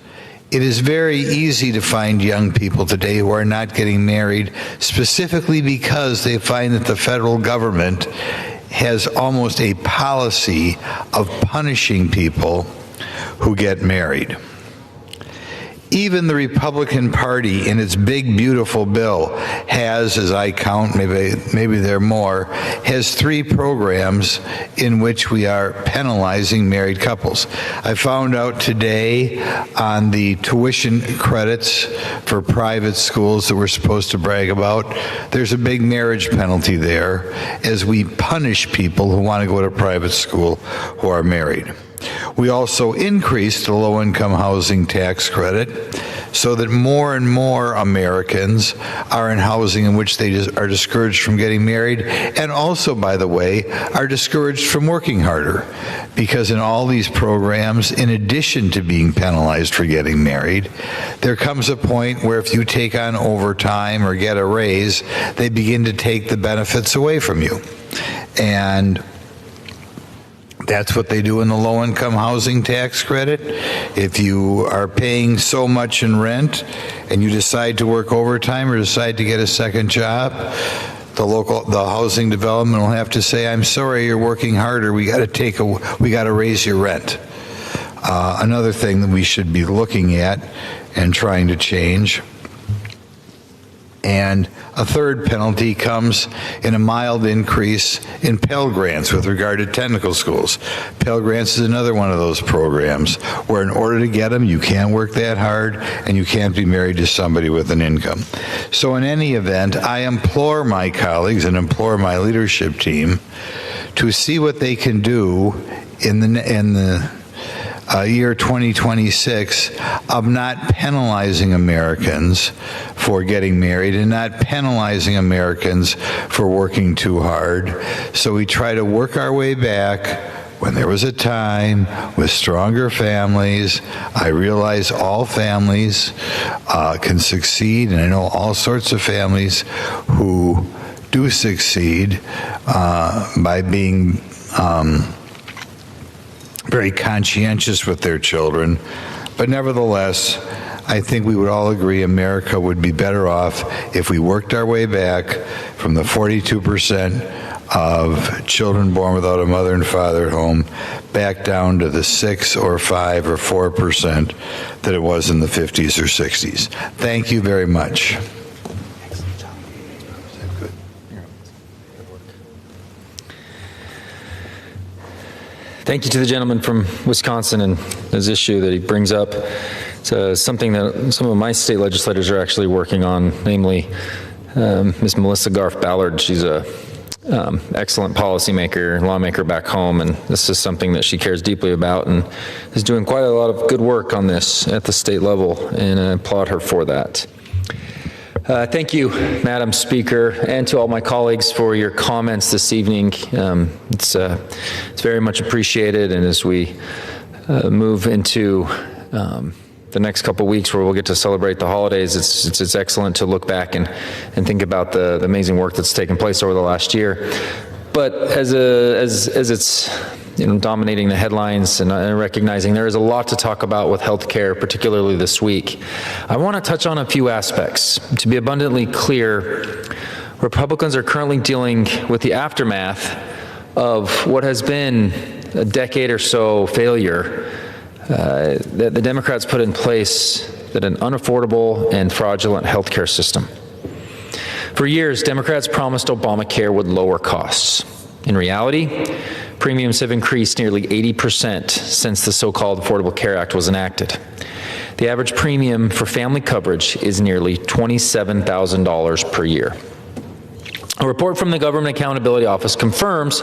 Q: It is very easy to find young people today who are not getting married, specifically because they find that the federal government has almost a policy of punishing people who get married. Even the Republican Party, in its big, beautiful bill, has, as I count, maybe there are more, has 3 programs in which we are penalizing married couples. I found out today on the tuition credits for private schools that we're supposed to brag about, there's a big marriage penalty there as we punish people who want to go to private school who are married. We also increased the low-income housing tax credit so that more and more Americans are in housing in which they are discouraged from getting married, and also, by the way, are discouraged from working harder. Because in all these programs, in addition to being penalized for getting married, there comes a point where if you take on overtime or get a raise, they begin to take the benefits away from you. And That's what they do in the low-income housing tax credit. If you are paying so much in rent and you decide to work overtime or decide to get a second job, the housing development will have to say, I'm sorry, you're working harder. We got to raise your rent. Another thing that we should be looking at and trying to change. And a third penalty comes in a mild increase in Pell Grants with regard to technical schools. Pell Grants is another one of those programs where in order to get them, you can't work that hard and you can't be married to somebody with an income. So in any event, I implore my colleagues and implore my leadership team to see what they can do in the year 2026 of not penalizing Americans for getting married and not penalizing Americans for working too hard. So we try to work our way back when there was a time with stronger families. I realize all families can succeed, and I know all sorts of families who do succeed by being very conscientious with their children. But nevertheless, I think we would all agree America would be better off if we worked our way back from the 42% of children born without a mother and father at home back down to the 6 or 5 or 4% that it was in the 50s or 60s. Thank you very much.
E: Thank you to the gentleman from Wisconsin and his issue that he brings up. It's something that some of my state legislators are actually working on, namely Ms. Melissa Garth Ballard. She's a excellent policymaker, lawmaker back home, and this is something that she cares deeply about and is doing quite a lot of good work on this at the state level, and I applaud her for that. Thank you, Madam Speaker, and to all my colleagues for your comments this evening. It's very much appreciated, and as we move into the next couple of weeks where we'll get to celebrate the holidays, it's excellent to look back and think about the amazing work that's taken place over the last year. But as it's dominating the headlines and recognizing there is a lot to talk about with healthcare, particularly this week, I want to touch on a few aspects. To be abundantly clear, Republicans are currently dealing with the aftermath of what has been a decade or so failure that the Democrats put in place, that an unaffordable and fraudulent healthcare system. For years, Democrats promised Obamacare would lower costs. In reality, premiums have increased nearly 80% since the so-called Affordable Care Act was enacted. The average premium for family coverage is nearly $27,000 per year. A report from the Government Accountability Office confirms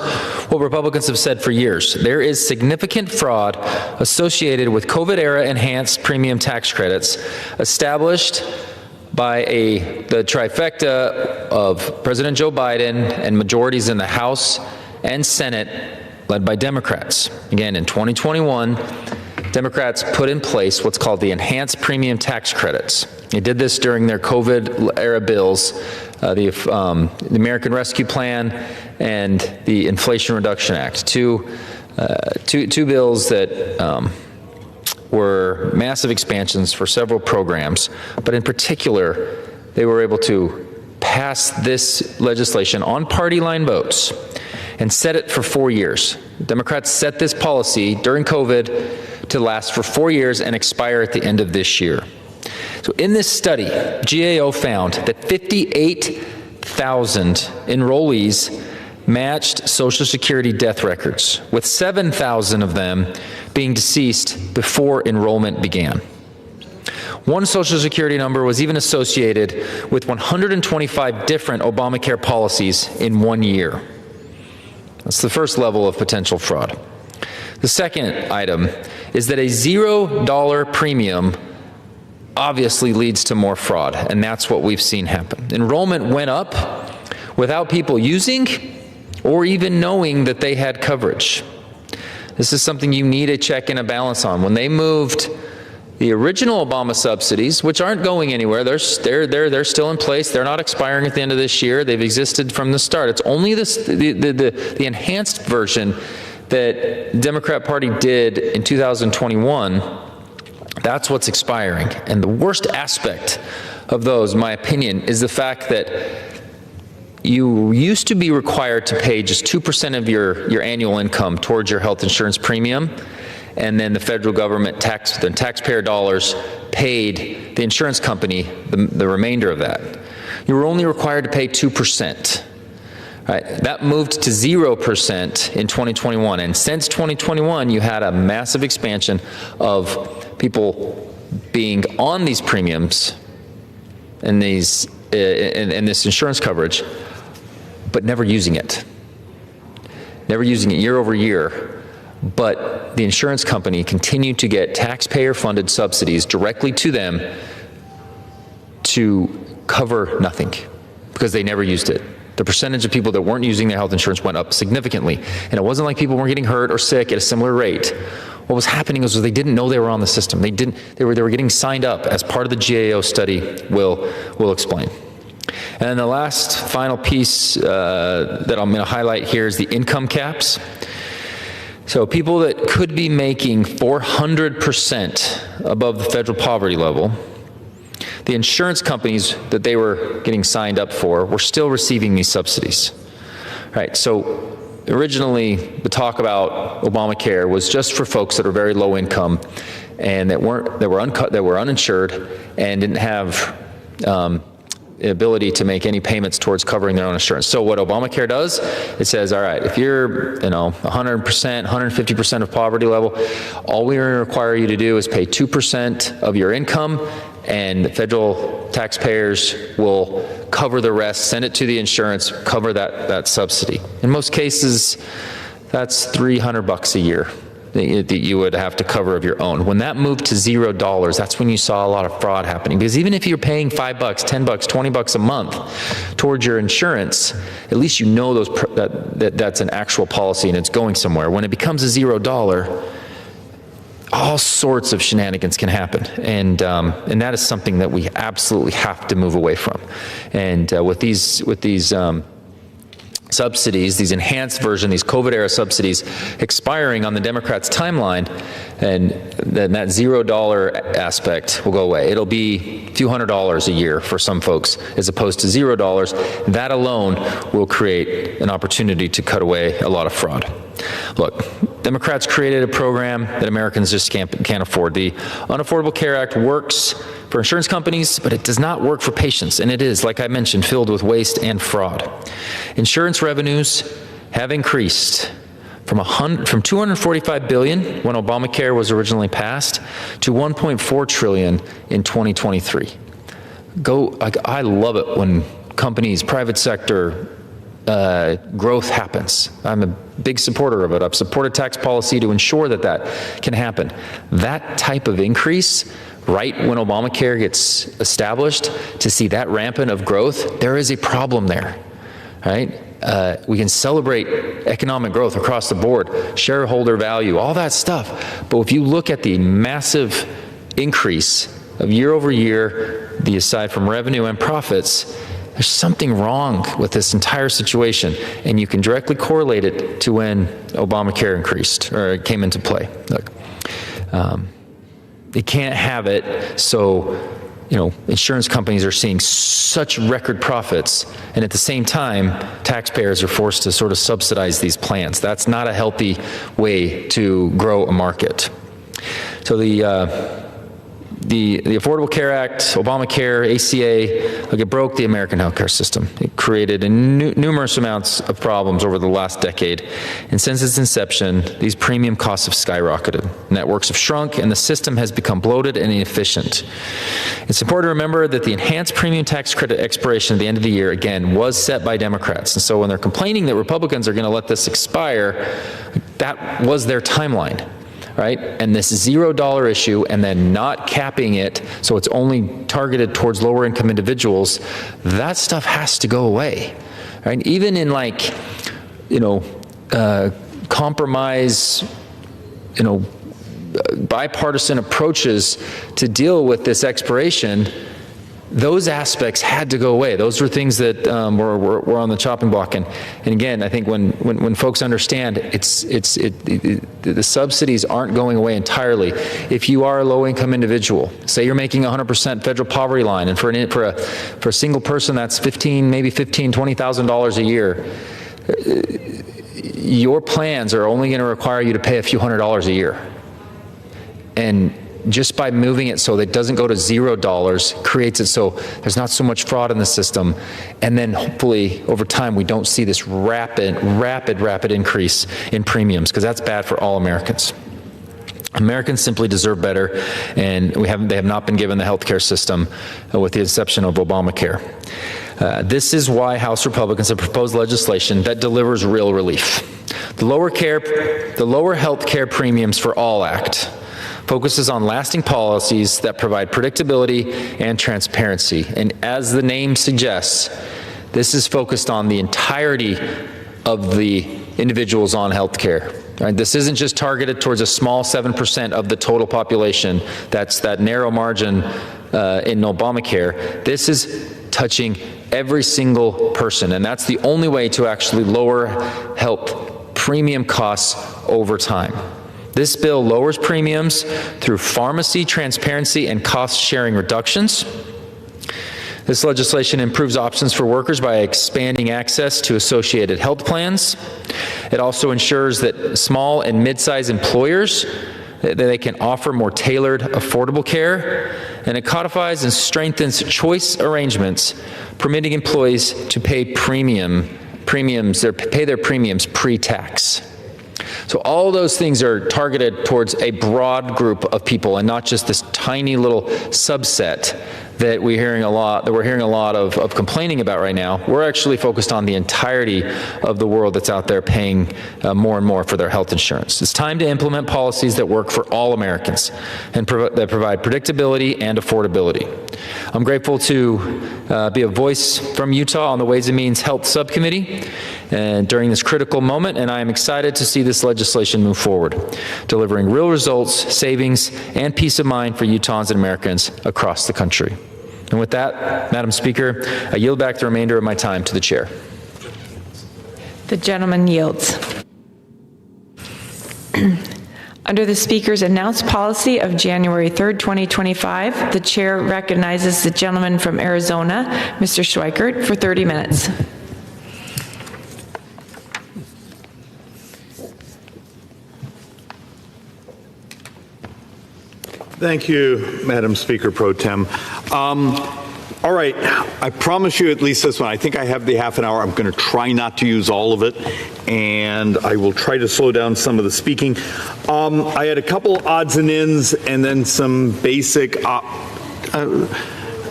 E: what Republicans have said for years. There is significant fraud associated with COVID-era enhanced premium tax credits established by the trifecta of President Joe Biden and majorities in the House and Senate led by Democrats. Again, in 2021, Democrats put in place what's called the enhanced premium tax credits. They did this during their COVID-era bills, the American Rescue Plan and the Inflation Reduction Act, two bills that were massive expansions for several programs, but in particular, they were able to pass this legislation on party line votes and set it for 4 years. Democrats set this policy during COVID to last for 4 years and expire at the end of this year. So in this study, GAO found that 58,000 enrollees matched Social Security death records, with 7,000 of them being deceased before enrollment began. One Social Security number was even associated with 125 different Obamacare policies in 1 year. That's the first level of potential fraud. The second item is that a $0 premium obviously leads to more fraud, and that's what we've seen happen. Enrollment went up without people using or even knowing that they had coverage. This is something you need a check and a balance on. When they moved the original Obama subsidies, which aren't going anywhere, they're still in place. They're not expiring at the end of this year. They've existed from the start. It's only the enhanced version that the Democrat Party did in 2021, that's what's expiring. And the worst aspect of those, in my opinion, is the fact that you used to be required to pay just 2% of your annual income towards your health insurance premium, and then the federal government, the taxpayer dollars, paid the insurance company the remainder of that. You were only required to pay 2%. Right, that moved to 0% in 2021, and since 2021, you had a massive expansion of people being on these premiums and these and this insurance coverage, but never using it year over year. But the insurance company continued to get taxpayer-funded subsidies directly to them to cover nothing because they never used it. The percentage of people that weren't using their health insurance went up significantly. And it wasn't like people weren't getting hurt or sick at a similar rate. What was happening was they didn't know they were on the system. They were getting signed up, as part of the GAO study will explain. And then the last final piece that I'm going to highlight here is the income caps. So people that could be making 400% above the federal poverty level, the insurance companies that they were getting signed up for were still receiving these subsidies. Right, so originally the talk about Obamacare was just for folks that are very low income and that were uninsured and didn't have the ability to make any payments towards covering their own insurance. So what Obamacare does, it says, all right, if you're 100%, 150% of poverty level, all we require you to do is pay 2% of your income, and the federal taxpayers will cover the rest, send it to the insurance, cover that subsidy. In most cases, that's $300 a year that you would have to cover of your own. When that moved to $0, that's when you saw a lot of fraud happening. Because even if you're paying $5, $10, $20 a month towards your insurance, at least you know that's an actual policy and it's going somewhere. When it becomes a $0, all sorts of shenanigans can happen, and that is something that we absolutely have to move away from. And with these subsidies, these enhanced version, these COVID-era subsidies expiring on the Democrats' timeline, and then that $0 aspect will go away. It'll be a few $100s a year for some folks, as opposed to $0. That alone will create an opportunity to cut away a lot of fraud. Look, Democrats created a program that Americans just can't afford. The Unaffordable Care Act works for insurance companies, but it does not work for patients, and it is, like I mentioned, filled with waste and fraud. Insurance revenues have increased from $245 billion when Obamacare was originally passed to $1.4 trillion in 2023. I love it when companies, private sector growth happens. I'm a big supporter of it. I've supported tax policy to ensure that can happen. That type of increase, right when Obamacare gets established, to see that rampant of growth, there is a problem there, right? We can celebrate economic growth across the board, shareholder value, all that stuff. But if you look at the massive increase of year over year, aside from revenue and profits, there's something wrong with this entire situation, and you can directly correlate it to when Obamacare increased or came into play. Look, they can't have it, so insurance companies are seeing such record profits, and at the same time, taxpayers are forced to sort of subsidize these plans. That's not a healthy way to grow a market. So the Affordable Care Act, Obamacare, ACA, it broke the American healthcare system. It created numerous amounts of problems over the last decade. And since its inception, these premium costs have skyrocketed. Networks have shrunk, and the system has become bloated and inefficient. It's important to remember that the enhanced premium tax credit expiration at the end of the year, again, was set by Democrats. And so when they're complaining that Republicans are going to let this expire, that was their timeline. Right? And this $0 issue, and then not capping it so it's only targeted towards lower income individuals, that stuff has to go away. Right? Even in compromise, bipartisan approaches to deal with this expiration, those aspects had to go away. Those were things that were on the chopping block. And again, I think when folks understand the subsidies aren't going away entirely. If you are a low-income individual, say you're making 100% federal poverty line, and for a single person that's maybe $20,000 a year, your plans are only going to require you to pay a few $100s a year. And just by moving it so that it doesn't go to $0 creates it so there's not so much fraud in the system. And then hopefully over time we don't see this rapid increase in premiums, because that's bad for all Americans. Americans simply deserve better, and they have not been given the healthcare system with the exception of Obamacare. This is why House Republicans have proposed legislation that delivers real relief. The Lower Health Care Premiums for All Act focuses on lasting policies that provide predictability and transparency. And as the name suggests, this is focused on the entirety of the individuals on health care. Right? This isn't just targeted towards a small 7% of the total population. That's that narrow margin in Obamacare. This is touching every single person, and that's the only way to actually lower health premium costs over time. This bill lowers premiums through pharmacy transparency and cost-sharing reductions. This legislation improves options for workers by expanding access to associated health plans. It also ensures that small and mid-sized employers that they can offer more tailored, affordable care. And it codifies and strengthens choice arrangements, permitting employees to pay pay their premiums pre-tax. So all those things are targeted towards a broad group of people, and not just this tiny little subset that we're hearing a lot of complaining about right now. We're actually focused on the entirety of the world that's out there paying more and more for their health insurance. It's time to implement policies that work for all Americans and that provide predictability and affordability. I'm grateful to be a voice from Utah on the Ways and Means Health Subcommittee and during this critical moment, and I am excited to see this legislation move forward, delivering real results, savings, and peace of mind for Utahns and Americans across the country. And with that, Madam Speaker, I yield back the remainder of my time to the chair.
B: The gentleman yields. Under the Speaker's announced policy of January 3rd, 2025, the chair recognizes the gentleman from Arizona, Mr. Schweikert, for 30 minutes.
D: Thank you, Madam Speaker Pro Tem. All right, I promise you at least this one. I think I have the half an hour. I'm going to try not to use all of it, and I will try to slow down some of the speaking. I had a couple odds and ends and then some basic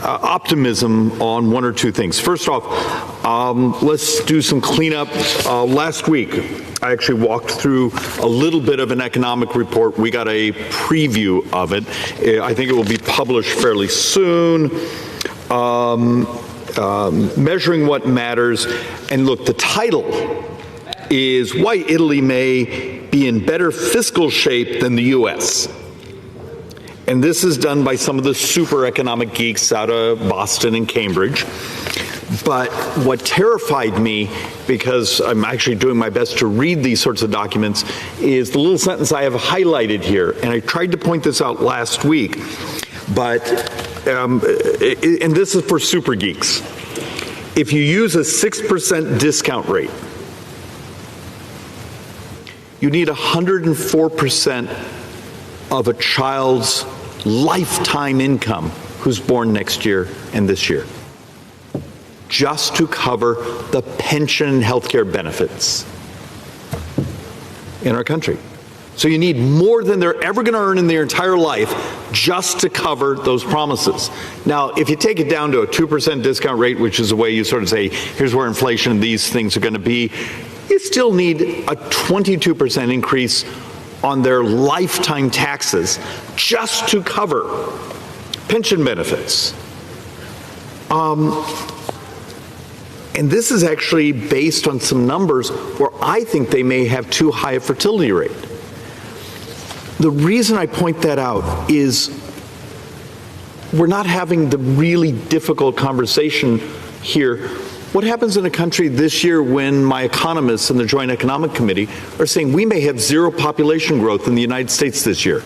D: optimism on one or two things. First off, let's do some cleanup. Last week, I actually walked through a little bit of an economic report. We got a preview of it. I think it will be published fairly soon. Measuring What Matters. And look, the title is Why Italy May Be in Better Fiscal Shape Than the U.S. And this is done by some of the super economic geeks out of Boston and Cambridge. But what terrified me, because I'm actually doing my best to read these sorts of documents, is the little sentence I have highlighted here. And I tried to point this out last week, but, and this is for super geeks. If you use a 6% discount rate, you need 104% of a child's lifetime income who's born next year and this year, just to cover the pension and healthcare benefits in our country. So you need more than they're ever going to earn in their entire life just to cover those promises. Now, if you take it down to a 2% discount rate, which is a way you sort of say, here's where inflation and these things are going to be, you still need a 22% increase on their lifetime taxes just to cover pension benefits. And this is actually based on some numbers where I think they may have too high a fertility rate. The reason I point that out is we're not having the really difficult conversation here. What happens in a country this year when my economists in the Joint Economic Committee are saying we may have zero population growth in the United States this year?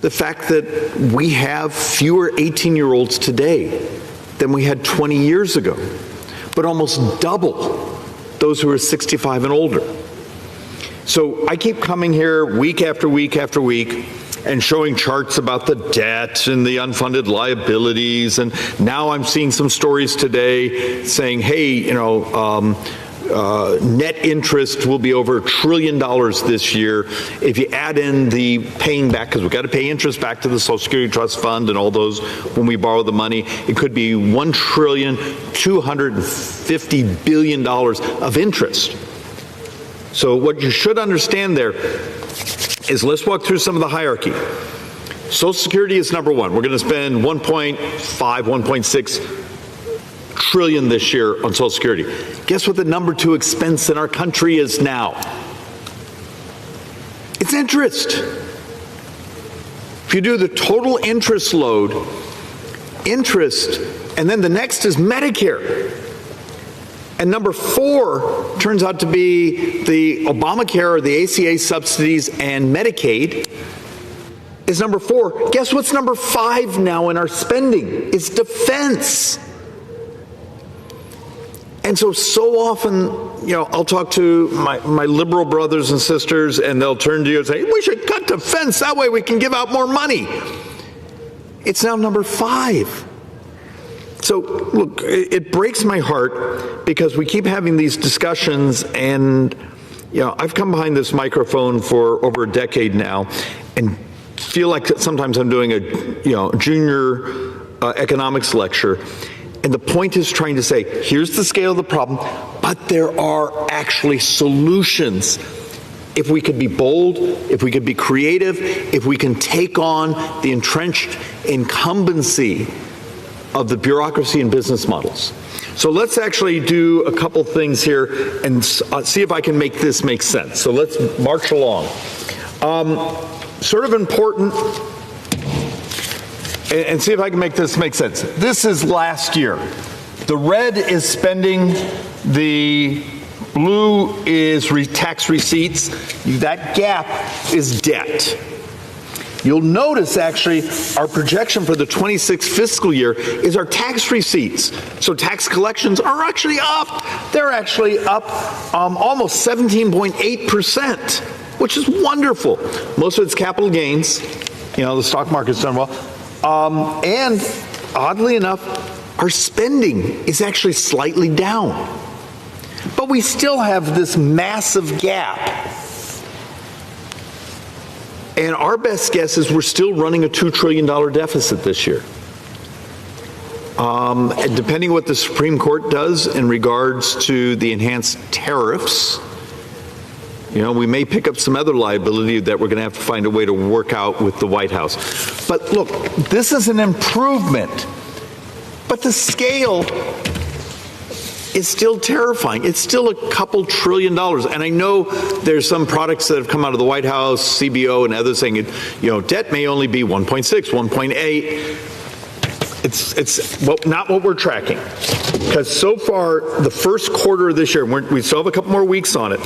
D: The fact that we have fewer 18-year-olds today than we had 20 years ago, but almost double those who are 65 and older. So I keep coming here week after week after week and showing charts about the debt and the unfunded liabilities. And now I'm seeing some stories today saying, hey, net interest will be over $1 trillion this year. If you add in the paying back, because we've got to pay interest back to the Social Security Trust Fund and all those when we borrow the money, it could be $1,250 billion of interest. So what you should understand there is, let's walk through some of the hierarchy. Social Security is number one. We're going to spend 1.6 trillion this year on Social Security. Guess what the number 2 expense in our country is now? It's interest. If you do the total interest load, interest, and then the next is Medicare. And number 4 turns out to be the Obamacare or the ACA subsidies and Medicaid is number 4. Guess what's number 5 now in our spending? It's defense. And so often, I'll talk to my liberal brothers and sisters, and they'll turn to you and say, we should cut defense, that way we can give out more money. It's now number 5. So, look, it breaks my heart because we keep having these discussions, and, I've come behind this microphone for over a decade now and feel like sometimes I'm doing a, junior economics lecture. And the point is trying to say, here's the scale of the problem, but there are actually solutions. If we could be bold, if we could be creative, if we can take on the entrenched incumbency of the bureaucracy and business models. So let's actually do a couple things here and see if I can make this make sense. So let's march along. Sort of important, and see if I can make this make sense. This is last year. The red is spending, the blue is tax receipts. That gap is debt. You'll notice, actually, our projection for the 26th fiscal year is our tax receipts. So tax collections are actually up. They're actually up almost 17.8%, which is wonderful. Most of it's capital gains. The stock market's done well. And oddly enough, our spending is actually slightly down. But we still have this massive gap. And our best guess is we're still running a $2 trillion deficit this year. And depending what the Supreme Court does in regards to the enhanced tariffs, we may pick up some other liability that we're going to have to find a way to work out with the White House. But look, this is an improvement. But the scale is still terrifying. It's still a couple $1 trillion. And I know there's some products that have come out of the White House, CBO and others saying, debt may only be 1.6, 1.8. It's not what we're tracking. Because so far, the first quarter of this year, we still have a couple more weeks on it.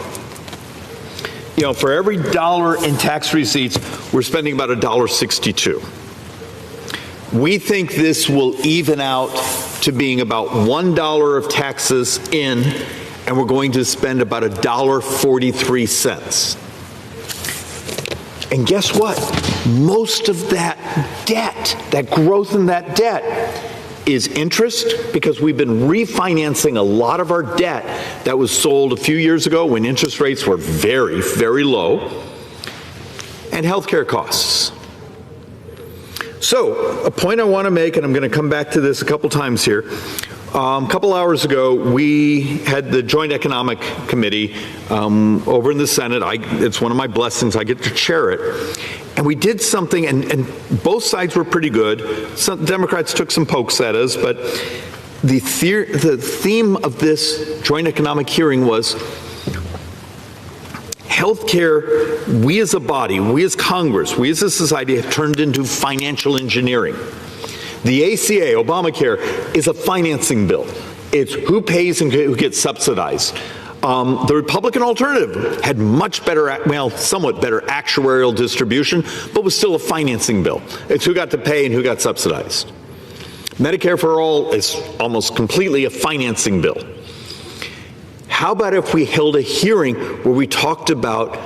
D: For every dollar in tax receipts, we're spending about $1.62. We think this will even out to being about $1 of taxes in, and we're going to spend about $1.43. And guess what? Most of that debt, that growth in that debt, is interest, because we've been refinancing a lot of our debt that was sold a few years ago when interest rates were very, very low, and healthcare costs. So, a point I want to make, and I'm going to come back to this a couple times here. A couple hours ago, we had the Joint Economic Committee over in the Senate. It's one of my blessings. I get to chair it. And we did something, and both sides were pretty good. Some Democrats took some pokes at us, but the theme of this Joint Economic hearing was, healthcare, we as a body, we as Congress, we as a society have turned into financial engineering. The ACA, Obamacare, is a financing bill. It's who pays and who gets subsidized. The Republican alternative had much better, well, somewhat better actuarial distribution, but was still a financing bill. It's who got to pay and who got subsidized. Medicare for All is almost completely a financing bill. How about if we held a hearing where we talked about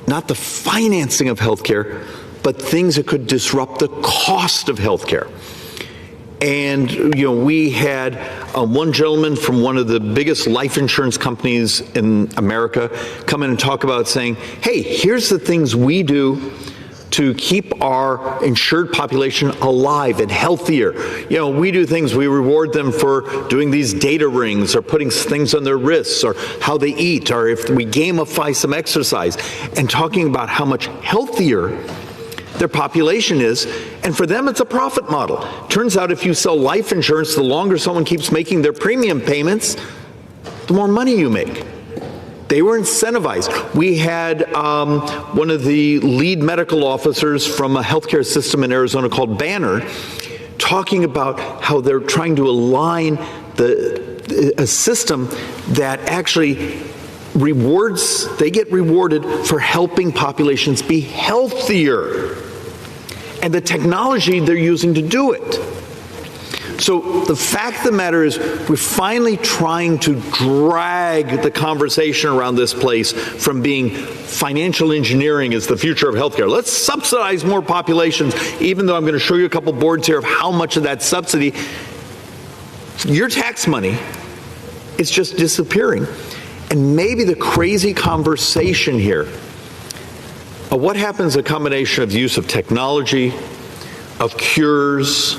D: not the financing of healthcare, but things that could disrupt the cost of healthcare? And, you know, we had one gentleman from one of the biggest life insurance companies in America come in and talk about saying, hey, here's the things we do to keep our insured population alive and healthier. You know, we do things, we reward them for doing these data rings or putting things on their wrists or how they eat, or if we gamify some exercise, and talking about how much healthier their population is, and for them it's a profit model. Turns out if you sell life insurance, the longer someone keeps making their premium payments, the more money you make. They were incentivized. We had one of the lead medical officers from a healthcare system in Arizona called Banner talking about how they're trying to align a system that actually rewards, they get rewarded for helping populations be healthier, and the technology they're using to do it. So the fact of the matter is, we're finally trying to drag the conversation around this place from being financial engineering is the future of healthcare. Let's subsidize more populations, even though I'm going to show you a couple boards here of how much of that subsidy, your tax money, is just disappearing. And maybe the crazy conversation here of what happens, a combination of the use of technology, of cures,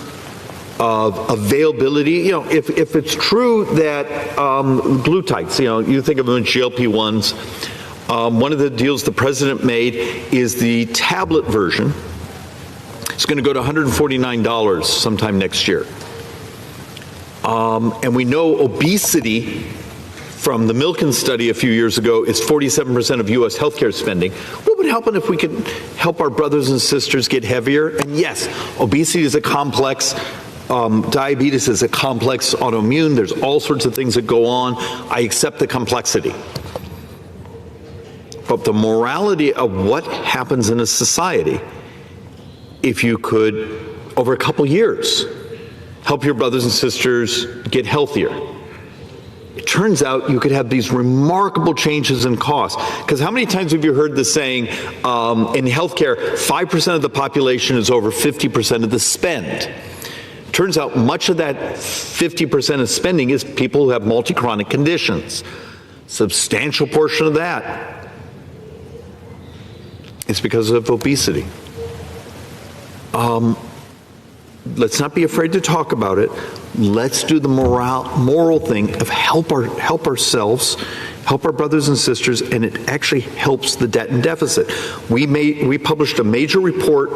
D: of availability. You know, if it's true that glutides, you know, you think of them as GLP-1s, one of the deals the president made is the tablet version. It's going to go to $149 sometime next year. And we know obesity from the Milken study a few years ago is 47% of U.S. healthcare spending. What would happen if we could help our brothers and sisters get heavier? And yes, obesity is a complex, diabetes is a complex autoimmune. There's all sorts of things that go on. I accept the complexity. But the morality of what happens in a society, if you could, over a couple years, help your brothers and sisters get healthier. It turns out you could have these remarkable changes in cost. Because how many times have you heard the saying, in healthcare, 5% of the population is over 50% of the spend? Turns out much of that 50% of spending is people who have multi-chronic conditions. Substantial portion of that is because of obesity. Let's not be afraid to talk about it. Let's do the moral thing of help ourselves, help our brothers and sisters, and it actually helps the debt and deficit. We published a major report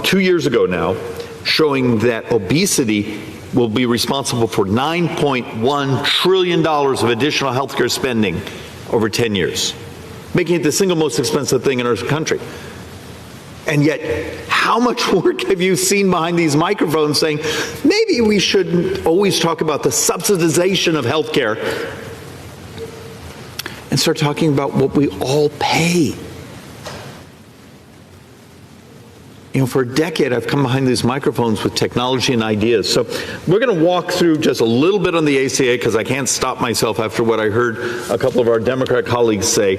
D: 2 years ago now showing that obesity will be responsible for $9.1 trillion of additional healthcare spending over 10 years, making it the single most expensive thing in our country. And yet, how much work have you seen behind these microphones saying, maybe we shouldn't always talk about the subsidization of healthcare and start talking about what we all pay? You know, for a decade, I've come behind these microphones with technology and ideas. So we're going to walk through just a little bit on the ACA because I can't stop myself after what I heard a couple of our Democrat colleagues say.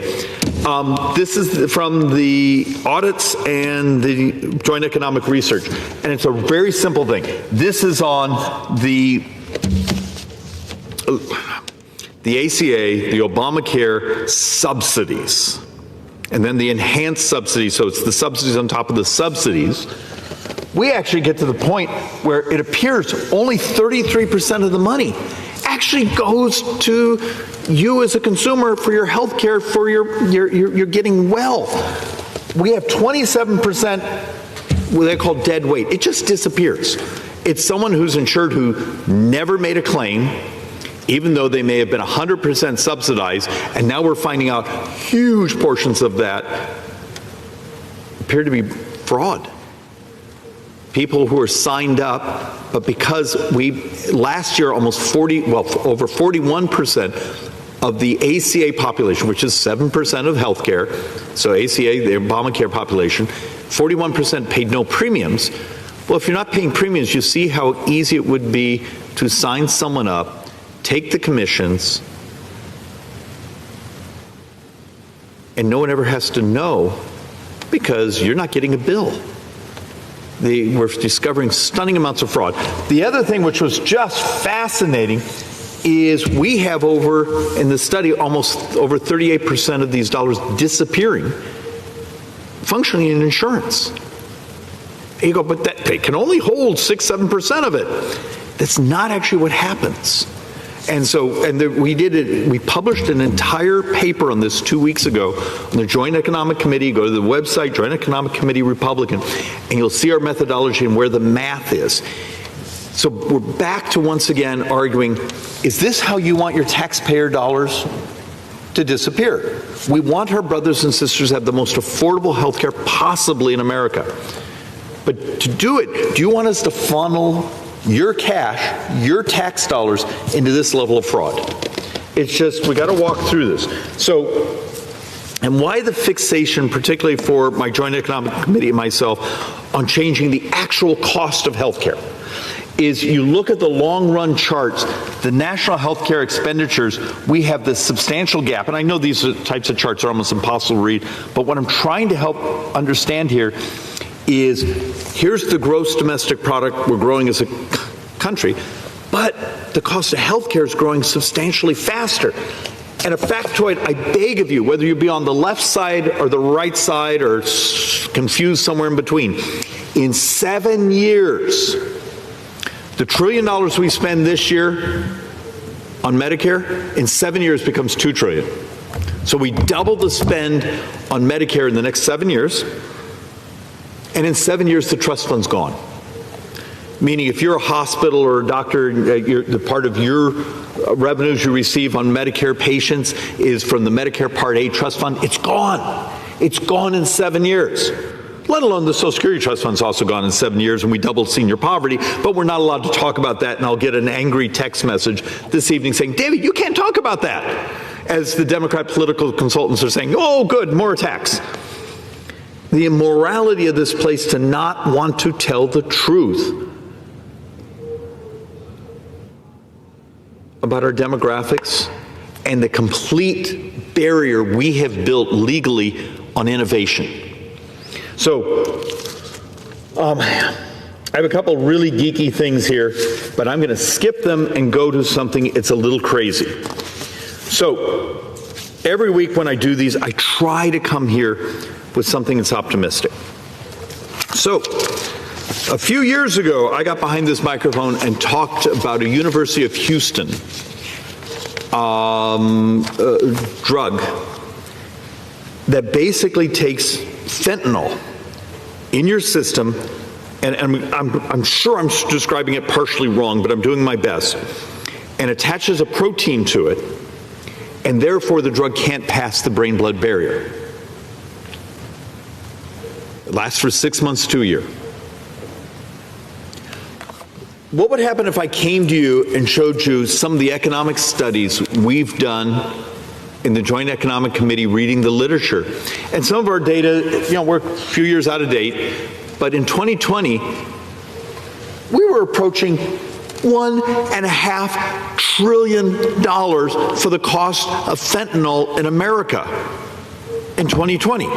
D: This is from the audits and the Joint Economic Research, and it's a very simple thing. This is on the ACA, the Obamacare subsidies, and then the enhanced subsidies, so it's the subsidies on top of the subsidies. We actually get to the point where it appears only 33% of the money actually goes to you as a consumer for your health care, for you're getting well. We have 27% what they call dead weight. It just disappears. It's someone who's insured who never made a claim, even though they may have been 100% subsidized, and now we're finding out huge portions of that appear to be fraud. People who are signed up, but because last year over 41% of the ACA population, which is 7% of healthcare, so ACA, the Obamacare population, 41% paid no premiums. Well, if you're not paying premiums, you see how easy it would be to sign someone up, take the commissions, and no one ever has to know because you're not getting a bill. We're discovering stunning amounts of fraud. The other thing which was just fascinating is we have in the study, almost over 38% of these dollars disappearing, functionally in insurance. You go, but they can only hold 6-7% of it. That's not actually what happens. And so, we published an entire paper on this 2 weeks ago on the Joint Economic Committee. Go to the website, Joint Economic Committee Republican, and you'll see our methodology and where the math is. So we're back to once again arguing, is this how you want your taxpayer dollars to disappear? We want our brothers and sisters to have the most affordable health care possibly in America. But to do it, do you want us to funnel your cash, your tax dollars into this level of fraud? It's just, we got to walk through this. So, and why the fixation, particularly for my Joint Economic Committee and myself, on changing the actual cost of health care? Is you look at the long-run charts, the national healthcare expenditures, we have this substantial gap. And I know these types of charts are almost impossible to read, but what I'm trying to help understand here is, here's the gross domestic product we're growing as a country, but the cost of healthcare is growing substantially faster. And a factoid, I beg of you, whether you be on the left side or the right side or confused somewhere in between, in 7 years, the $1 trillion we spend this year on Medicare, in 7 years becomes $2 trillion. So we double the spend on Medicare in the next 7 years, and in 7 years the trust fund's gone. Meaning if you're a hospital or a doctor, the part of your revenues you receive on Medicare patients is from the Medicare Part A trust fund, it's gone. It's gone in 7 years. Let alone the Social Security Trust Fund's also gone in 7 years, and we doubled senior poverty, but we're not allowed to talk about that, and I'll get an angry text message this evening saying, David, you can't talk about that, as the Democrat political consultants are saying, oh, good, more attacks. The immorality of this place to not want to tell the truth about our demographics and the complete barrier we have built legally on innovation. So, I have a couple really geeky things here, but I'm going to skip them and go to something it's a little crazy. So, every week when I do these, I try to come here with something that's optimistic. So, a few years ago, I got behind this microphone and talked about a University of Houston drug that basically takes fentanyl in your system, and I'm sure I'm describing it partially wrong, but I'm doing my best, and attaches a protein to it, and therefore the drug can't pass the brain-blood barrier. It lasts for 6 months to a year. What would happen if I came to you and showed you some of the economic studies we've done in the Joint Economic Committee, reading the literature? And some of our data, we're a few years out of date, but in 2020, we were approaching $1.5 trillion for the cost of fentanyl in America in 2020.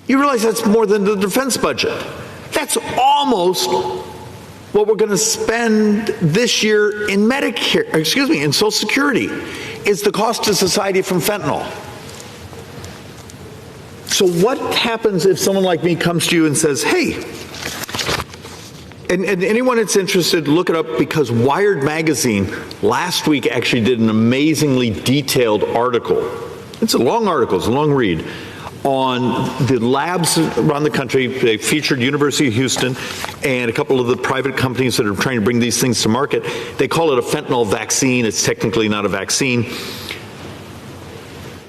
D: You realize that's more than the defense budget. That's almost what we're going to spend this year in Medicare, in Social Security, is the cost to society from fentanyl. So what happens if someone like me comes to you and says, hey, and anyone that's interested, look it up, because Wired Magazine last week actually did an amazingly detailed article. It's a long article, it's a long read, on the labs around the country. They featured University of Houston and a couple of the private companies that are trying to bring these things to market. They call it a fentanyl vaccine. It's technically not a vaccine.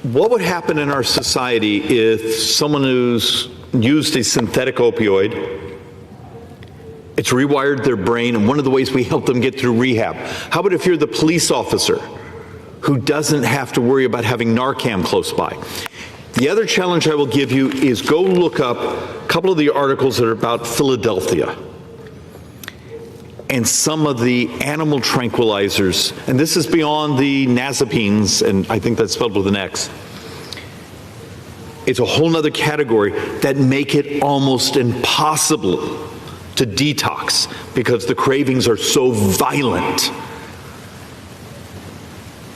D: What would happen in our society if someone who's used a synthetic opioid, it's rewired their brain, and one of the ways we help them get through rehab? How about if you're the police officer who doesn't have to worry about having Narcan close by? The other challenge I will give you is go look up a couple of the articles that are about Philadelphia and some of the animal tranquilizers, and this is beyond the nazepines, and I think that's spelled with an X. It's a whole nother category that make it almost impossible to detox because the cravings are so violent.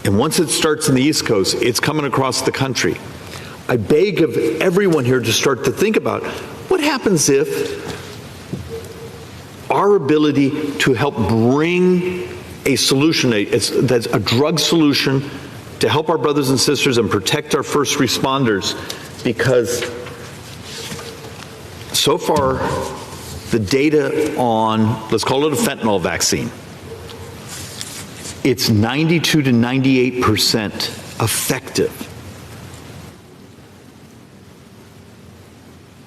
D: And once it starts in the East Coast, it's coming across the country. I beg of everyone here to start to think about what happens if our ability to help bring a solution, that's a drug solution, to help our brothers and sisters and protect our first responders, because so far the data on, let's call it a fentanyl vaccine, it's 92 to 98% effective.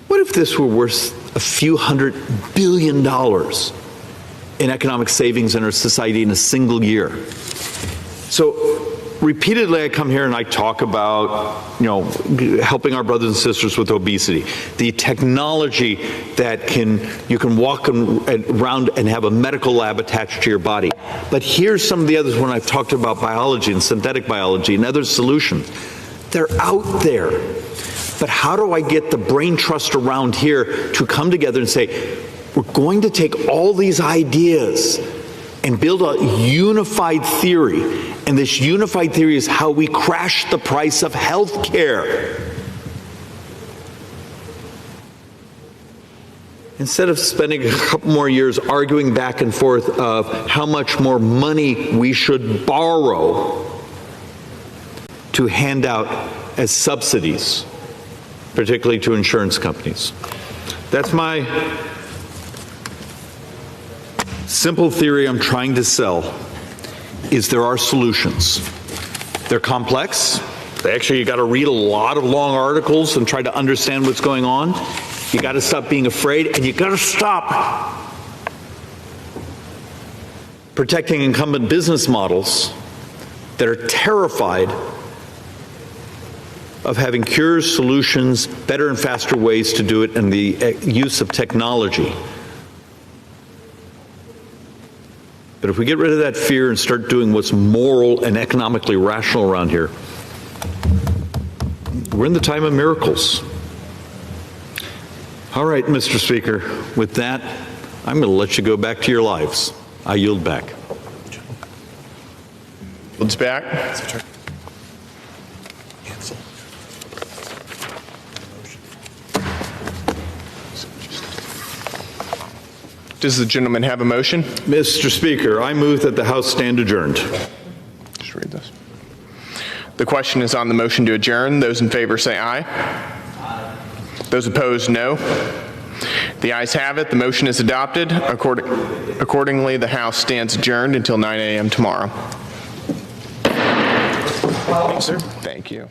D: What if this were worth a few $100 billion in economic savings in our society in a single year? So repeatedly I come here and I talk about, helping our brothers and sisters with obesity, the technology that you can walk around and have a medical lab attached to your body. But here's some of the others when I've talked about biology and synthetic biology and other solutions. They're out there. But how do I get the brain trust around here to come together and say, we're going to take all these ideas and build a unified theory, and this unified theory is how we crash the price of health care. Instead of spending a couple more years arguing back and forth of how much more money we should borrow to hand out as subsidies, particularly to insurance companies. That's my simple theory I'm trying to sell, is there are solutions. They're complex. You got to read a lot of long articles and try to understand what's going on. You got to stop being afraid, and you got to stop protecting incumbent business models that are terrified of having cures, solutions, better and faster ways to do it, and the use of technology. But if we get rid of that fear and start doing what's moral and economically rational around here, we're in the time of miracles. All right, Mr. Speaker, with that, I'm going to let you go back to your lives. I yield back.
W: Yields back. Does the gentleman have a motion?
D: Mr. Speaker, I move that the House stand adjourned.
W: Just read this. The question is on the motion to adjourn. Those in favor say aye. Aye. Those opposed, no. The ayes have it. The motion is adopted. Accordingly, the House stands adjourned until 9 a.m. tomorrow. Thanks, sir. Thank you.